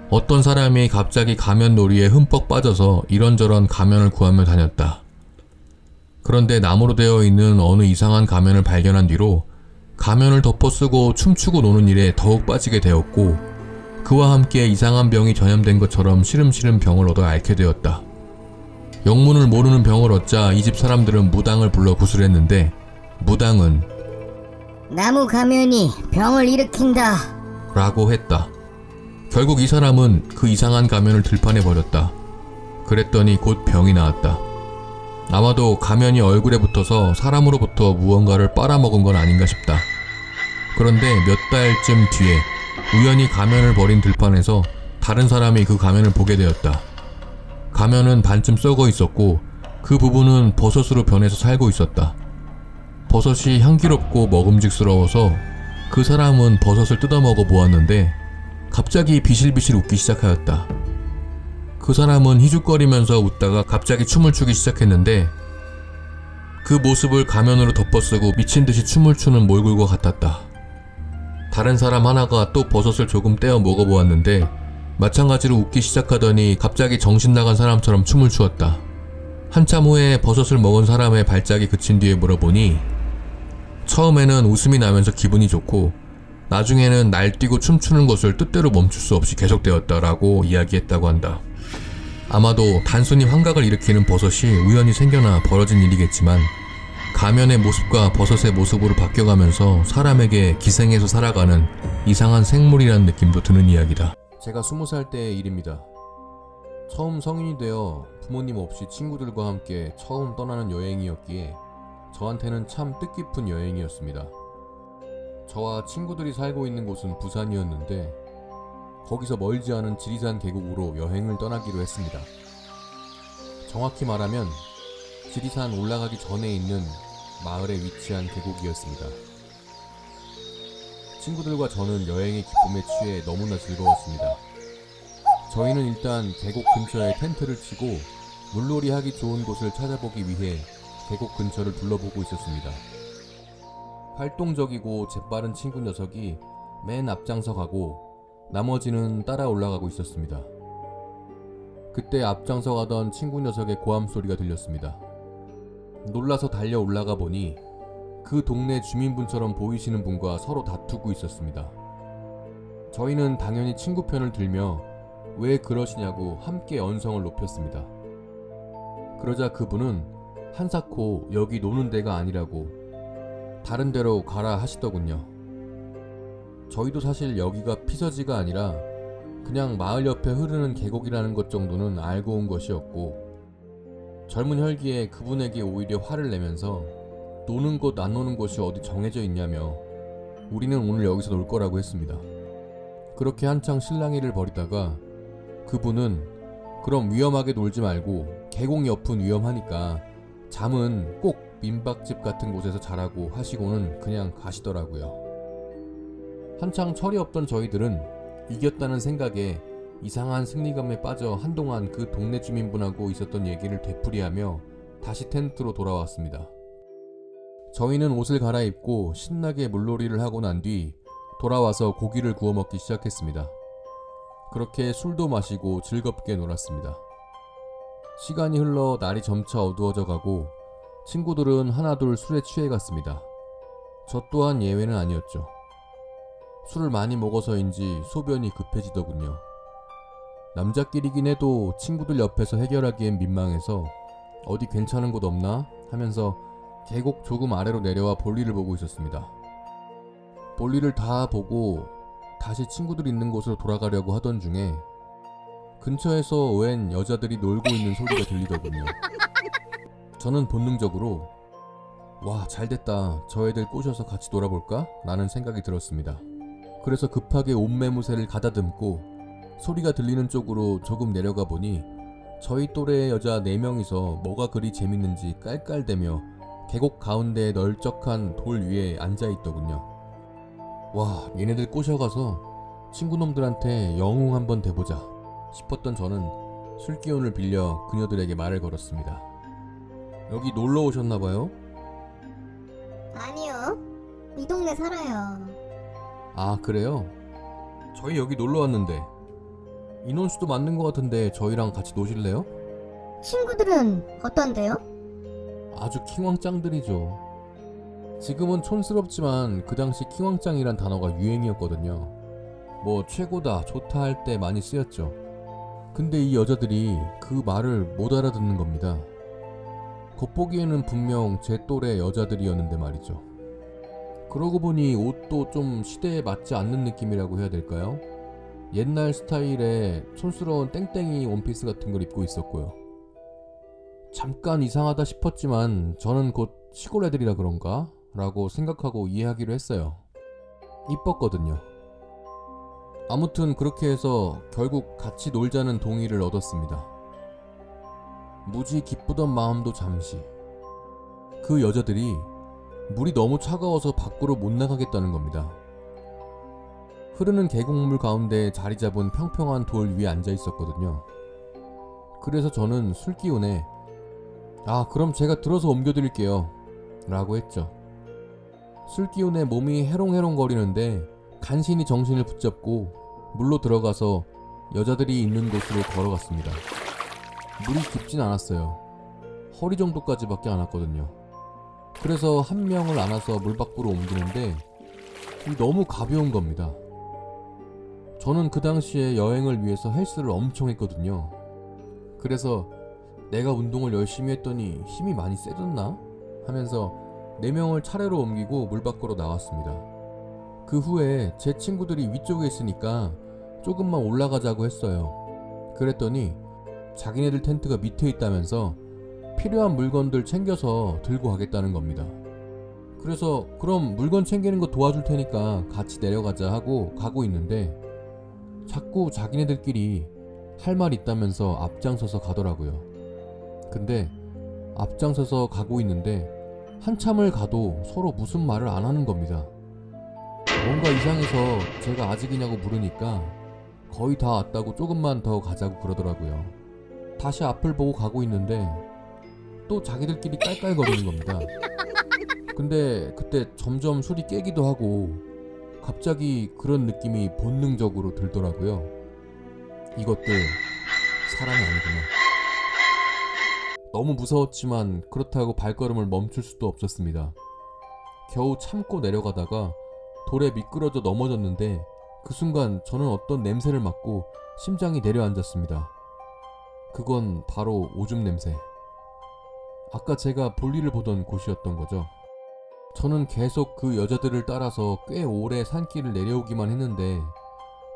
어떤 사람이 갑자기 가면놀이에 흠뻑 빠져서 이런저런 가면을 구하며 다녔다. 그런데 나무로 되어 있는 어느 이상한 가면을 발견한 뒤로 가면을 덮어쓰고 춤추고 노는 일에 더욱 빠지게 되었고 그와 함께 이상한 병이 전염된 것처럼 시름시름 병을 얻어 앓게 되었다. 영문을 모르는 병을 얻자 이 집 사람들은 무당을 불러 구술했는데 무당은
나무 가면이 병을 일으킨다
라고 했다. 결국 이 사람은 그 이상한 가면을 들판해버렸다. 그랬더니 곧 병이 나았다. 아마도 가면이 얼굴에 붙어서 사람으로부터 무언가를 빨아먹은 건 아닌가 싶다. 그런데 몇 달쯤 뒤에 우연히 가면을 버린 들판에서 다른 사람이 그 가면을 보게 되었다. 가면은 반쯤 썩어 있었고 그 부부는 버섯으로 변해서 살고 있었다. 버섯이 향기롭고 먹음직스러워서 그 사람은 버섯을 뜯어먹어 보았는데 갑자기 비실비실 웃기 시작하였다. 그 사람은 희죽거리면서 웃다가 갑자기 춤을 추기 시작했는데 그 모습을 가면으로 덮어쓰고 미친듯이 춤을 추는 몰골과 같았다. 다른 사람 하나가 또 버섯을 조금 떼어 먹어보았는데 마찬가지로 웃기 시작하더니 갑자기 정신 나간 사람처럼 춤을 추었다. 한참 후에 버섯을 먹은 사람의 발작이 그친 뒤에 물어보니 처음에는 웃음이 나면서 기분이 좋고 나중에는 날뛰고 춤추는 것을 뜻대로 멈출 수 없이 계속되었다라고 이야기했다고 한다. 아마도 단순히 환각을 일으키는 버섯이 우연히 생겨나 벌어진 일이겠지만 가면의 모습과 버섯의 모습으로 바뀌어가면서 사람에게 기생해서 살아가는 이상한 생물이라는 느낌도 드는 이야기다. 제가 20살 때의 일입니다. 처음 성인이 되어 부모님 없이 친구들과 함께 처음 떠나는 여행이었기에 저한테는 참 뜻깊은 여행이었습니다. 저와 친구들이 살고 있는 곳은 부산이었는데 거기서 멀지 않은 지리산 계곡으로 여행을 떠나기로 했습니다. 정확히 말하면 지리산 올라가기 전에 있는 마을에 위치한 계곡이었습니다. 친구들과 저는 여행의 기쁨에 취해 너무나 즐거웠습니다. 저희는 일단 계곡 근처에 텐트를 치고 물놀이 하기 좋은 곳을 찾아보기 위해 계곡 근처를 둘러보고 있었습니다. 활동적이고 재빠른 친구 녀석이 맨 앞장서 가고 나머지는 따라 올라가고 있었습니다. 그때 앞장서 가던 친구 녀석의 고함 소리가 들렸습니다. 놀라서 달려 올라가 보니 그 동네 주민분처럼 보이시는 분과 서로 다투고 있었습니다. 저희는 당연히 친구 편을 들며 왜 그러시냐고 함께 언성을 높였습니다. 그러자 그분은 한사코 여기 노는 데가 아니라고 다른 데로 가라 하시더군요. 저희도 사실 여기가 피서지가 아니라 그냥 마을 옆에 흐르는 계곡이라는 것 정도는 알고 온 것이었고 젊은 혈기에 그분에게 오히려 화를 내면서 노는 곳 안 노는 곳이 어디 정해져 있냐며 우리는 오늘 여기서 놀 거라고 했습니다. 그렇게 한창 실랑이를 벌이다가 그분은 그럼 위험하게 놀지 말고 계곡 옆은 위험하니까 잠은 꼭 민박집 같은 곳에서 자라고 하시고는 그냥 가시더라고요. 한창 철이 없던 저희들은 이겼다는 생각에 이상한 승리감에 빠져 한동안 그 동네 주민분하고 있었던 얘기를 되풀이하며 다시 텐트로 돌아왔습니다. 저희는 옷을 갈아입고 신나게 물놀이를 하고 난 뒤 돌아와서 고기를 구워 먹기 시작했습니다. 그렇게 술도 마시고 즐겁게 놀았습니다. 시간이 흘러 날이 점차 어두워져 가고 친구들은 하나둘 술에 취해갔습니다. 저 또한 예외는 아니었죠. 술을 많이 먹어서인지 소변이 급해지더군요. 남자끼리긴 해도 친구들 옆에서 해결하기엔 민망해서 어디 괜찮은 곳 없나 하면서 계곡 조금 아래로 내려와 볼일을 보고 있었습니다. 볼일을 다 보고 다시 친구들 있는 곳으로 돌아가려고 하던 중에 근처에서 웬 여자들이 놀고 있는 소리가 들리더군요. 저는 본능적으로 와, 잘됐다. 저 애들 꼬셔서 같이 놀아볼까? 라는 생각이 들었습니다. 그래서 급하게 옷매무새를 가다듬고 소리가 들리는 쪽으로 조금 내려가 보니 저희 또래의 여자 4명이서 뭐가 그리 재밌는지 깔깔대며 계곡 가운데 널쩍한 돌 위에 앉아있더군요. 와, 얘네들 꼬셔가서 친구놈들한테 영웅 한번 돼보자 싶었던 저는 술기운을 빌려 그녀들에게 말을 걸었습니다. 여기 놀러 오셨나봐요?
아니요. 이 동네 살아요.
아, 그래요? 저희 여기 놀러 왔는데 인원수도 맞는 것 같은데 저희랑 같이 노실래요?
친구들은 어떤데요?
아주 킹왕짱들이죠. 지금은 촌스럽지만 그 당시 킹왕짱이란 단어가 유행이었거든요. 뭐 최고다, 좋다 할 때 많이 쓰였죠. 근데 이 여자들이 그 말을 못 알아듣는 겁니다. 겉보기에는 분명 제 또래 여자들이었는데 말이죠. 그러고 보니 옷도 좀 시대에 맞지 않는 느낌이라고 해야 될까요? 옛날 스타일의 촌스러운 땡땡이 원피스 같은 걸 입고 있었고요. 잠깐 이상하다 싶었지만 저는 곧 시골 애들이라 그런가? 라고 생각하고 이해하기로 했어요. 이뻤거든요. 아무튼 그렇게 해서 결국 같이 놀자는 동의를 얻었습니다. 무지 기쁘던 마음도 잠시. 그 여자들이 물이 너무 차가워서 밖으로 못 나가겠다는 겁니다. 흐르는 계곡물 가운데 자리 잡은 평평한 돌 위에 앉아 있었거든요. 그래서 저는 술 기운에 그럼 제가 들어서 옮겨드릴게요 라고 했죠. 술 기운에 몸이 해롱해롱 거리는데 간신히 정신을 붙잡고 물로 들어가서 여자들이 있는 곳으로 걸어갔습니다. 물이 깊진 않았어요. 허리 정도까지밖에 안 왔거든요. 그래서 한 명을 안아서 물 밖으로 옮기는데 너무 가벼운 겁니다. 저는 그 당시에 여행을 위해서 헬스를 엄청 했거든요. 그래서 내가 운동을 열심히 했더니 힘이 많이 세졌나? 하면서 4명을 차례로 옮기고 물 밖으로 나왔습니다. 그 후에 제 친구들이 위쪽에 있으니까 조금만 올라가자고 했어요. 그랬더니 자기네들 텐트가 밑에 있다면서 필요한 물건들 챙겨서 들고 가겠다는 겁니다. 그래서 그럼 물건 챙기는 거 도와줄 테니까 같이 내려가자 하고 가고 있는데 자꾸 자기네들끼리 할 말 있다면서 앞장서서 가더라고요. 근데 앞장서서 가고 있는데 한참을 가도 서로 무슨 말을 안 하는 겁니다. 뭔가 이상해서 제가 아직이냐고 물으니까 거의 다 왔다고 조금만 더 가자고 그러더라고요. 다시 앞을 보고 가고 있는데 또 자기들끼리 깔깔거리는 겁니다. 근데 그때 점점 술이 깨기도 하고 갑자기 그런 느낌이 본능적으로 들더라고요. 이것들 사람이 아니구나. 너무 무서웠지만 그렇다고 발걸음을 멈출 수도 없었습니다. 겨우 참고 내려가다가 돌에 미끄러져 넘어졌는데 그 순간 저는 어떤 냄새를 맡고 심장이 내려앉았습니다. 그건 바로 오줌 냄새. 아까 제가 볼일을 보던 곳이었던 거죠. 저는 계속 그 여자들을 따라서 꽤 오래 산길을 내려오기만 했는데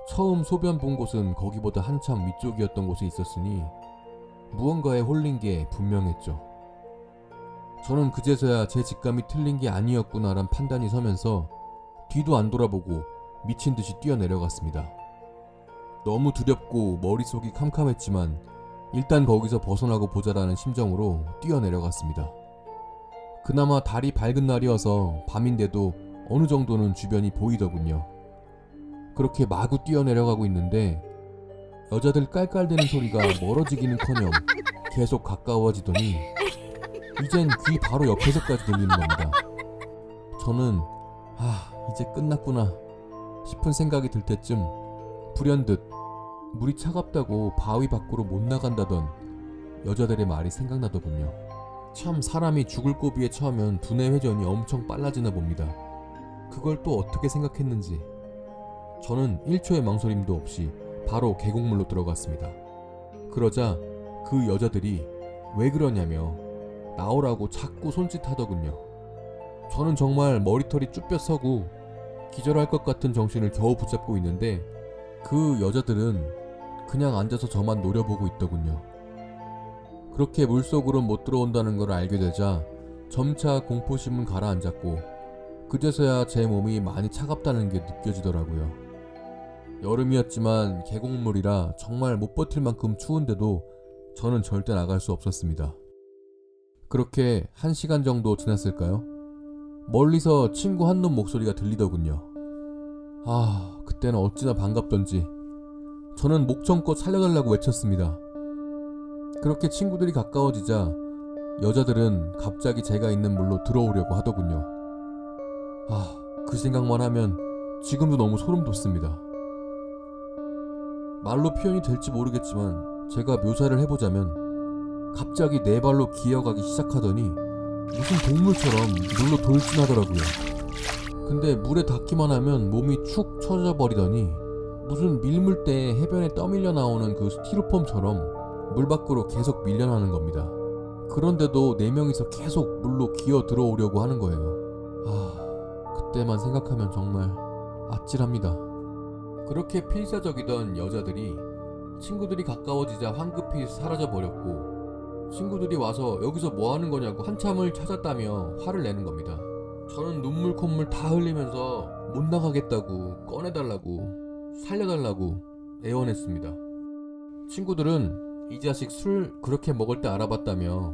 처음 소변 본 곳은 거기보다 한참 위쪽이었던 곳에 있었으니 무언가에 홀린 게 분명했죠. 저는 그제서야 제 직감이 틀린 게 아니었구나란 판단이 서면서 뒤도 안 돌아보고 미친 듯이 뛰어내려갔습니다. 너무 두렵고 머릿속이 캄캄했지만 일단 거기서 벗어나고 보자라는 심정으로 뛰어내려갔습니다. 그나마 달이 밝은 날이어서 밤인데도 어느 정도는 주변이 보이더군요. 그렇게 마구 뛰어내려가고 있는데 여자들 깔깔대는 소리가 멀어지기는커녕 계속 가까워지더니 이젠 귀 바로 옆에서까지 들리는 겁니다. 저는 이제 끝났구나 싶은 생각이 들 때쯤 불현듯 물이 차갑다고 바위 밖으로 못 나간다던 여자들의 말이 생각나더군요. 참 사람이 죽을 고비에 처하면 두뇌 회전이 엄청 빨라지나 봅니다. 그걸 또 어떻게 생각했는지 저는 1초의 망설임도 없이 바로 계곡물로 들어갔습니다. 그러자 그 여자들이 왜 그러냐며 나오라고 자꾸 손짓하더군요. 저는 정말 머리털이 쭈뼛 서고 기절할 것 같은 정신을 겨우 붙잡고 있는데 그 여자들은 그냥 앉아서 저만 노려보고 있더군요. 그렇게 물속으로 못 들어온다는 걸 알게 되자 점차 공포심은 가라앉았고 그제서야 제 몸이 많이 차갑다는 게 느껴지더라고요. 여름이었지만 계곡물이라 정말 못 버틸 만큼 추운데도 저는 절대 나갈 수 없었습니다. 그렇게 1시간 정도 지났을까요? 멀리서 친구 한 놈 목소리가 들리더군요. 그때는 어찌나 반갑던지 저는 목청껏 살려달라고 외쳤습니다. 그렇게 친구들이 가까워지자 여자들은 갑자기 제가 있는 물로 들어오려고 하더군요. 그 생각만 하면 지금도 너무 소름 돋습니다. 말로 표현이 될지 모르겠지만 제가 묘사를 해보자면 갑자기 4발로 기어가기 시작하더니 무슨 동물처럼 물로 돌진하더라고요. 근데 물에 닿기만 하면 몸이 축 처져 버리더니 무슨 밀물대에 해변에 떠밀려 나오는 그 스티로폼처럼 물 밖으로 계속 밀려나는 겁니다. 그런데도 4명이서 계속 물로 기어 들어오려고 하는 거예요. 그때만 생각하면 정말 아찔합니다. 그렇게 필사적이던 여자들이 친구들이 가까워지자 황급히 사라져버렸고 친구들이 와서 여기서 뭐하는 거냐고 한참을 찾았다며 화를 내는 겁니다. 저는 눈물 콧물 다 흘리면서 못 나가겠다고 꺼내달라고 살려달라고 애원했습니다. 친구들은 이 자식 술 그렇게 먹을 때 알아봤다며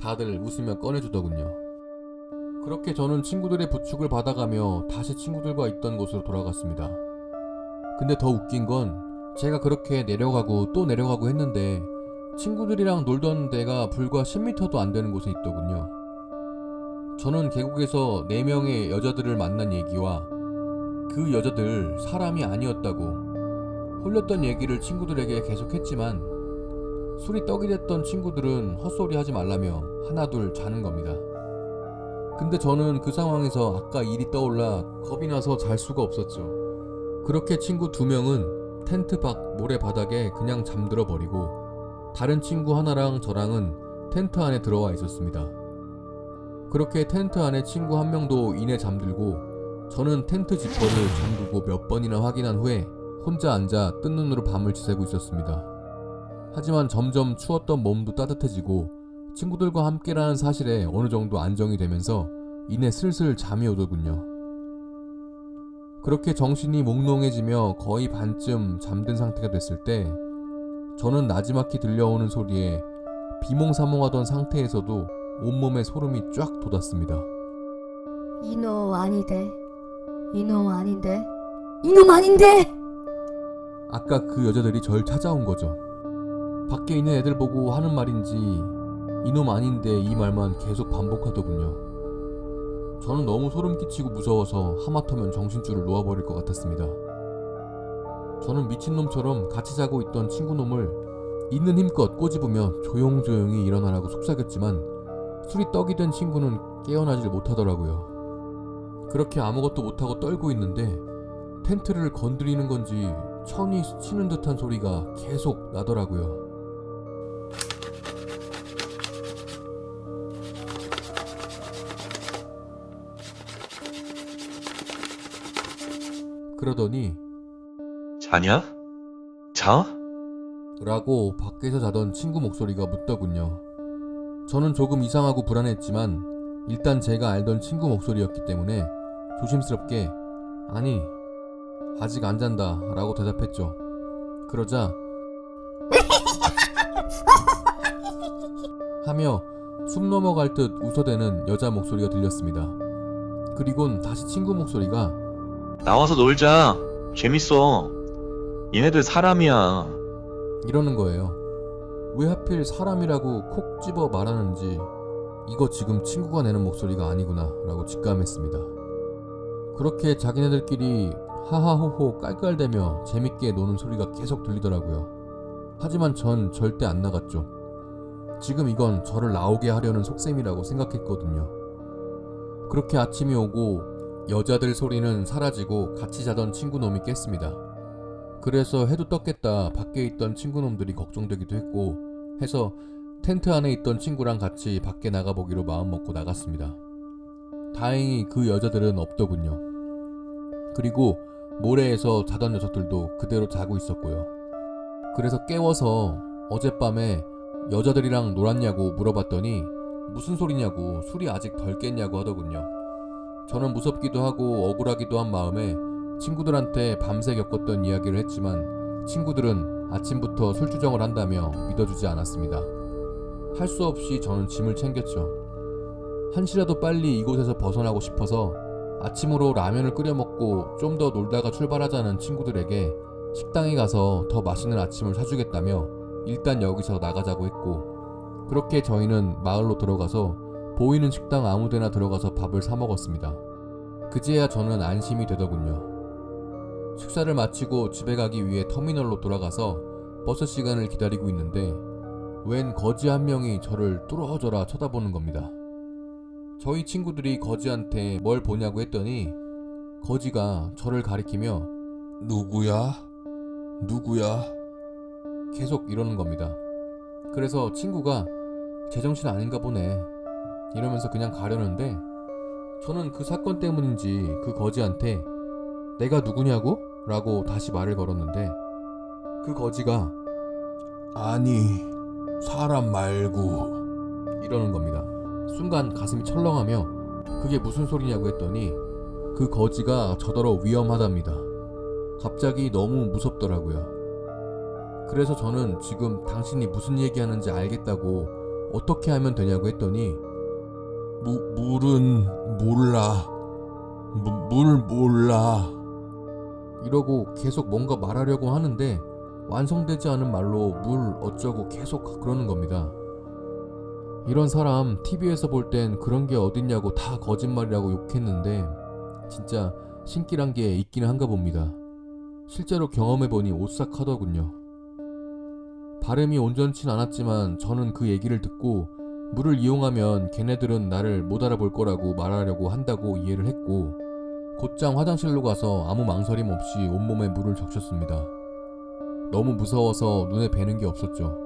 다들 웃으며 꺼내주더군요. 그렇게 저는 친구들의 부축을 받아가며 다시 친구들과 있던 곳으로 돌아갔습니다. 근데 더 웃긴 건 제가 그렇게 내려가고 또 내려가고 했는데 친구들이랑 놀던 데가 불과 10m도 안 되는 곳에 있더군요. 저는 계곡에서 4명의 여자들을 만난 얘기와 그 여자들 사람이 아니었다고 홀렸던 얘기를 친구들에게 계속했지만 술이 떡이 됐던 친구들은 헛소리 하지 말라며 하나둘 자는 겁니다. 근데 저는 그 상황에서 아까 일이 떠올라 겁이 나서 잘 수가 없었죠. 그렇게 친구 2명은 텐트 밖 모래바닥에 그냥 잠들어 버리고 다른 친구 하나랑 저랑은 텐트 안에 들어와 있었습니다. 그렇게 텐트 안에 친구 1명도 이내 잠들고 저는 텐트 지퍼를 잠그고 몇 번이나 확인한 후에 혼자 앉아 뜬 눈으로 밤을 지새고 있었습니다. 하지만 점점 추웠던 몸도 따뜻해지고 친구들과 함께라는 사실에 어느 정도 안정이 되면서 이내 슬슬 잠이 오더군요. 그렇게 정신이 몽롱해지며 거의 반쯤 잠든 상태가 됐을 때 저는 나지막히 들려오는 소리에 비몽사몽하던 상태에서도 온몸에 소름이 쫙 돋았습니다.
이놈 아니대. 이놈 아닌데. 이놈 아닌데!
아까 그 여자들이 절 찾아온 거죠. 밖에 있는 애들 보고 하는 말인지 이놈 아닌데 이 말만 계속 반복하더군요. 저는 너무 소름 끼치고 무서워서 하마터면 정신줄을 놓아버릴 것 같았습니다. 저는 미친놈처럼 같이 자고 있던 친구놈을 있는 힘껏 꼬집으며 조용조용히 일어나라고 속삭였지만 술이 떡이 된 친구는 깨어나질 못하더라고요. 그렇게 아무것도 못하고 떨고 있는데 텐트를 건드리는 건지 천이 스치는 듯한 소리가 계속 나더라고요. 그러더니
자냐? 자?
라고 밖에서 자던 친구 목소리가 묻더군요. 저는 조금 이상하고 불안했지만 일단 제가 알던 친구 목소리였기 때문에 조심스럽게 아니 아직 안 잔다 라고 대답했죠. 그러자 하며 숨 넘어갈 듯 웃어대는 여자 목소리가 들렸습니다. 그리곤 다시 친구 목소리가
나와서 놀자. 재밌어. 얘네들 사람이야.
이러는 거예요. 왜 하필 사람이라고 콕 집어 말하는지 이거 지금 친구가 내는 목소리가 아니구나 라고 직감했습니다. 그렇게 자기네들끼리 하하호호 깔깔대며 재밌게 노는 소리가 계속 들리더라고요. 하지만 전 절대 안 나갔죠. 지금 이건 저를 나오게 하려는 속셈이라고 생각했거든요. 그렇게 아침이 오고 여자들 소리는 사라지고 같이 자던 친구놈이 깼습니다. 그래서 해도 떴겠다 밖에 있던 친구놈들이 걱정되기도 했고 해서 텐트 안에 있던 친구랑 같이 밖에 나가보기로 마음먹고 나갔습니다. 다행히 그 여자들은 없더군요. 그리고 모래에서 자던 녀석들도 그대로 자고 있었고요. 그래서 깨워서 어젯밤에 여자들이랑 놀았냐고 물어봤더니 무슨 소리냐고 술이 아직 덜 깼냐고 하더군요. 저는 무섭기도 하고 억울하기도 한 마음에 친구들한테 밤새 겪었던 이야기를 했지만 친구들은 아침부터 술주정을 한다며 믿어주지 않았습니다. 할 수 없이 저는 짐을 챙겼죠. 한시라도 빨리 이곳에서 벗어나고 싶어서 아침으로 라면을 끓여 먹고 좀 더 놀다가 출발하자는 친구들에게 식당에 가서 더 맛있는 아침을 사주겠다며 일단 여기서 나가자고 했고 그렇게 저희는 마을로 들어가서 보이는 식당 아무데나 들어가서 밥을 사 먹었습니다. 그제야 저는 안심이 되더군요. 식사를 마치고 집에 가기 위해 터미널로 돌아가서 버스 시간을 기다리고 있는데 웬 거지 한 명이 저를 뚫어져라 쳐다보는 겁니다. 저희 친구들이 거지한테 뭘 보냐고 했더니 거지가 저를 가리키며 누구야? 누구야? 계속 이러는 겁니다. 그래서 친구가 제정신 아닌가 보네 이러면서 그냥 가려는데 저는 그 사건 때문인지 그 거지한테 내가 누구냐고? 라고 다시 말을 걸었는데 그 거지가 아니 사람 말고 이러는 겁니다. 순간 가슴이 철렁하며 그게 무슨 소리냐고 했더니 그 거지가 저더러 위험하답니다. 갑자기 너무 무섭더라고요. 그래서 저는 지금 당신이 무슨 얘기하는지 알겠다고 어떻게 하면 되냐고 했더니 물은 몰라. 물 몰라. 이러고 계속 뭔가 말하려고 하는데 완성되지 않은 말로 물 어쩌고 계속 그러는 겁니다. 이런 사람 TV에서 볼 땐 그런 게 어딨냐고 다 거짓말이라고 욕했는데 진짜 신기란 게 있기는 한가 봅니다. 실제로 경험해보니 오싹하더군요. 발음이 온전치 않았지만 저는 그 얘기를 듣고 물을 이용하면 걔네들은 나를 못 알아볼 거라고 말하려고 한다고 이해를 했고 곧장 화장실로 가서 아무 망설임 없이 온몸에 물을 적셨습니다. 너무 무서워서 눈에 뵈는 게 없었죠.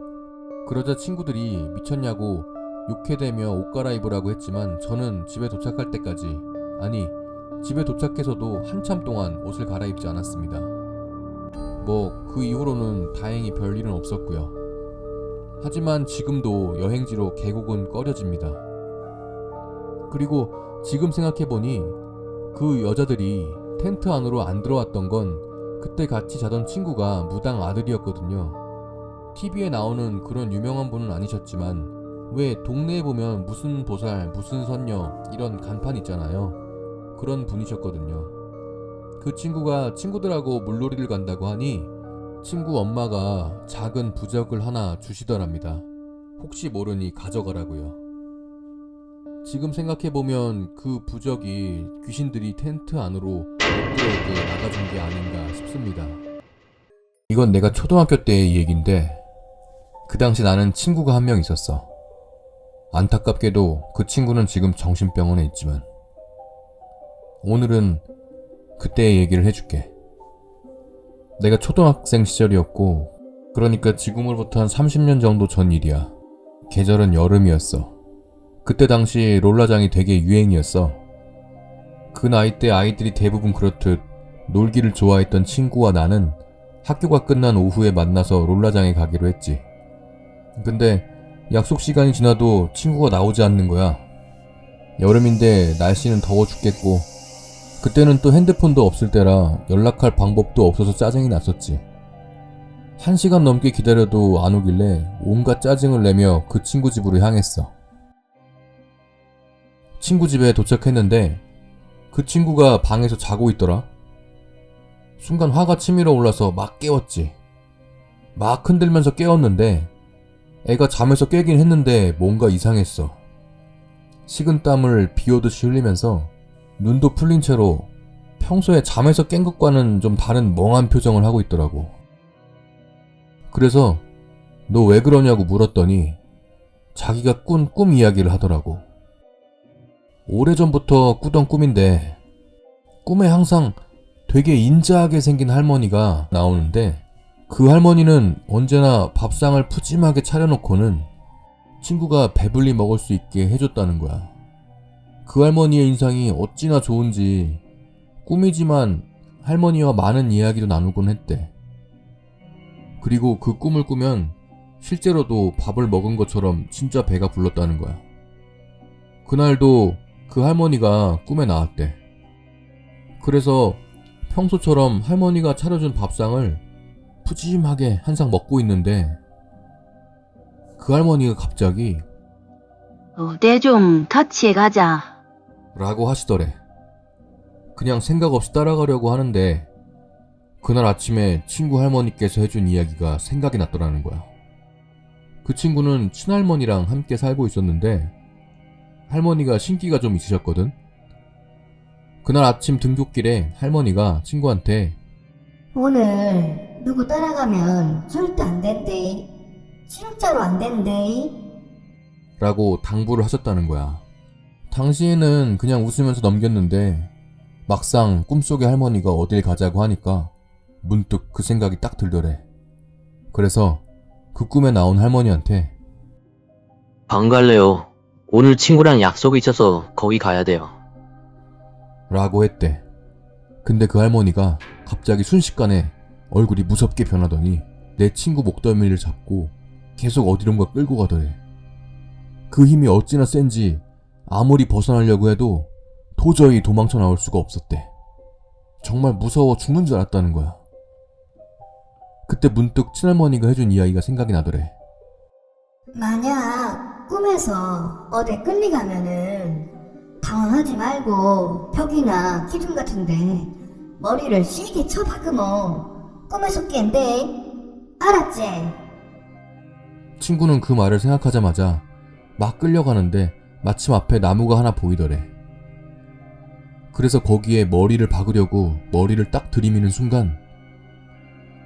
그러자 친구들이 미쳤냐고 욕해대며 옷 갈아입으라고 했지만 저는 집에 도착할 때까지, 아니 집에 도착해서도 한참 동안 옷을 갈아입지 않았습니다. 그 이후로는 다행히 별일은 없었고요. 하지만 지금도 여행지로 계곡은 꺼려집니다. 그리고 지금 생각해보니 그 여자들이 텐트 안으로 안 들어왔던 건 그때 같이 자던 친구가 무당 아들이었거든요. TV에 나오는 그런 유명한 분은 아니셨지만 왜 동네에 보면 무슨 보살, 무슨 선녀 이런 간판 있잖아요. 그런 분이셨거든요. 그 친구가 친구들하고 물놀이를 간다고 하니 친구 엄마가 작은 부적을 하나 주시더랍니다. 혹시 모르니 가져가라고요. 지금 생각해보면 그 부적이 귀신들이 텐트 안으로 못 들어오게 막아준 게 아닌가 싶습니다. 이건 내가 초등학교 때의 얘기인데 그 당시 나는 친구가 한 명 있었어. 안타깝게도 그 친구는 지금 정신병원에 있지만 오늘은 그때의 얘기를 해줄게. 내가 초등학생 시절이었고 그러니까 지금으로부터 한 30년 정도 전 일이야. 계절은 여름이었어. 그때 당시 롤라장이 되게 유행이었어. 그 나이 때 아이들이 대부분 그렇듯 놀기를 좋아했던 친구와 나는 학교가 끝난 오후에 만나서 롤라장에 가기로 했지. 근데 약속 시간이 지나도 친구가 나오지 않는 거야. 여름인데 날씨는 더워 죽겠고 그때는 또 핸드폰도 없을 때라 연락할 방법도 없어서 짜증이 났었지. 1시간 넘게 기다려도 안 오길래 온갖 짜증을 내며 그 친구 집으로 향했어. 친구 집에 도착했는데 그 친구가 방에서 자고 있더라. 순간 화가 치밀어 올라서 막 깨웠지. 막 흔들면서 깨웠는데 애가 잠에서 깨긴 했는데 뭔가 이상했어. 식은땀을 비 오듯이 흘리면서 눈도 풀린 채로 평소에 잠에서 깬 것과는 좀 다른 멍한 표정을 하고 있더라고. 그래서 너 왜 그러냐고 물었더니 자기가 꾼 꿈 이야기를 하더라고. 오래전부터 꾸던 꿈인데 꿈에 항상 되게 인자하게 생긴 할머니가 나오는데 그 할머니는 언제나 밥상을 푸짐하게 차려놓고는 친구가 배불리 먹을 수 있게 해줬다는 거야. 그 할머니의 인상이 어찌나 좋은지 꿈이지만 할머니와 많은 이야기도 나누곤 했대. 그리고 그 꿈을 꾸면 실제로도 밥을 먹은 것처럼 진짜 배가 불렀다는 거야. 그날도 그 할머니가 꿈에 나왔대. 그래서 평소처럼 할머니가 차려준 밥상을 푸짐하게 한 상 먹고 있는데 그 할머니가 갑자기
때 좀 같이 가자.
라고 하시더래. 그냥 생각 없이 따라가려고 하는데 그날 아침에 친구 할머니께서 해준 이야기가 생각이 났더라는 거야. 그 친구는 친할머니랑 함께 살고 있었는데 할머니가 신기가 좀 있으셨거든. 그날 아침 등굣길에 할머니가 친구한테
오늘 누구 따라가면 절대 안 된대. 진짜로 안 된대.
라고 당부를 하셨다는 거야. 당시에는 그냥 웃으면서 넘겼는데 막상 꿈속의 할머니가 어딜 가자고 하니까 문득 그 생각이 딱 들더래. 그래서 그 꿈에 나온 할머니한테
안 갈래요. 오늘 친구랑 약속이 있어서 거기 가야 돼요.
라고 했대. 근데 그 할머니가 갑자기 순식간에 얼굴이 무섭게 변하더니 내 친구 목덜미를 잡고 계속 어디론가 끌고 가더래. 그 힘이 어찌나 센지 아무리 벗어나려고 해도 도저히 도망쳐 나올 수가 없었대. 정말 무서워 죽는 줄 알았다는 거야. 그때 문득 친할머니가 해준 이야기가 생각이 나더래.
만약 꿈에서 어디 끌려가면은 당황하지 말고 벽이나 기둥 같은데 머리를 세게 쳐박으면 꿈에서 깬대. 알았지?
친구는 그 말을 생각하자마자 막 끌려가는데 마침 앞에 나무가 하나 보이더래. 그래서 거기에 머리를 박으려고 머리를 딱 들이미는 순간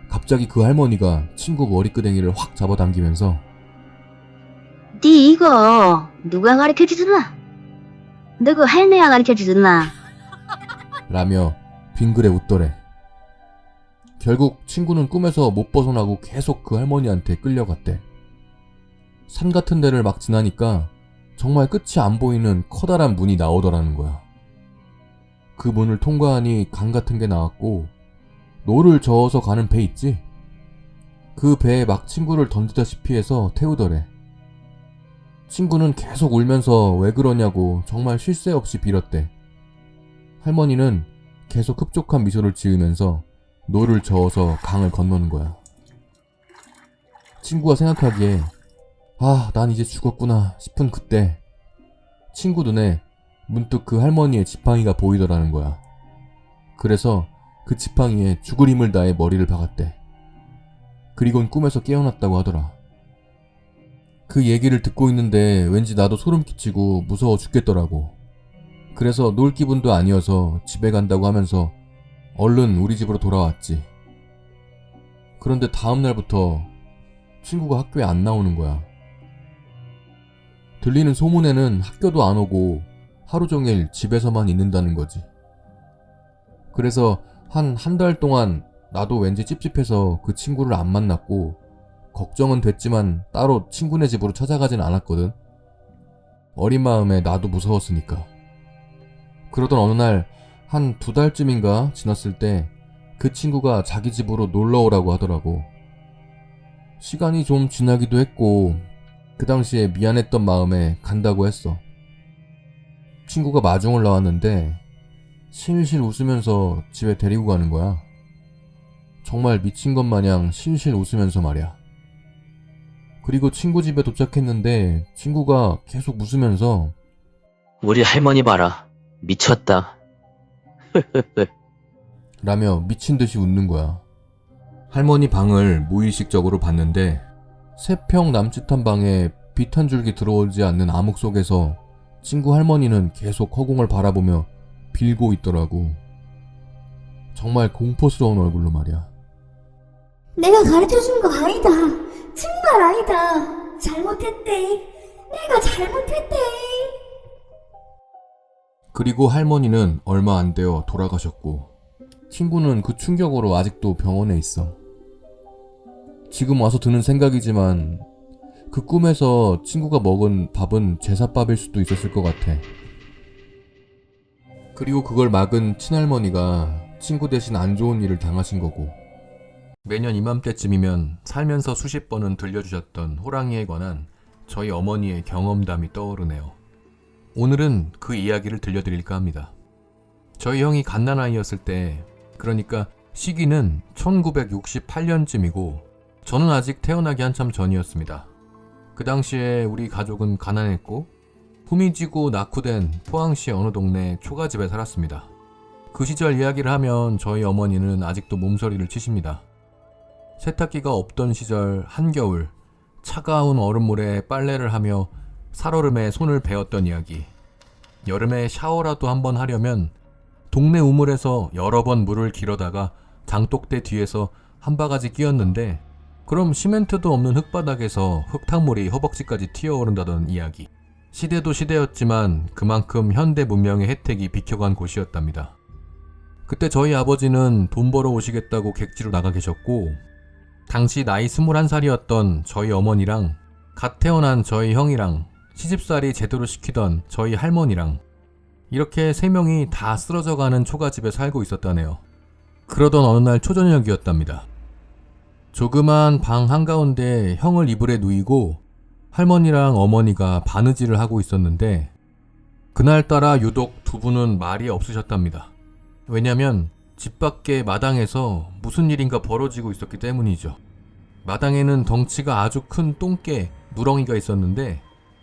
갑자기 그 할머니가 친구 머리끄댕이를 확 잡아당기면서
니 이거 누가 가르쳐주나? 너그 할매가 가르쳐주나?
라며 빙그레 웃더래. 결국 친구는 꿈에서 못 벗어나고 계속 그 할머니한테 끌려갔대. 산 같은 데를 막 지나니까 정말 끝이 안 보이는 커다란 문이 나오더라는 거야. 그 문을 통과하니 강 같은 게 나왔고 노를 저어서 가는 배 있지? 그 배에 막 친구를 던지다시피 해서 태우더래. 친구는 계속 울면서 왜 그러냐고 정말 쉴 새 없이 빌었대. 할머니는 계속 흡족한 미소를 지으면서 노를 저어서 강을 건너는 거야. 친구가 생각하기에 난 이제 죽었구나 싶은 그때 친구 눈에 문득 그 할머니의 지팡이가 보이더라는 거야. 그래서 그 지팡이에 죽을 힘을 다해 머리를 박았대. 그리곤 꿈에서 깨어났다고 하더라. 그 얘기를 듣고 있는데 왠지 나도 소름 끼치고 무서워 죽겠더라고. 그래서 놀 기분도 아니어서 집에 간다고 하면서 얼른 우리 집으로 돌아왔지. 그런데 다음 날부터 친구가 학교에 안 나오는 거야. 들리는 소문에는 학교도 안 오고 하루 종일 집에서만 있는다는 거지. 그래서 한 달 동안 나도 왠지 찝찝해서 그 친구를 안 만났고 걱정은 됐지만 따로 친구네 집으로 찾아가진 않았거든. 어린 마음에 나도 무서웠으니까. 그러던 어느 날 한 2달쯤인가 지났을 때 그 친구가 자기 집으로 놀러 오라고 하더라고. 시간이 좀 지나기도 했고 그 당시에 미안했던 마음에 간다고 했어. 친구가 마중을 나왔는데 실실 웃으면서 집에 데리고 가는 거야. 정말 미친 것 마냥 실실 웃으면서 말이야. 그리고 친구 집에 도착했는데 친구가 계속 웃으면서
우리 할머니 봐라. 미쳤다.
라며 미친 듯이 웃는 거야. 할머니 방을 무의식적으로 봤는데 3평 남짓한 방에 빛 한 줄기 들어오지 않는 암흑 속에서 친구 할머니는 계속 허공을 바라보며 빌고 있더라고. 정말 공포스러운 얼굴로 말이야.
내가 가르쳐준 거 아니다. 정말 아니다. 잘못했대. 내가 잘못했대.
그리고 할머니는 얼마 안 되어 돌아가셨고 친구는 그 충격으로 아직도 병원에 있어. 지금 와서 드는 생각이지만 그 꿈에서 친구가 먹은 밥은 제사밥일 수도 있었을 것 같아. 그리고 그걸 막은 친할머니가 친구 대신 안 좋은 일을 당하신 거고 매년 이맘때쯤이면 살면서 수십 번은 들려주셨던 호랑이에 관한 저희 어머니의 경험담이 떠오르네요. 오늘은 그 이야기를 들려드릴까 합니다. 저희 형이 갓난아이였을 때, 그러니까 시기는 1968년쯤이고 저는 아직 태어나기 한참 전이었습니다. 그 당시에 우리 가족은 가난했고 후미지고 낙후된 포항시 어느 동네 초가집에 살았습니다. 그 시절 이야기를 하면 저희 어머니는 아직도 몸서리를 치십니다. 세탁기가 없던 시절 한겨울 차가운 얼음물에 빨래를 하며 살얼음에 손을 베었던 이야기. 여름에 샤워라도 한번 하려면 동네 우물에서 여러 번 물을 길어다가 장독대 뒤에서 한 바가지 끼웠는데 그럼 시멘트도 없는 흙바닥에서 흙탕물이 허벅지까지 튀어오른다던 이야기. 시대도 시대였지만 그만큼 현대 문명의 혜택이 비켜간 곳이었답니다. 그때 저희 아버지는 돈 벌어 오시겠다고 객지로 나가 계셨고 당시 나이 21살이었던 저희 어머니랑 갓 태어난 저희 형이랑 시집살이 제대로 시키던 저희 할머니랑 이렇게 3명이 다 쓰러져가는 초가집에 살고 있었다네요. 그러던 어느 날 초저녁이었답니다. 조그만 방 한가운데 형을 이불에 누이고 할머니랑 어머니가 바느질을 하고 있었는데 그날따라 유독 두 분은 말이 없으셨답니다. 왜냐면 집 밖의 마당에서 무슨 일인가 벌어지고 있었기 때문이죠. 마당에는 덩치가 아주 큰 똥개 누렁이가 있었는데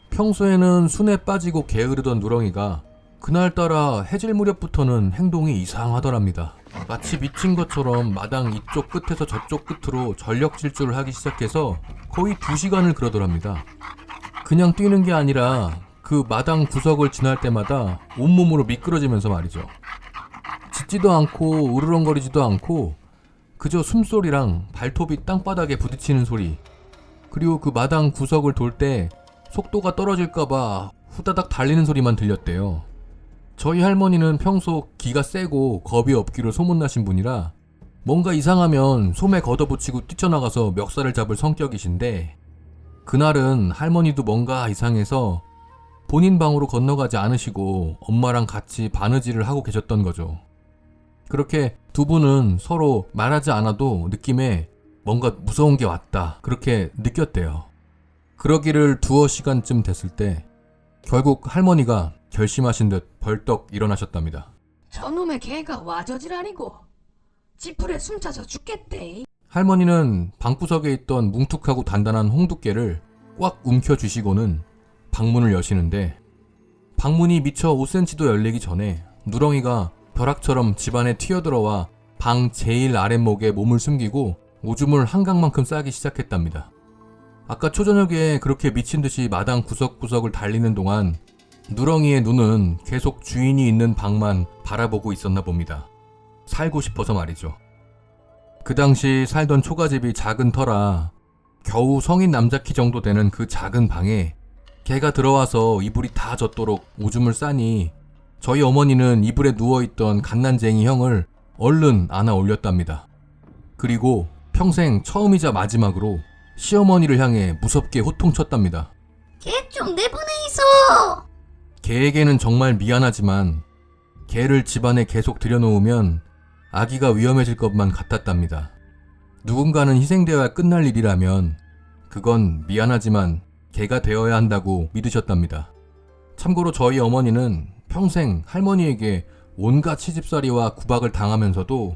평소에는 순에 빠지고 게으르던 누렁이가 그날따라 해질 무렵부터는 행동이 이상하더랍니다. 마치 미친 것처럼 마당 이쪽 끝에서 저쪽 끝으로 전력 질주를 하기 시작해서 거의 2시간을 그러더랍니다. 그냥 뛰는 게 아니라 그 마당 구석을 지날 때마다 온몸으로 미끄러지면서 말이죠. 짖지도 않고 으르렁거리지도 않고 그저 숨소리랑 발톱이 땅바닥에 부딪히는 소리, 그리고 그 마당 구석을 돌 때 속도가 떨어질까봐 후다닥 달리는 소리만 들렸대요. 저희 할머니는 평소 기가 세고 겁이 없기로 소문나신 분이라 뭔가 이상하면 솜에 걷어붙이고 뛰쳐나가서 멱살을 잡을 성격이신데, 그날은 할머니도 뭔가 이상해서 본인 방으로 건너가지 않으시고 엄마랑 같이 바느질을 하고 계셨던 거죠. 그렇게 두 분은 서로 말하지 않아도 느낌에 뭔가 무서운 게 왔다, 그렇게 느꼈대요. 그러기를 2시간쯤 됐을 때 결국 할머니가 결심하신 듯 벌떡 일어나셨답니다.
저놈의 개가 와저질 아니고 지풀에 숨차서 죽겠대.
할머니는 방구석에 있던 뭉툭하고 단단한 홍두깨를 꽉 움켜쥐시고는 방문을 여시는데, 방문이 미처 5cm도 열리기 전에 누렁이가 벼락처럼 집안에 튀어들어와 방 제일 아랫목에 몸을 숨기고 오줌을 한강만큼 싸기 시작했답니다. 아까 초저녁에 그렇게 미친듯이 마당 구석구석을 달리는 동안 누렁이의 눈은 계속 주인이 있는 방만 바라보고 있었나 봅니다. 살고 싶어서 말이죠. 그 당시 살던 초가집이 작은 터라 겨우 성인 남자 키 정도 되는 그 작은 방에 개가 들어와서 이불이 다 젖도록 오줌을 싸니 저희 어머니는 이불에 누워있던 갓난쟁이 형을 얼른 안아 올렸답니다. 그리고 평생 처음이자 마지막으로 시어머니를 향해 무섭게 호통쳤답니다.
걔 좀 내보내 있어.
개에게는 정말 미안하지만 개를 집안에 계속 들여놓으면 아기가 위험해질 것만 같았답니다. 누군가는 희생되어야 끝날 일이라면 그건 미안하지만 개가 되어야 한다고 믿으셨답니다. 참고로 저희 어머니는 평생 할머니에게 온갖 시집살이와 구박을 당하면서도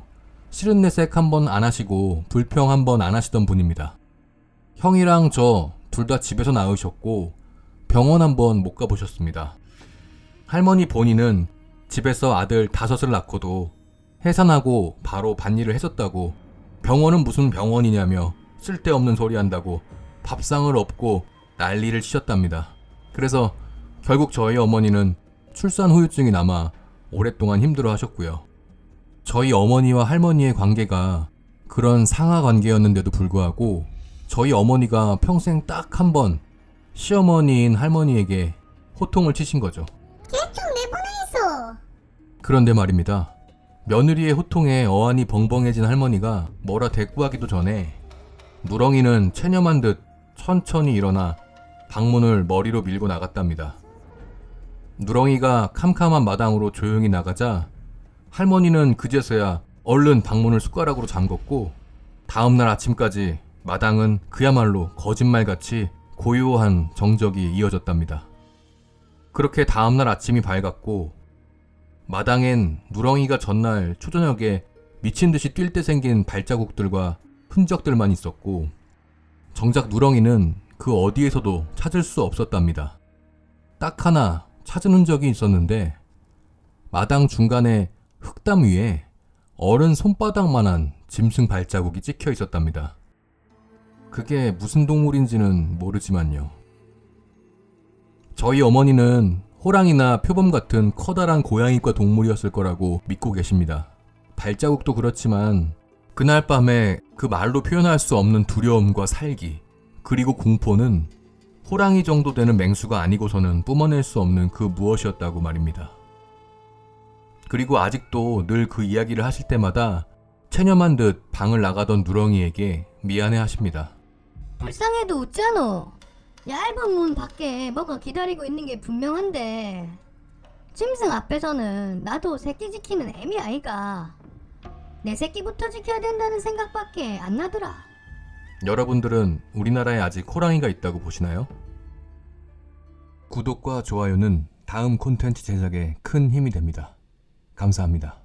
싫은 내색 한번 안 하시고 불평 한번 안 하시던 분입니다. 형이랑 저 둘 다 집에서 낳으셨고 병원 한번 못 가보셨습니다. 할머니 본인은 집에서 아들 5을 낳고도 해산하고 바로 밭일을 했었다고, 병원은 무슨 병원이냐며 쓸데없는 소리 한다고 밥상을 엎고 난리를 치셨답니다. 그래서 결국 저희 어머니는 출산 후유증이 남아 오랫동안 힘들어 하셨고요. 저희 어머니와 할머니의 관계가 그런 상하 관계였는데도 불구하고 저희 어머니가 평생 딱 한 번 시어머니인 할머니에게 호통을 치신 거죠.
걔 좀 내보내 있어.
그런데 말입니다. 며느리의 호통에 어안이 벙벙해진 할머니가 뭐라 대꾸하기도 전에 누렁이는 체념한 듯 천천히 일어나 방문을 머리로 밀고 나갔답니다. 누렁이가 캄캄한 마당으로 조용히 나가자 할머니는 그제서야 얼른 방문을 숟가락으로 잠궜고, 다음날 아침까지 마당은 그야말로 거짓말같이 고요한 정적이 이어졌답니다. 그렇게 다음날 아침이 밝았고 마당엔 누렁이가 전날 초저녁에 미친듯이 뛸 때 생긴 발자국들과 흔적들만 있었고, 정작 누렁이는 그 어디에서도 찾을 수 없었답니다. 딱 하나 찾은 흔적이 있었는데 마당 중간에 흙담 위에 어른 손바닥만한 짐승 발자국이 찍혀 있었답니다. 그게 무슨 동물인지는 모르지만요. 저희 어머니는 호랑이나 표범 같은 커다란 고양이과 동물이었을 거라고 믿고 계십니다. 발자국도 그렇지만 그날 밤에 그 말로 표현할 수 없는 두려움과 살기, 그리고 공포는 호랑이 정도 되는 맹수가 아니고서는 뿜어낼 수 없는 그 무엇이었다고 말입니다. 그리고 아직도 늘 그 이야기를 하실 때마다 체념한 듯 방을 나가던 누렁이에게 미안해 하십니다.
불쌍해도 웃잖아. 얇은 문 밖에 뭐가 기다리고 있는 게 분명한데 짐승 앞에서는 나도 새끼 지키는 애미 아이가. 내 새끼부터 지켜야 된다는 생각밖에 안 나더라.
여러분들은 우리나라에 아직 호랑이가 있다고 보시나요? 구독과 좋아요는 다음 콘텐츠 제작에 큰 힘이 됩니다. 감사합니다.